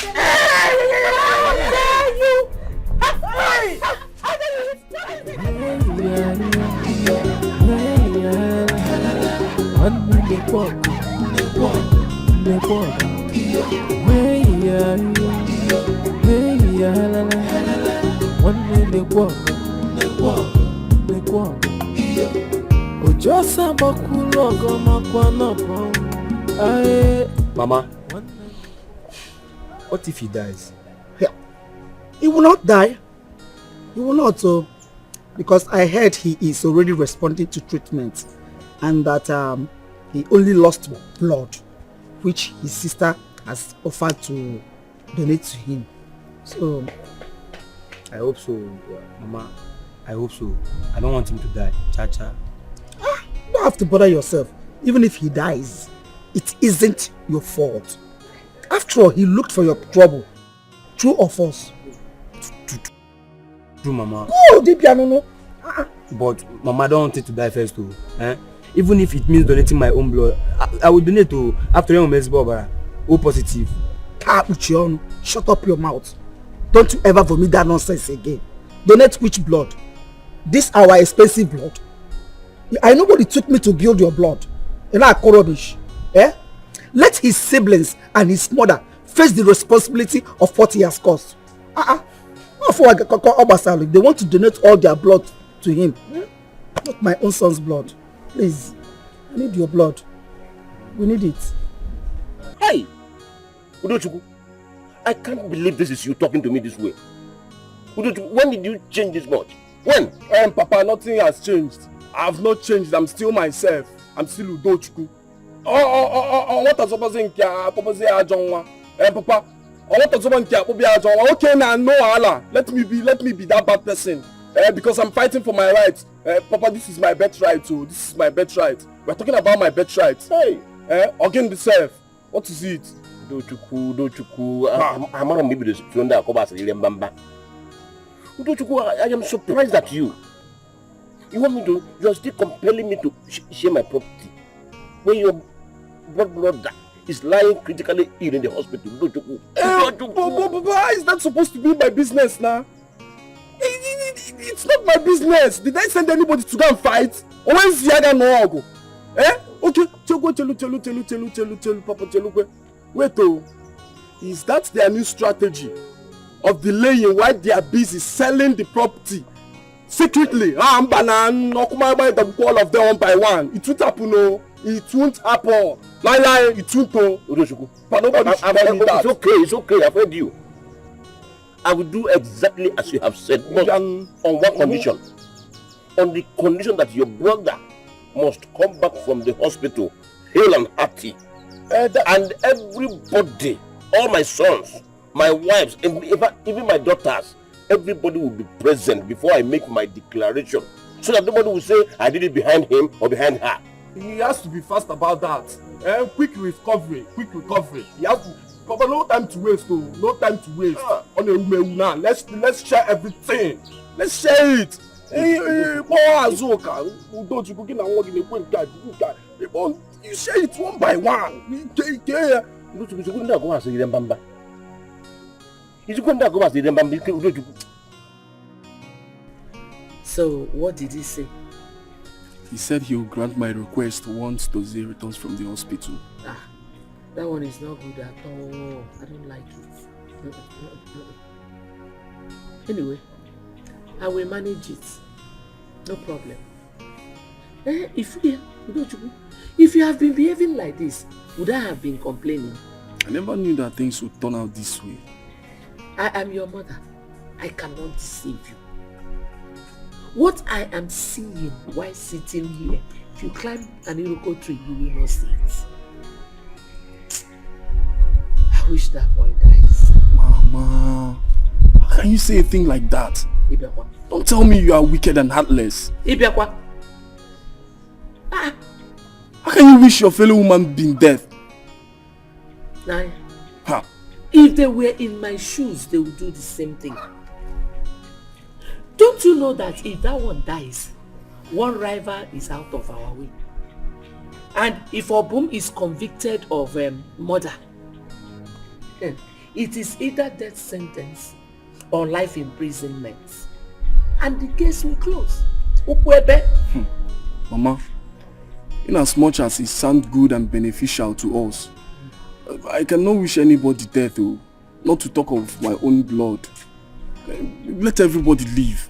Mama, what if he dies? Yeah. He will not die. He will not, because I heard he is already responding to treatment, and that he only lost blood, which his sister has offered to donate to him. So I hope so, Mama. I hope so. I don't want him to die. Cha-cha. You don't have to bother yourself. Even if he dies, it isn't your fault. After all, he looked for your trouble. True or false? True, Mama. Oh, deep piano. But Mama, I don't want it to die first too. Even if it means donating my own blood, I will donate to after Barbara. O positive. Shut up your mouth. Don't you ever vomit that nonsense again. Donate which blood? This our expensive blood. I know what it took me to build your blood. And I call rubbish. Let his siblings and his mother face the responsibility of what he has caused. If they want to donate all their blood to him, not my own son's blood. Please, I need your blood. We need it. Hey! Udochukwu, I can't believe this is you talking to me this way. When did you change this much? When? Papa, nothing has changed. I have not changed. I'm still myself. I'm still Udochukwu. What are supposing Papa? What are supposing okay now, no Allah. Let me be that bad person. Because I'm fighting for my rights. Papa, this is my birthright too. This is my birthright. We're talking about my birthright. Hey, again the self. What is it? Udochukwu. I'm not maybe the Flonda Akobas Mbamba. Udochukwu, I am surprised at you. You're still compelling me to share my property. When your brother is lying critically ill in the hospital. Why is that supposed to be my business now? It's not my business. Did I send anybody to go and fight? Or where's the other no? Okay, tell Papa. Wait, oh, is that their new strategy of delaying while they are busy selling the property secretly? I'm banana, all of them one by one. It won't happen, no. It won't happen. Lie, it won't. But nobody should tell me that. It's okay. I've heard you. I will do exactly as you have said, but on one condition. On the condition that your brother must come back from the hospital hale and hearty. And everybody, all my sons, my wives, even my daughters, everybody will be present before I make my declaration. So that nobody will say I did it behind him or behind her. He has to be fast about that. Quick recovery. He has to. Papa, no time to waste, though. No time to waste. On a now, let's share everything. Let's share it. You share it one by one. So, what did he say? He said he will grant my request once Dozie returns from the hospital. That one is not good at all. I don't like it. Anyway, I will manage it. No problem. If you have been behaving like this, would I have been complaining? I never knew that things would turn out this way. I am your mother. I cannot deceive you. What I am seeing while sitting here, if you climb an iroko tree, you will not see it. I wish that boy dies. Mama, how can you say a thing like that? Ibekwa. Don't tell me you are wicked and heartless. Ibekwa. How can you wish your fellow woman being dead? Naya. Ha. If they were in my shoes, they would do the same thing. Don't you know that if that one dies, one rival is out of our way? And if Obum is convicted of murder, it is either death sentence or life imprisonment. And the case will close. Mama, in as much as it sounds good and beneficial to us, I cannot wish anybody death, not to talk of my own blood. Let everybody live.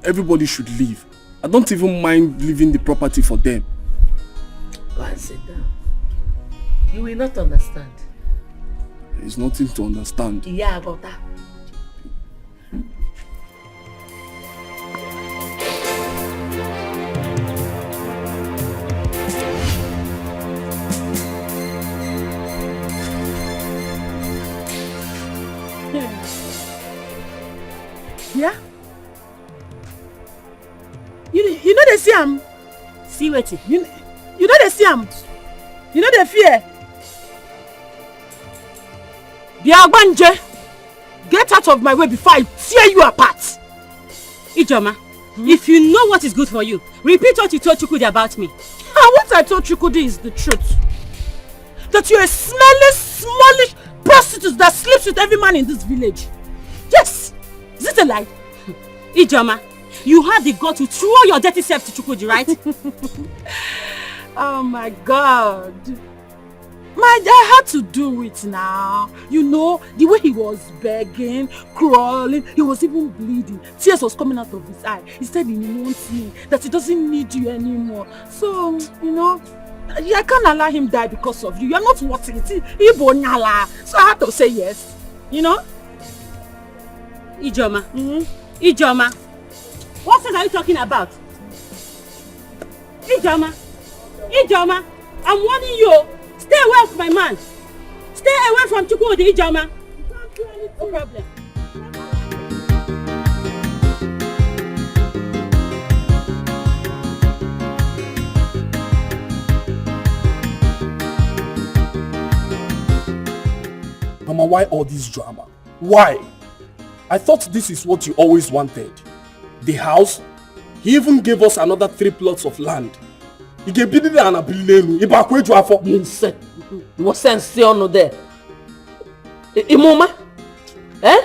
Everybody should live. I don't even mind leaving the property for them. Go and sit down. You will not understand. There is nothing to understand. Yeah, about that. Yeah? You know they see him. See what? You know they see him. You know they fear. Biagbanje, get out of my way before I tear you apart. Ijoma, if you know what is good for you, repeat what you told Chukwudi about me. What I told Chukwudi is the truth. That you're a smelly, smallish prostitute that sleeps with every man in this village. Yes! Is it a lie? Ijoma, you had the gut to throw your dirty self to Chukwudi, right? Oh my God. I had to do it now. You know, the way he was begging, crawling, he was even bleeding. Tears was coming out of his eye. He said he wants me, that he doesn't need you anymore. So, you know, I can't allow him die because of you. You're not worth it. So I had to say yes. You know? Ijoma. Ijoma. What sense are you talking about? Ijoma. Ijoma. I'm warning you. Stay away from my man. Stay away from Chukwudi, Ijoma. No problem. Mama, why all this drama? Why? I thought this is what you always wanted. The house. He even gave us another 3 plots of land. He gave me an ability. You insane. You was sense there. Imoma? Eh?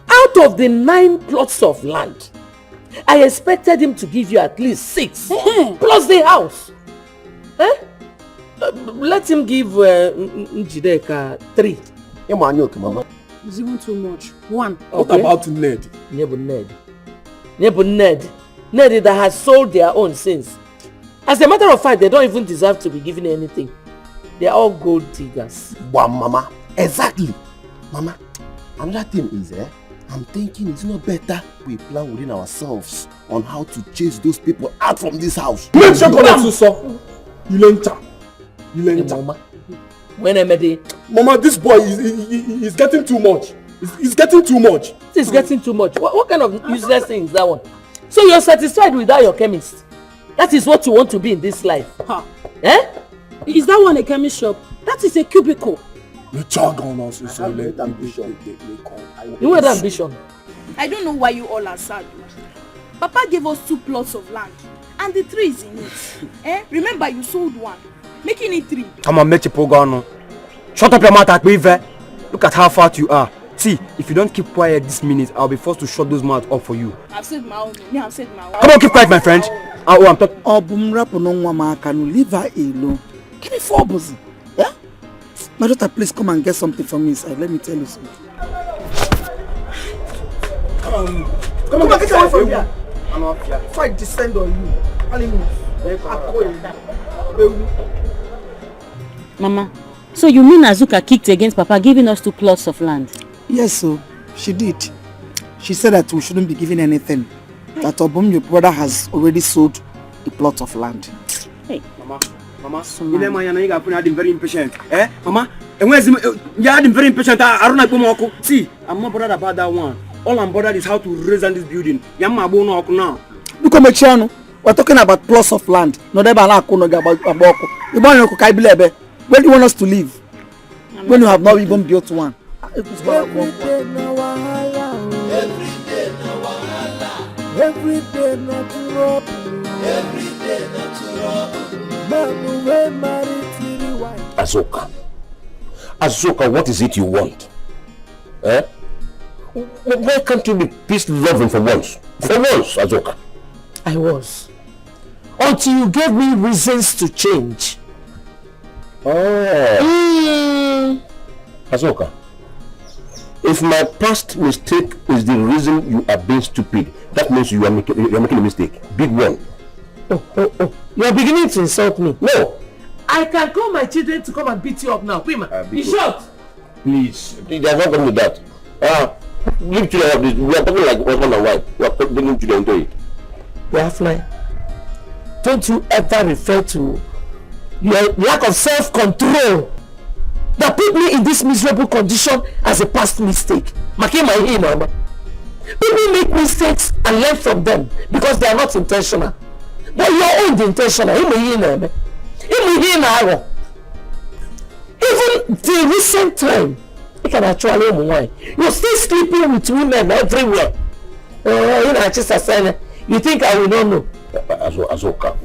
Out of the 9 plots of land, I expected him to give you at least 6. Plus the house. Eh? Let him give Njideka 3. Mama. It's even too much. 1. What about Ned? Ned that has sold their own since. As a matter of fact, they don't even deserve to be given anything. They are all gold diggers. Wow, Mama. Exactly. Mama, another thing is, I'm thinking it's not better we plan within ourselves on how to chase those people out from this house. Mama, this boy is getting too much. It's getting too much. It's getting too much. What kind of useless thing is that one? So you're satisfied without your chemist? That is what you want to be in this life? Huh. Eh? Is that one a chemist shop? That is a cubicle. You had ambition. I don't know why you all are sad. Papa gave us 2 plots of land and the 3 is in it. Remember you sold 1, making it 3. Come on, make Pogano. Shut up your mouth, Akbive. Look at how fat you are. See, if you don't keep quiet this minute, I'll be forced to shut those mouths up for you. I've said my own. Me, I've said my own. Come on, keep quiet, my friend. Oh, I'm talking. Leave her alone. Give me 4 buzzy. Yeah? My daughter, please come and get something from me inside. Let me tell you something. Come on, get away from here. I'm up here. If I descend on you, Mama, so you mean Azuka kicked against Papa giving us 2 plots of land? Yes, so she did. She said that we shouldn't be given anything. That Obum, your brother, has already sold a plot of land. Hey, Mama, you know my you're very impatient. Mama, and where's you're very impatient? I don't know. See, I'm not bothered about that one. All I'm bothered is how to raise on this building. Yamma bono now. Look at my channel. We're talking about plots of land. No, they about Aboko. Where do you want us to live? When you have not even built one. Every day na wahala. Every day na trouble. Every day na trouble. Man we married to the wife. Azuka, what is it you want? Eh? Why can't you be peace-loving for once? For once, Azuka. I was. Until you gave me reasons to change. Azuka, if my past mistake is the reason you are being stupid, that means you are making a mistake. Big one. Oh. You are beginning to insult me. No. I can call my children to come and beat you up now. Pima, be short. Please. There's not going to do that. Leave children. We are talking like husband and wife. We are bringing children into it. Wafly, don't you ever refer to your lack of self-control that put me in this miserable condition as a past mistake. People make mistakes and learn from them because they are not intentional. But your own intentional. Even the recent time, you can actually you're still sleeping with women everywhere. You think I will not know? Azuka,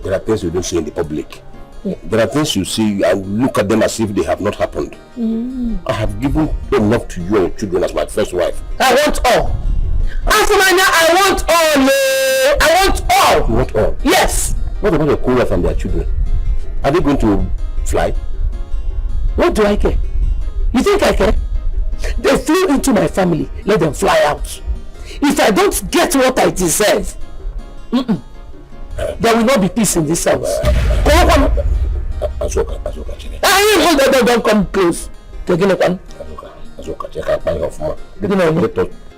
there are things you don't see in the public. There are things you see and look at them as if they have not happened. I have given enough to you and your children as my first wife. I want all. Afumanya, I want all. I want all. You want all? Yes. What about your co-wife and their children? Are they going to fly? What do I care? You think I care? They flew into my family. Let them fly out. If I don't get what I deserve, there will not be peace in this house. Azuka, don't come close.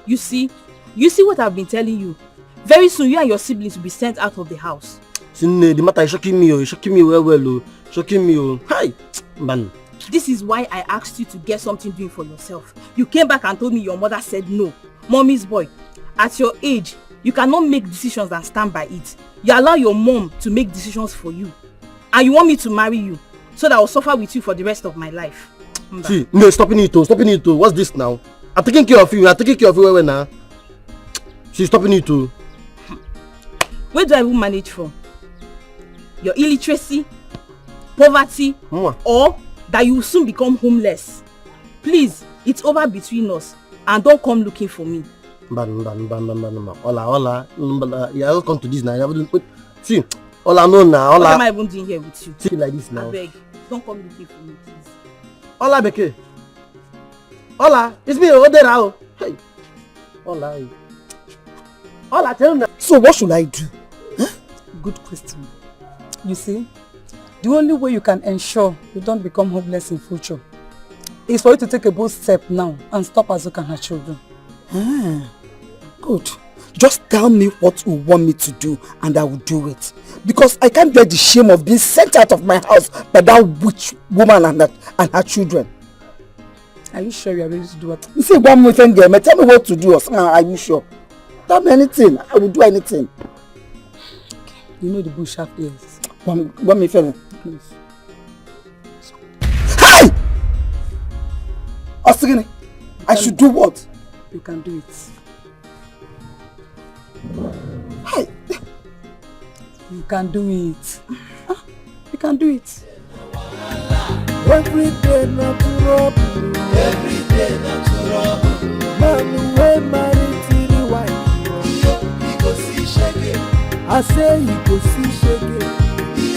You see what I've been telling you. Very soon you and your siblings will be sent out of the house. The matter is shocking me, well, shocking me. Hi, man. This is why I asked you to get something doing for yourself. You came back and told me your mother said no. Mommy's boy, at your age, you cannot make decisions and stand by it. You allow your mom to make decisions for you. And you want me to marry you so that I'll suffer with you for the rest of my life. See, no, stopping it. What's this now? I'm taking care of you. Now. She's stopping it too. Where do I even manage from? Your illiteracy, poverty, or that you will soon become homeless. Please, it's over between us and don't come looking for me. Hola. Yeah, I'll come to this now. See, hola, no now. What am I even doing here with you? See like this now. I beg, don't come looking for me, please. Hola, Beke. Hola, it's me, Odera. Hey. Hola, tell me. So what should I do? Huh? Good question. You see, the only way you can ensure you don't become homeless in future is for you to take a bold step now and stop Azuka and her children. Good. Just tell me what you want me to do and I will do it. Because I can't bear the shame of being sent out of my house by that witch woman and her children. Are you sure you are ready to do what? You say one more thing, girl. Tell me what to do. Are you sure? Tell me anything. I will do anything. You know the bush have ears. One me fella. Please. Hi! Osigini, I should do what? You can do it. Hi! You can do it. You can do it. Every day not to rob. Every day not to rob. Man who married to the wife. He go see shake. I say he go see shake. He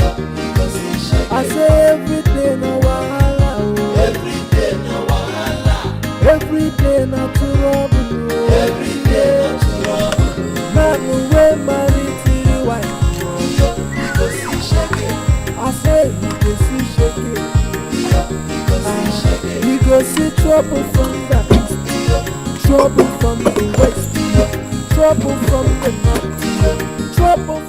go see shake. I say every day no wahala. Every day no wahala. Every day not to rob. Every day not to rob. Man who married to the wife. He go see shake. I say he go see shake. We go see trouble from the east, trouble from the west, trouble from the north, trouble from...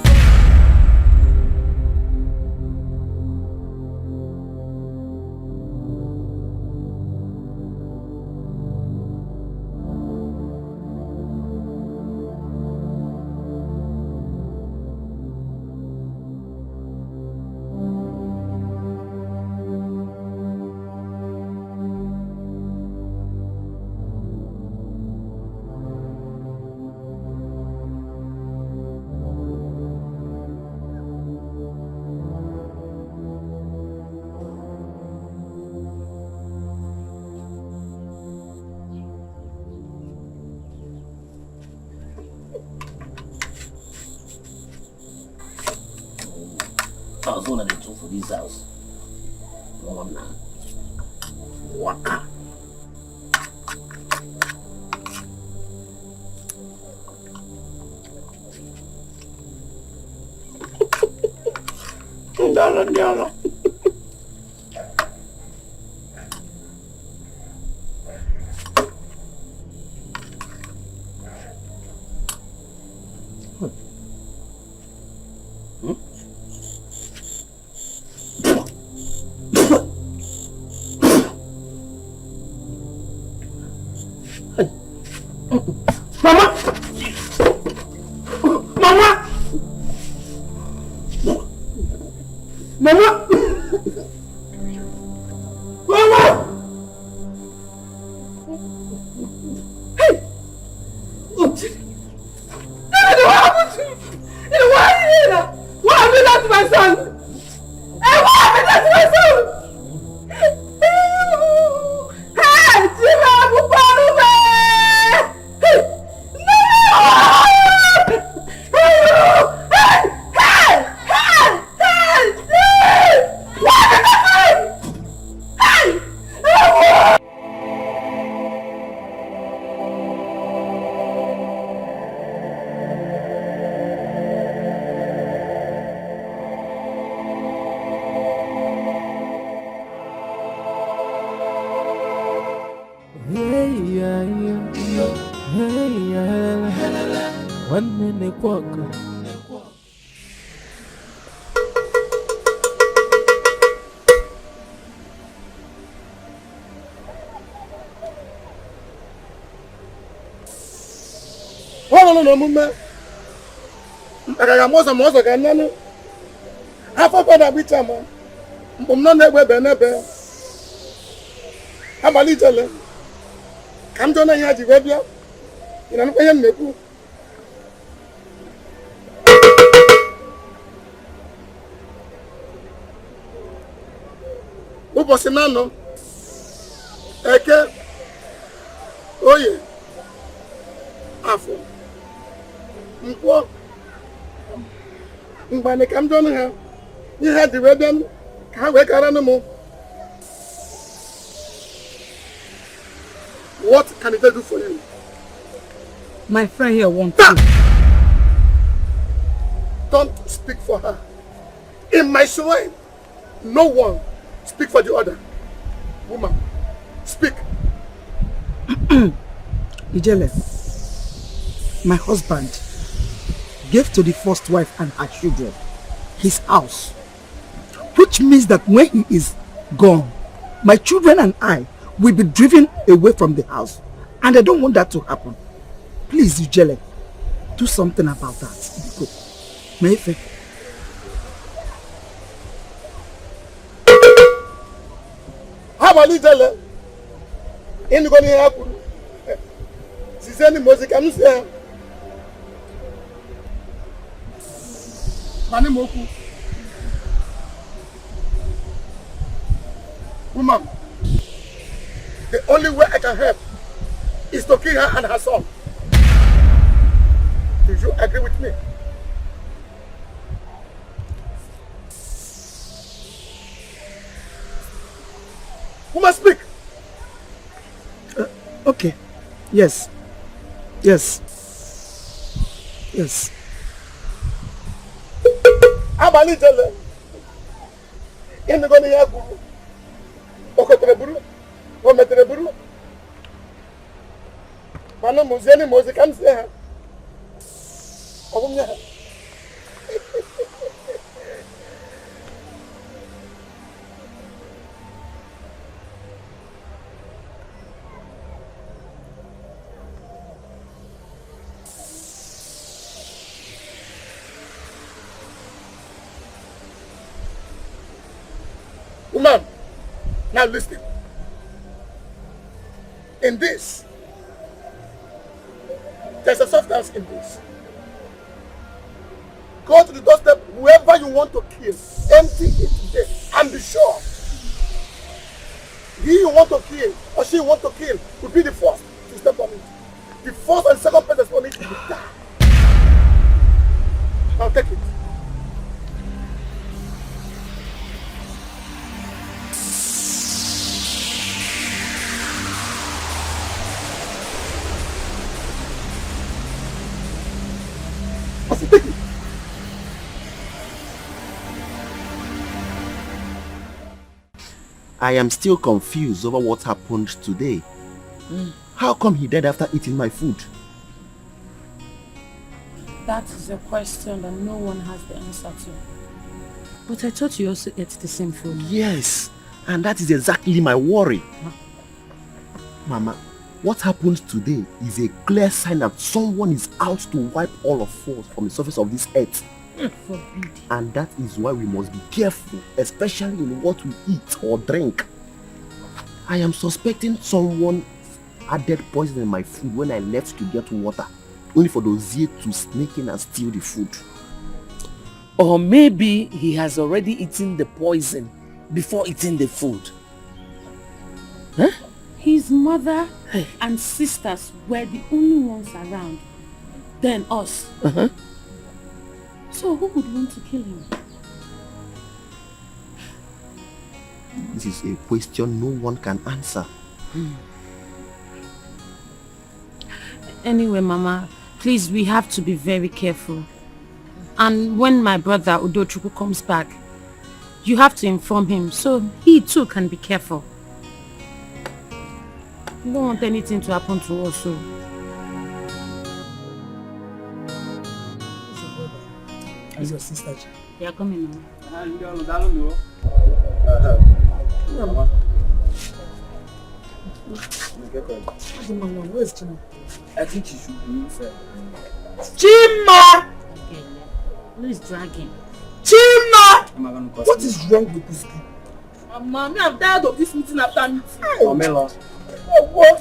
One of the two for this house. One waka. Ndala. What? nwanne na-ekwe ọka. Ọrụ na omume agaghị amụzọ ma ọzọ ga nyanụ afọ fada bicha ma mkpụ m nọ na-egbe ebe n'ebe abalị ijele ka m jụọ na ihe ji wee bịa ị na nnukwu ihe m na-ekwu ụbọchị na-anọ Eke Oye Afọ Nkwọ mgbane ka m jụọ ha ihe ha ji wee bịa ka ha wee kara m. What can they do for you? My friend here wants you. Don't speak for her. In my shrine, no one speak for the other. Woman, speak. Ijele, my husband gave to the first wife and her children his house, which means that when he is gone, my children and I will be driven away from the house, and I don't want that to happen. Please, Ijele, do something about that. Maybe. How about Ijele? Ain't gonna happen. She's any music, I'm saying. Mani Moku. Woman, the only way I can help is to kill her and her son. Do you agree with me? Woman, speak. Okay. Yes. Yes. Yes. Abali Jele. In the Gonia Guru. Okotreburu. Ometreburu. Mano Muzeni Mose comes there. Woman, now listen. In this, there's a substance in this. Go to the doorstep, whoever you want to kill, empty it there, and be sure he you want to kill or she you want to kill will be the first to step on it. The first and second person on it will die. Now take it. I am still confused over what happened today. How come he died after eating my food? That is a question that no one has the answer to. But I thought you also ate the same food. Yes, and that is exactly my worry. Mama, what happened today is a clear sign that someone is out to wipe all of us from the surface of this earth. Forbid. And that is why we must be careful, especially in what we eat or drink. I am suspecting someone added poison in my food when I left to get water, only for those here to sneak in and steal the food. Or maybe he has already eaten the poison before eating the food. Huh? His mother and sisters were the only ones around. Then us. So who would want to kill him? This is a question no one can answer. Anyway, Mama, please, we have to be very careful. And when my brother Udochukwu comes back, you have to inform him so he too can be careful. You don't want anything to happen to us. So. How's your sister? They are coming now. Where's Chima? I think she should be inside. Chima! Who is dragging? Chima! What is wrong with this kid? Mommy, I'm tired of this meeting after meeting. Omela. What?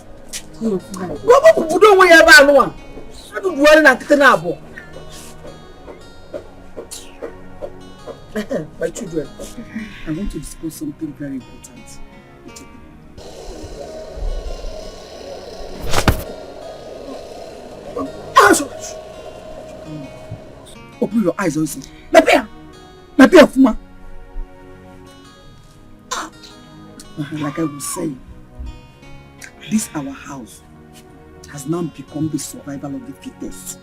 What people don't want to ever know? I don't worry and get an My children, I want to discuss something very important. Open your eyes also. My bear, Fuma. Like I was saying, this our house has now become the survival of the fittest.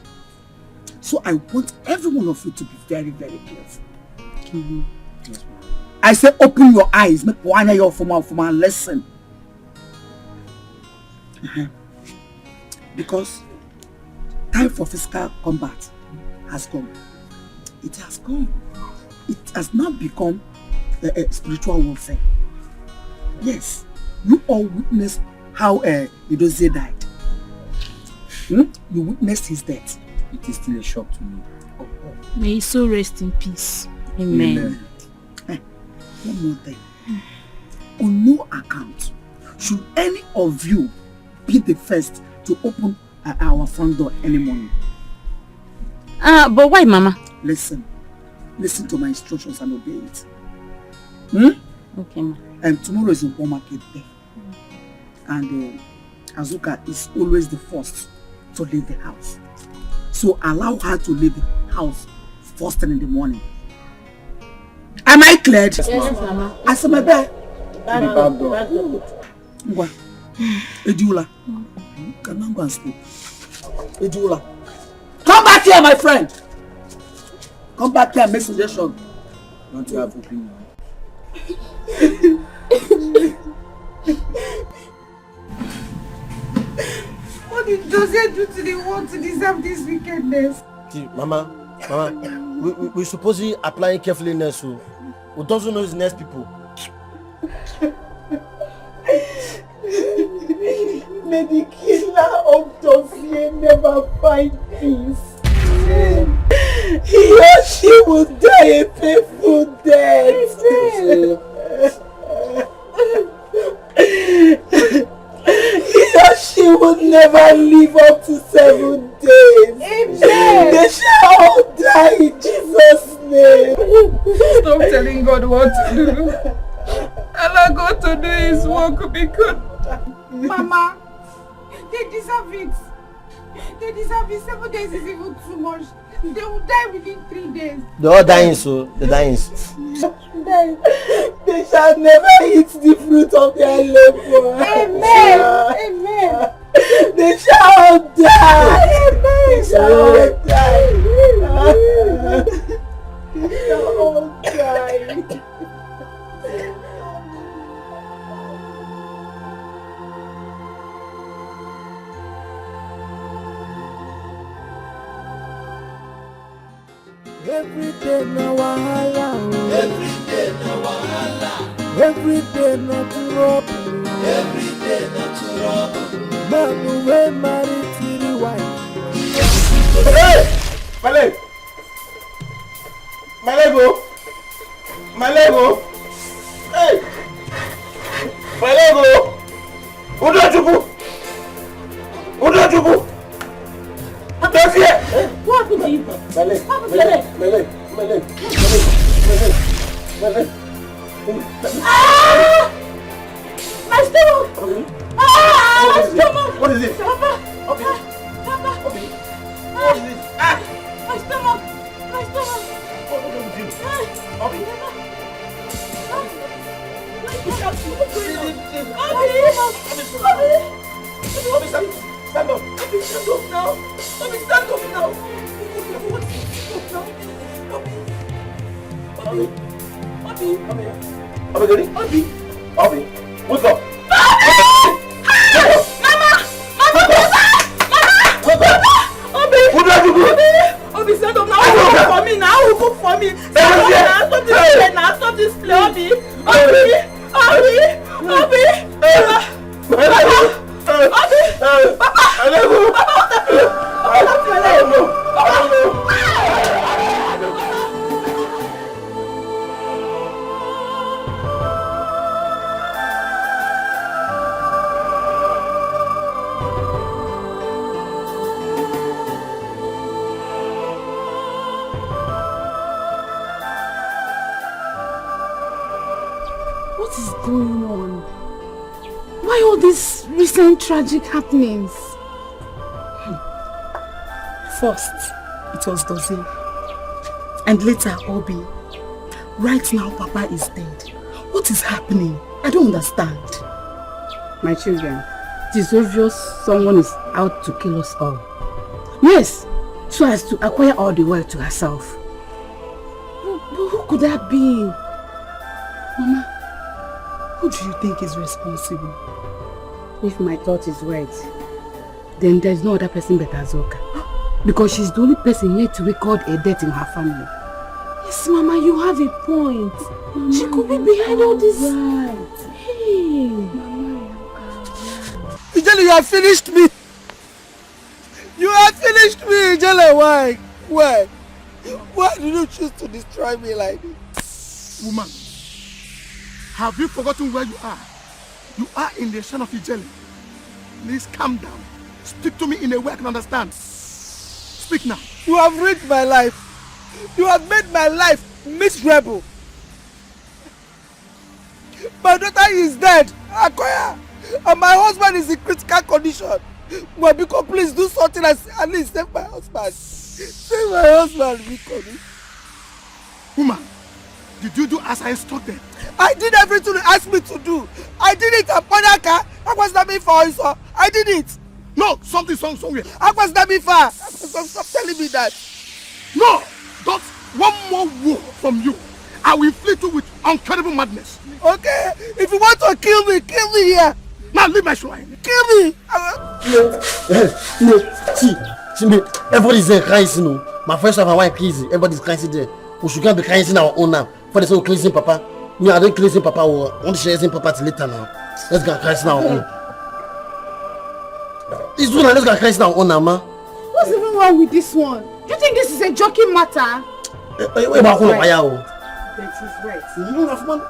So I want every one of you to be very, very careful. Yes, I say open your eyes, make one of your Fuma lesson. Because time for physical combat has come. It has come. It has now become a spiritual warfare. Yes, you all witnessed how Edochie died. You witnessed his death. It is still a shock to me. May his soul rest in peace. Amen. One more thing. On no account should any of you be the first to open our front door any morning. But why, Mama? Listen to my instructions and obey it. Okay, Ma. And tomorrow is Nkwo market day. And Azuka is always the first to leave the house. So allow her to leave the house first thing in the morning. Am I cleared? Yes, Mama. I said my bed. Back Edula. Can I go and sleep? Edula. Come back here, my friend. Come back here and make suggestion. Don't you have opinion? What did Jose do to the world to deserve this wickedness? See, Mama, we supposedly applying carefulness. So we don't know his next people. May the killer of Jose never find peace. He or she will die a painful death. He or she will never live up to 7 days. Amen. They shall all die in Jesus' name. Stop telling God what to do. Allow God to do his work because Mama, they deserve it. They deserve it. 7 days is even too much. They will die within 3 days. They're all dying, so they're dying. They shall never eat the fruit of their labor. Amen. Amen. They shall die. Amen. They shall all die. They shall all die. Every day na wahala. Every day na wahala. Every day na trouble. Every day na trouble. Man we married to the wife. Hey! My leg! My leg, oh! My leg, oh! Hey! My leg, oh! Uju Okoli! Uju Okoli! Don't fear! What happened to you? My leg! What happened to your leg? My leg! My leg! My leg! Ah! My stomach! Ah! My stomach! What is it? Papa! Okay. Papa! Okay. What is it? Ah! My stomach! My stomach! What is with you? Okay. Stand up. Stand up now. Stand up now. Obi, wake up. Obi, stand up now. For me now. What is going on? Why all these recent tragic happenings? First, it was Dozie. And later, Obi. Right now, Papa is dead. What is happening? I don't understand. My children, it is obvious someone is out to kill us all. Yes, so as to acquire all the wealth to herself. But who could that be? Mama, who do you think is responsible? If my thought is right, then there is no other person but Azoka. Because she's the only person yet to record a death in her family. Yes, Mama, you have a point. Mama, she could be behind all this. Right. Hey. Ijele, you have finished me. You have finished me, Ijele. Why? Why? Why did you choose to destroy me like this? Woman, have you forgotten where you are? You are in the son of Ijele. Please calm down. Speak to me in a way I can understand. Speak now. You have ruined my life. You have made my life miserable. My daughter is dead, Akoya, and my husband is in critical condition. Biko, please do something and at least save my husband. Save my husband, Biko. Woman, did you do as I instructed? I did everything you asked me to do. I did it at Ponaka. I was not for you, I did it. No, something somewhere. I was not far. Stop telling me that. No, don't. One more word from you, I will inflict you with incredible madness. Okay, if you want to kill me here. Now leave my shrine. Kill me. No, see, everybody's there crying, you know. My first wife and wife crazy. Everybody's crying there. We should be crying in our own now. For the sake of cleansing Papa. Me, I don't cleansing Papa. I want to share Papa till later now. Let's go crying in our own. It's true now. Let's go crying in our own now, man. What's even wrong with this one? Do you think this is a joking matter? Wait, about who I am? That is right. You don't have money.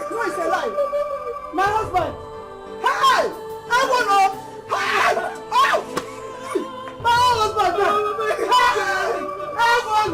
Who is alive? My husband. Hey! I want to. Hey! Oh! My husband. Hey! I want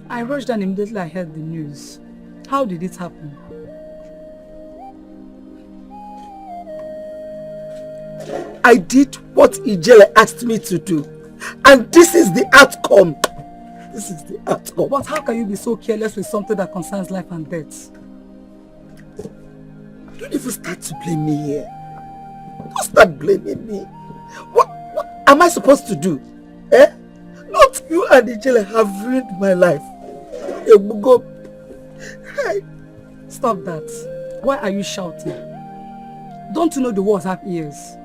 I rushed and immediately I heard the news. How did it happen? I did what Ijele asked me to do. And this is the outcome. This is the outcome. But how can you be so careless with something that concerns life and death? Don't even start to blame me here. Don't start blaming me. What am I supposed to do? Eh? Not you and Ijele have ruined my life. Hey, Stop that. Why are you shouting? Don't you know the words have ears?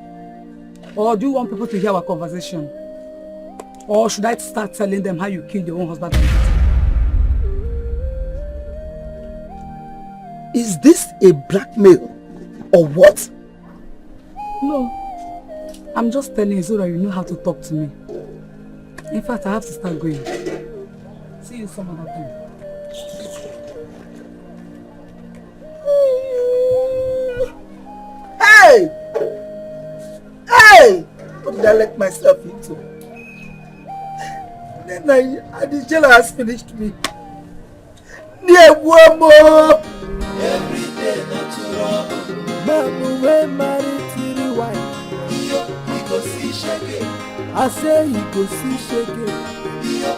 Or do you want people to hear our conversation? Or should I start telling them how you killed your own husband and daughter? Is this a blackmail or what? No. I'm just telling you so that you know how to talk to me. In fact, I have to start going. See you some other time. Hey! Hey! What did I let myself into? Then the jailer has finished me. Every day natural. Man wey marry three wife. He go see shege. I say he go see shege. He go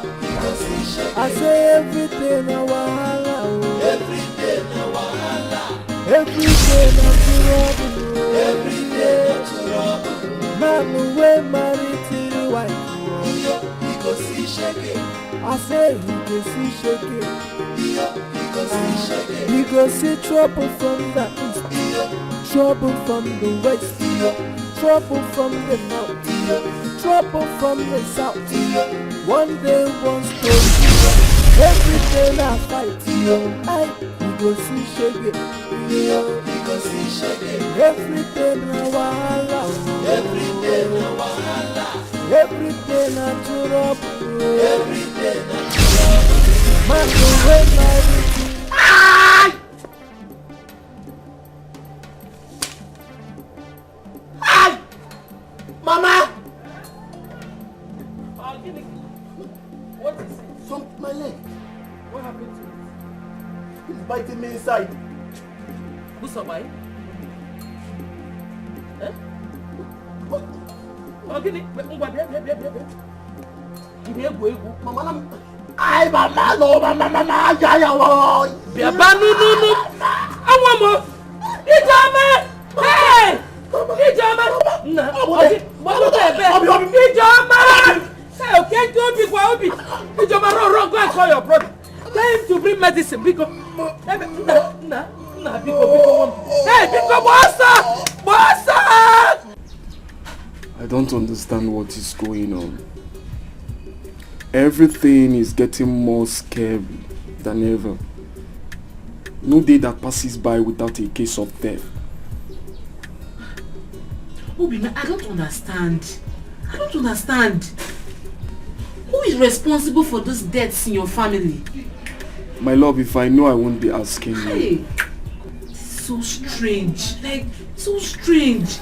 see shege. I say every day na wahala. Every day na wahala. Every day na trouble. Every day na trouble. Man wey marry three wife. He go see shege. I say he go see shege. He go see shege. He go see trouble from the east, trouble from the west, trouble from the north, trouble from the south. One day, one story, every day na fight. He go see shege. He go see shege. Every day na wahala. Every day na wahala. Every day na trouble. Every day na trouble. Man go wey marry. Mama! What is it? From my leg. What happened to it? It's biting me inside. Who's somebody? Eh? Oh, give me. Mama, ay, mama, no, mama, ya, Biaba, no. I want more. Ijoma! Hey! Ijoma! Ijoma! Say, okay, don't be quiet. Ijoma, run, go and call your brother. Tell him to bring medicine, because... Nah, because... Hey, because bossa! I don't understand what is going on. Everything is getting more scary than ever. No day that passes by without a case of theft. Obina, I don't understand. Who is responsible for those deaths in your family? My love, if I know, I won't be asking you. Hey, so strange. So strange.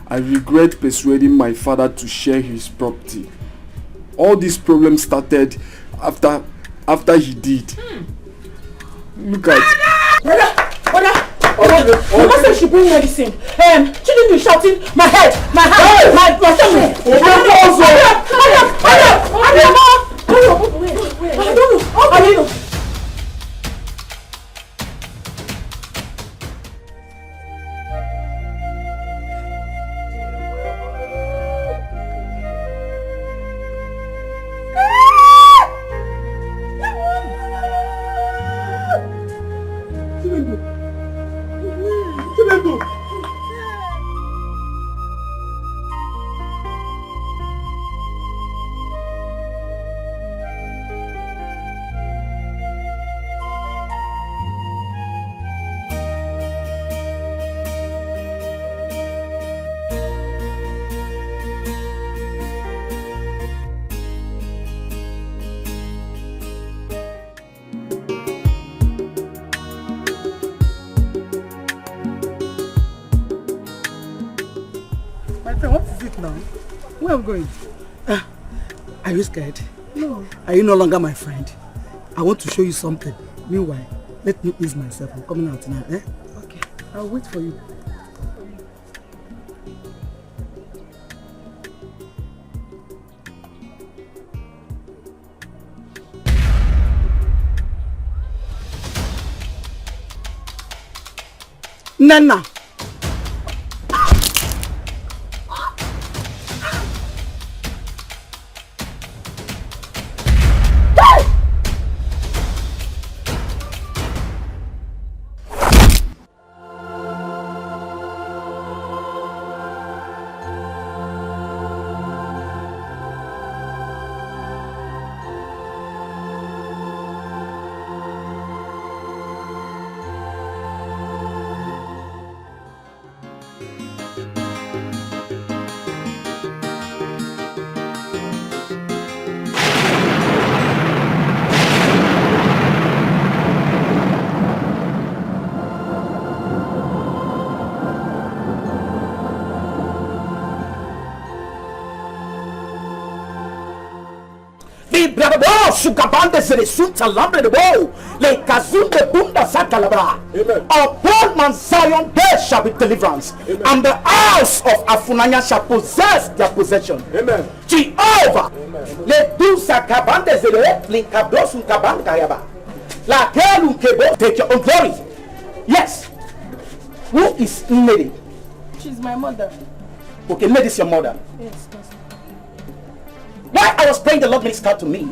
I regret persuading my father to share his property. All these problems started after he did. Look at... Mama said she bring medicine. She didn't be shouting, my head, my stomach. I don't know. Where are we going? Are you scared? No. Are you no longer my friend? I want to show you something. Meanwhile, let me ease myself. I'm coming out now, eh? Okay. I'll wait for you. Nana! Labrabo, Sukabande Seresunta Lambre de Bo, Le Kazunde Bunda Sakalabra. Upon Mount Zion there shall be deliverance, and the house of Afunanya shall possess their possession. Amen. Jehovah, Le Dusa Kabande Zere, Linkabrosun Kabande Kayaba. La Kelu Kebo, take your own glory. Yes. Who is Ini? She's my mother. Okay, Ini is your mother. Yes, yes. While I was praying, the Lord ministered to me.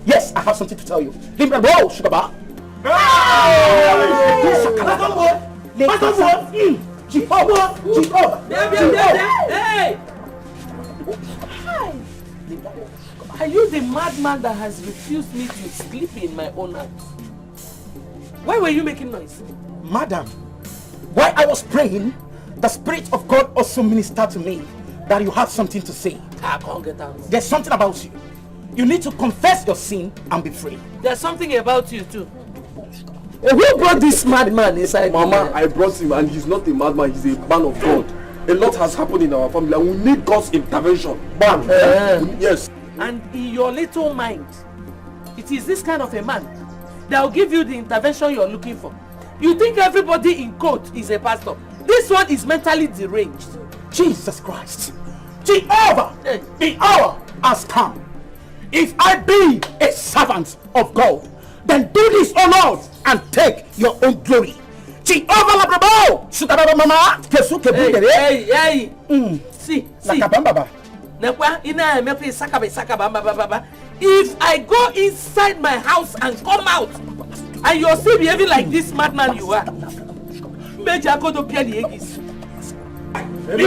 Yes, I have something to tell you. Limra Bo, Shugaba. Jehovah. Hey! Hi! Are you the madman that has refused me to sleep in my own house? Why were you making noise? Madam, while I was praying, the Spirit of God also ministered to me that you have something to say. I can't get out. There's something about you. You need to confess your sin and be free. There's something about you too. Who brought this madman inside? Mama, I brought him and he's not a madman, he's a man of God. A lot has happened in our family and we need God's intervention. Bam! Yes. And in your little mind, it is this kind of a man that will give you the intervention you're looking for. You think everybody in court is a pastor. This one is mentally deranged. Jesus Christ. Jehovah, the hour has come. If I be a servant of God, then do this, O Lord, and take your own glory. Jehovah Labrabo, Sudaraba Mama, Kesuke Bundere. Hey. See. If I go inside my house and come out, and you're still behaving like this madman you are, Major go to Pierre the Eggs. Fire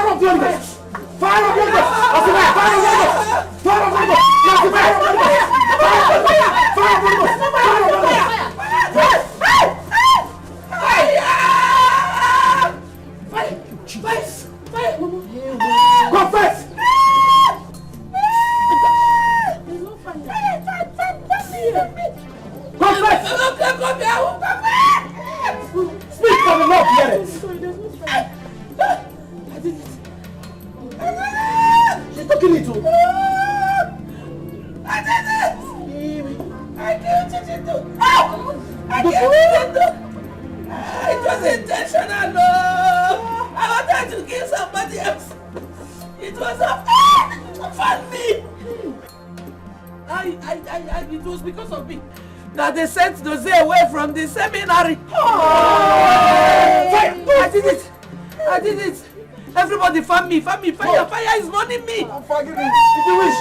of your lips! Fire of your lips! Fire of your lips! Confess! Speak for the Lord, yes. She's talking it to. I did it! I killed it! It was intentional, no! I wanted to kill somebody else. It was a family. It was because of me that they sent Jose away from the seminary. I did it. Everybody fan me. Fire is running me. I'm forgiving. If you wish.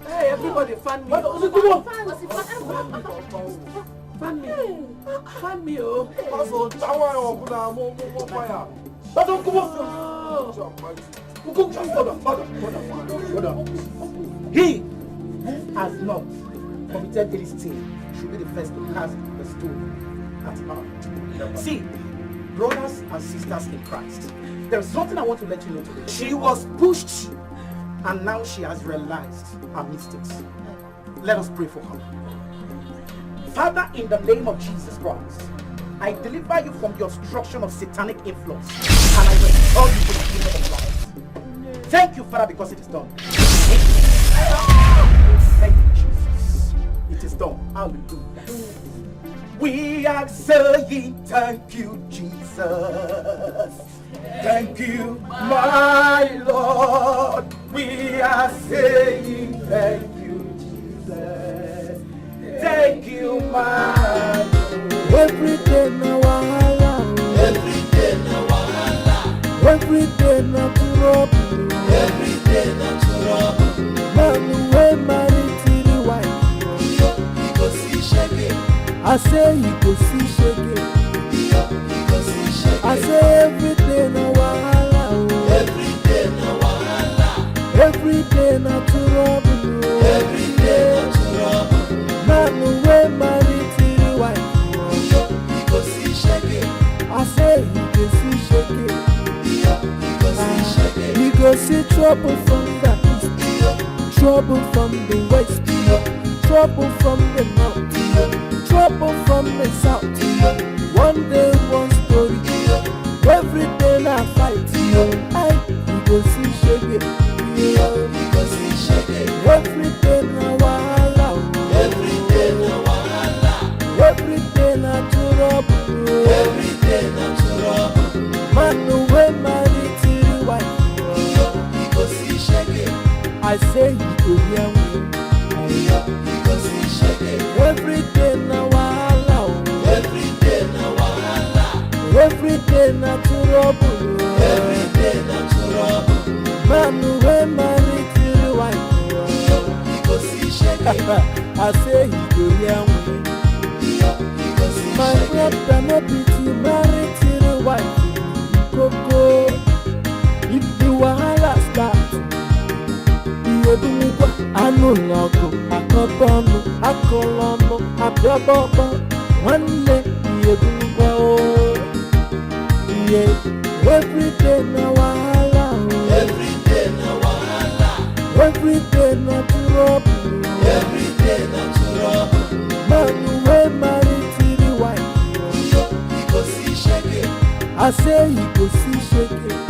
Hey, everybody fan me. Fan me, oh. He who has not committed any sin should be the first to cast the stone at her. See, brothers and sisters in Christ, there is something I want to let you know today. She was pushed and now she has realized her mistakes. Let us pray for her. Father, in the name of Jesus Christ, I deliver you from the obstruction of satanic influence and I restore you to the kingdom of life. Thank you, Father, because it is done. Thank you, Jesus. It is done. Hallelujah. We are saying thank you, Jesus. Thank you, my Lord. We are saying thank you, Jesus. Thank you, my Lord. Every day na wahala. Every day na wahala. Every day na trouble. Every day na trouble. Man wey marry three wife. He go see shege. I say he go see shege. He go see shege. I say every day na wahala. Every day na wahala. Every day na trouble. Every day na trouble. Man wey marry three wife. He go see shege. I say he go see shege. He go see shege. He go see trouble from the east, trouble from the west, trouble from the north, trouble from the south. One day, one story. because he shake. Every day na wahala. Every day na wahala. Every day na trouble. Every day na trouble. Man wey marry three wife. Because he shake. I say he go hear me. Because he shake. Every day na wahala. Every day na wahala. Every day na trouble. Every day na trouble. Man wey marry three wife. Because he shake. I say he go hear me. My brother no be to marry three wife. Koko, if the wahala start, Iyedumukwa anu logo, akọbọnu, akọlọnu, abịabọbọ, nwanne Iyedumukwa o. Every day na wahala o. Every day na wahala. Every day na trouble. Every day na trouble. Man wey marry three wife. Because he shake. I say he go see shake.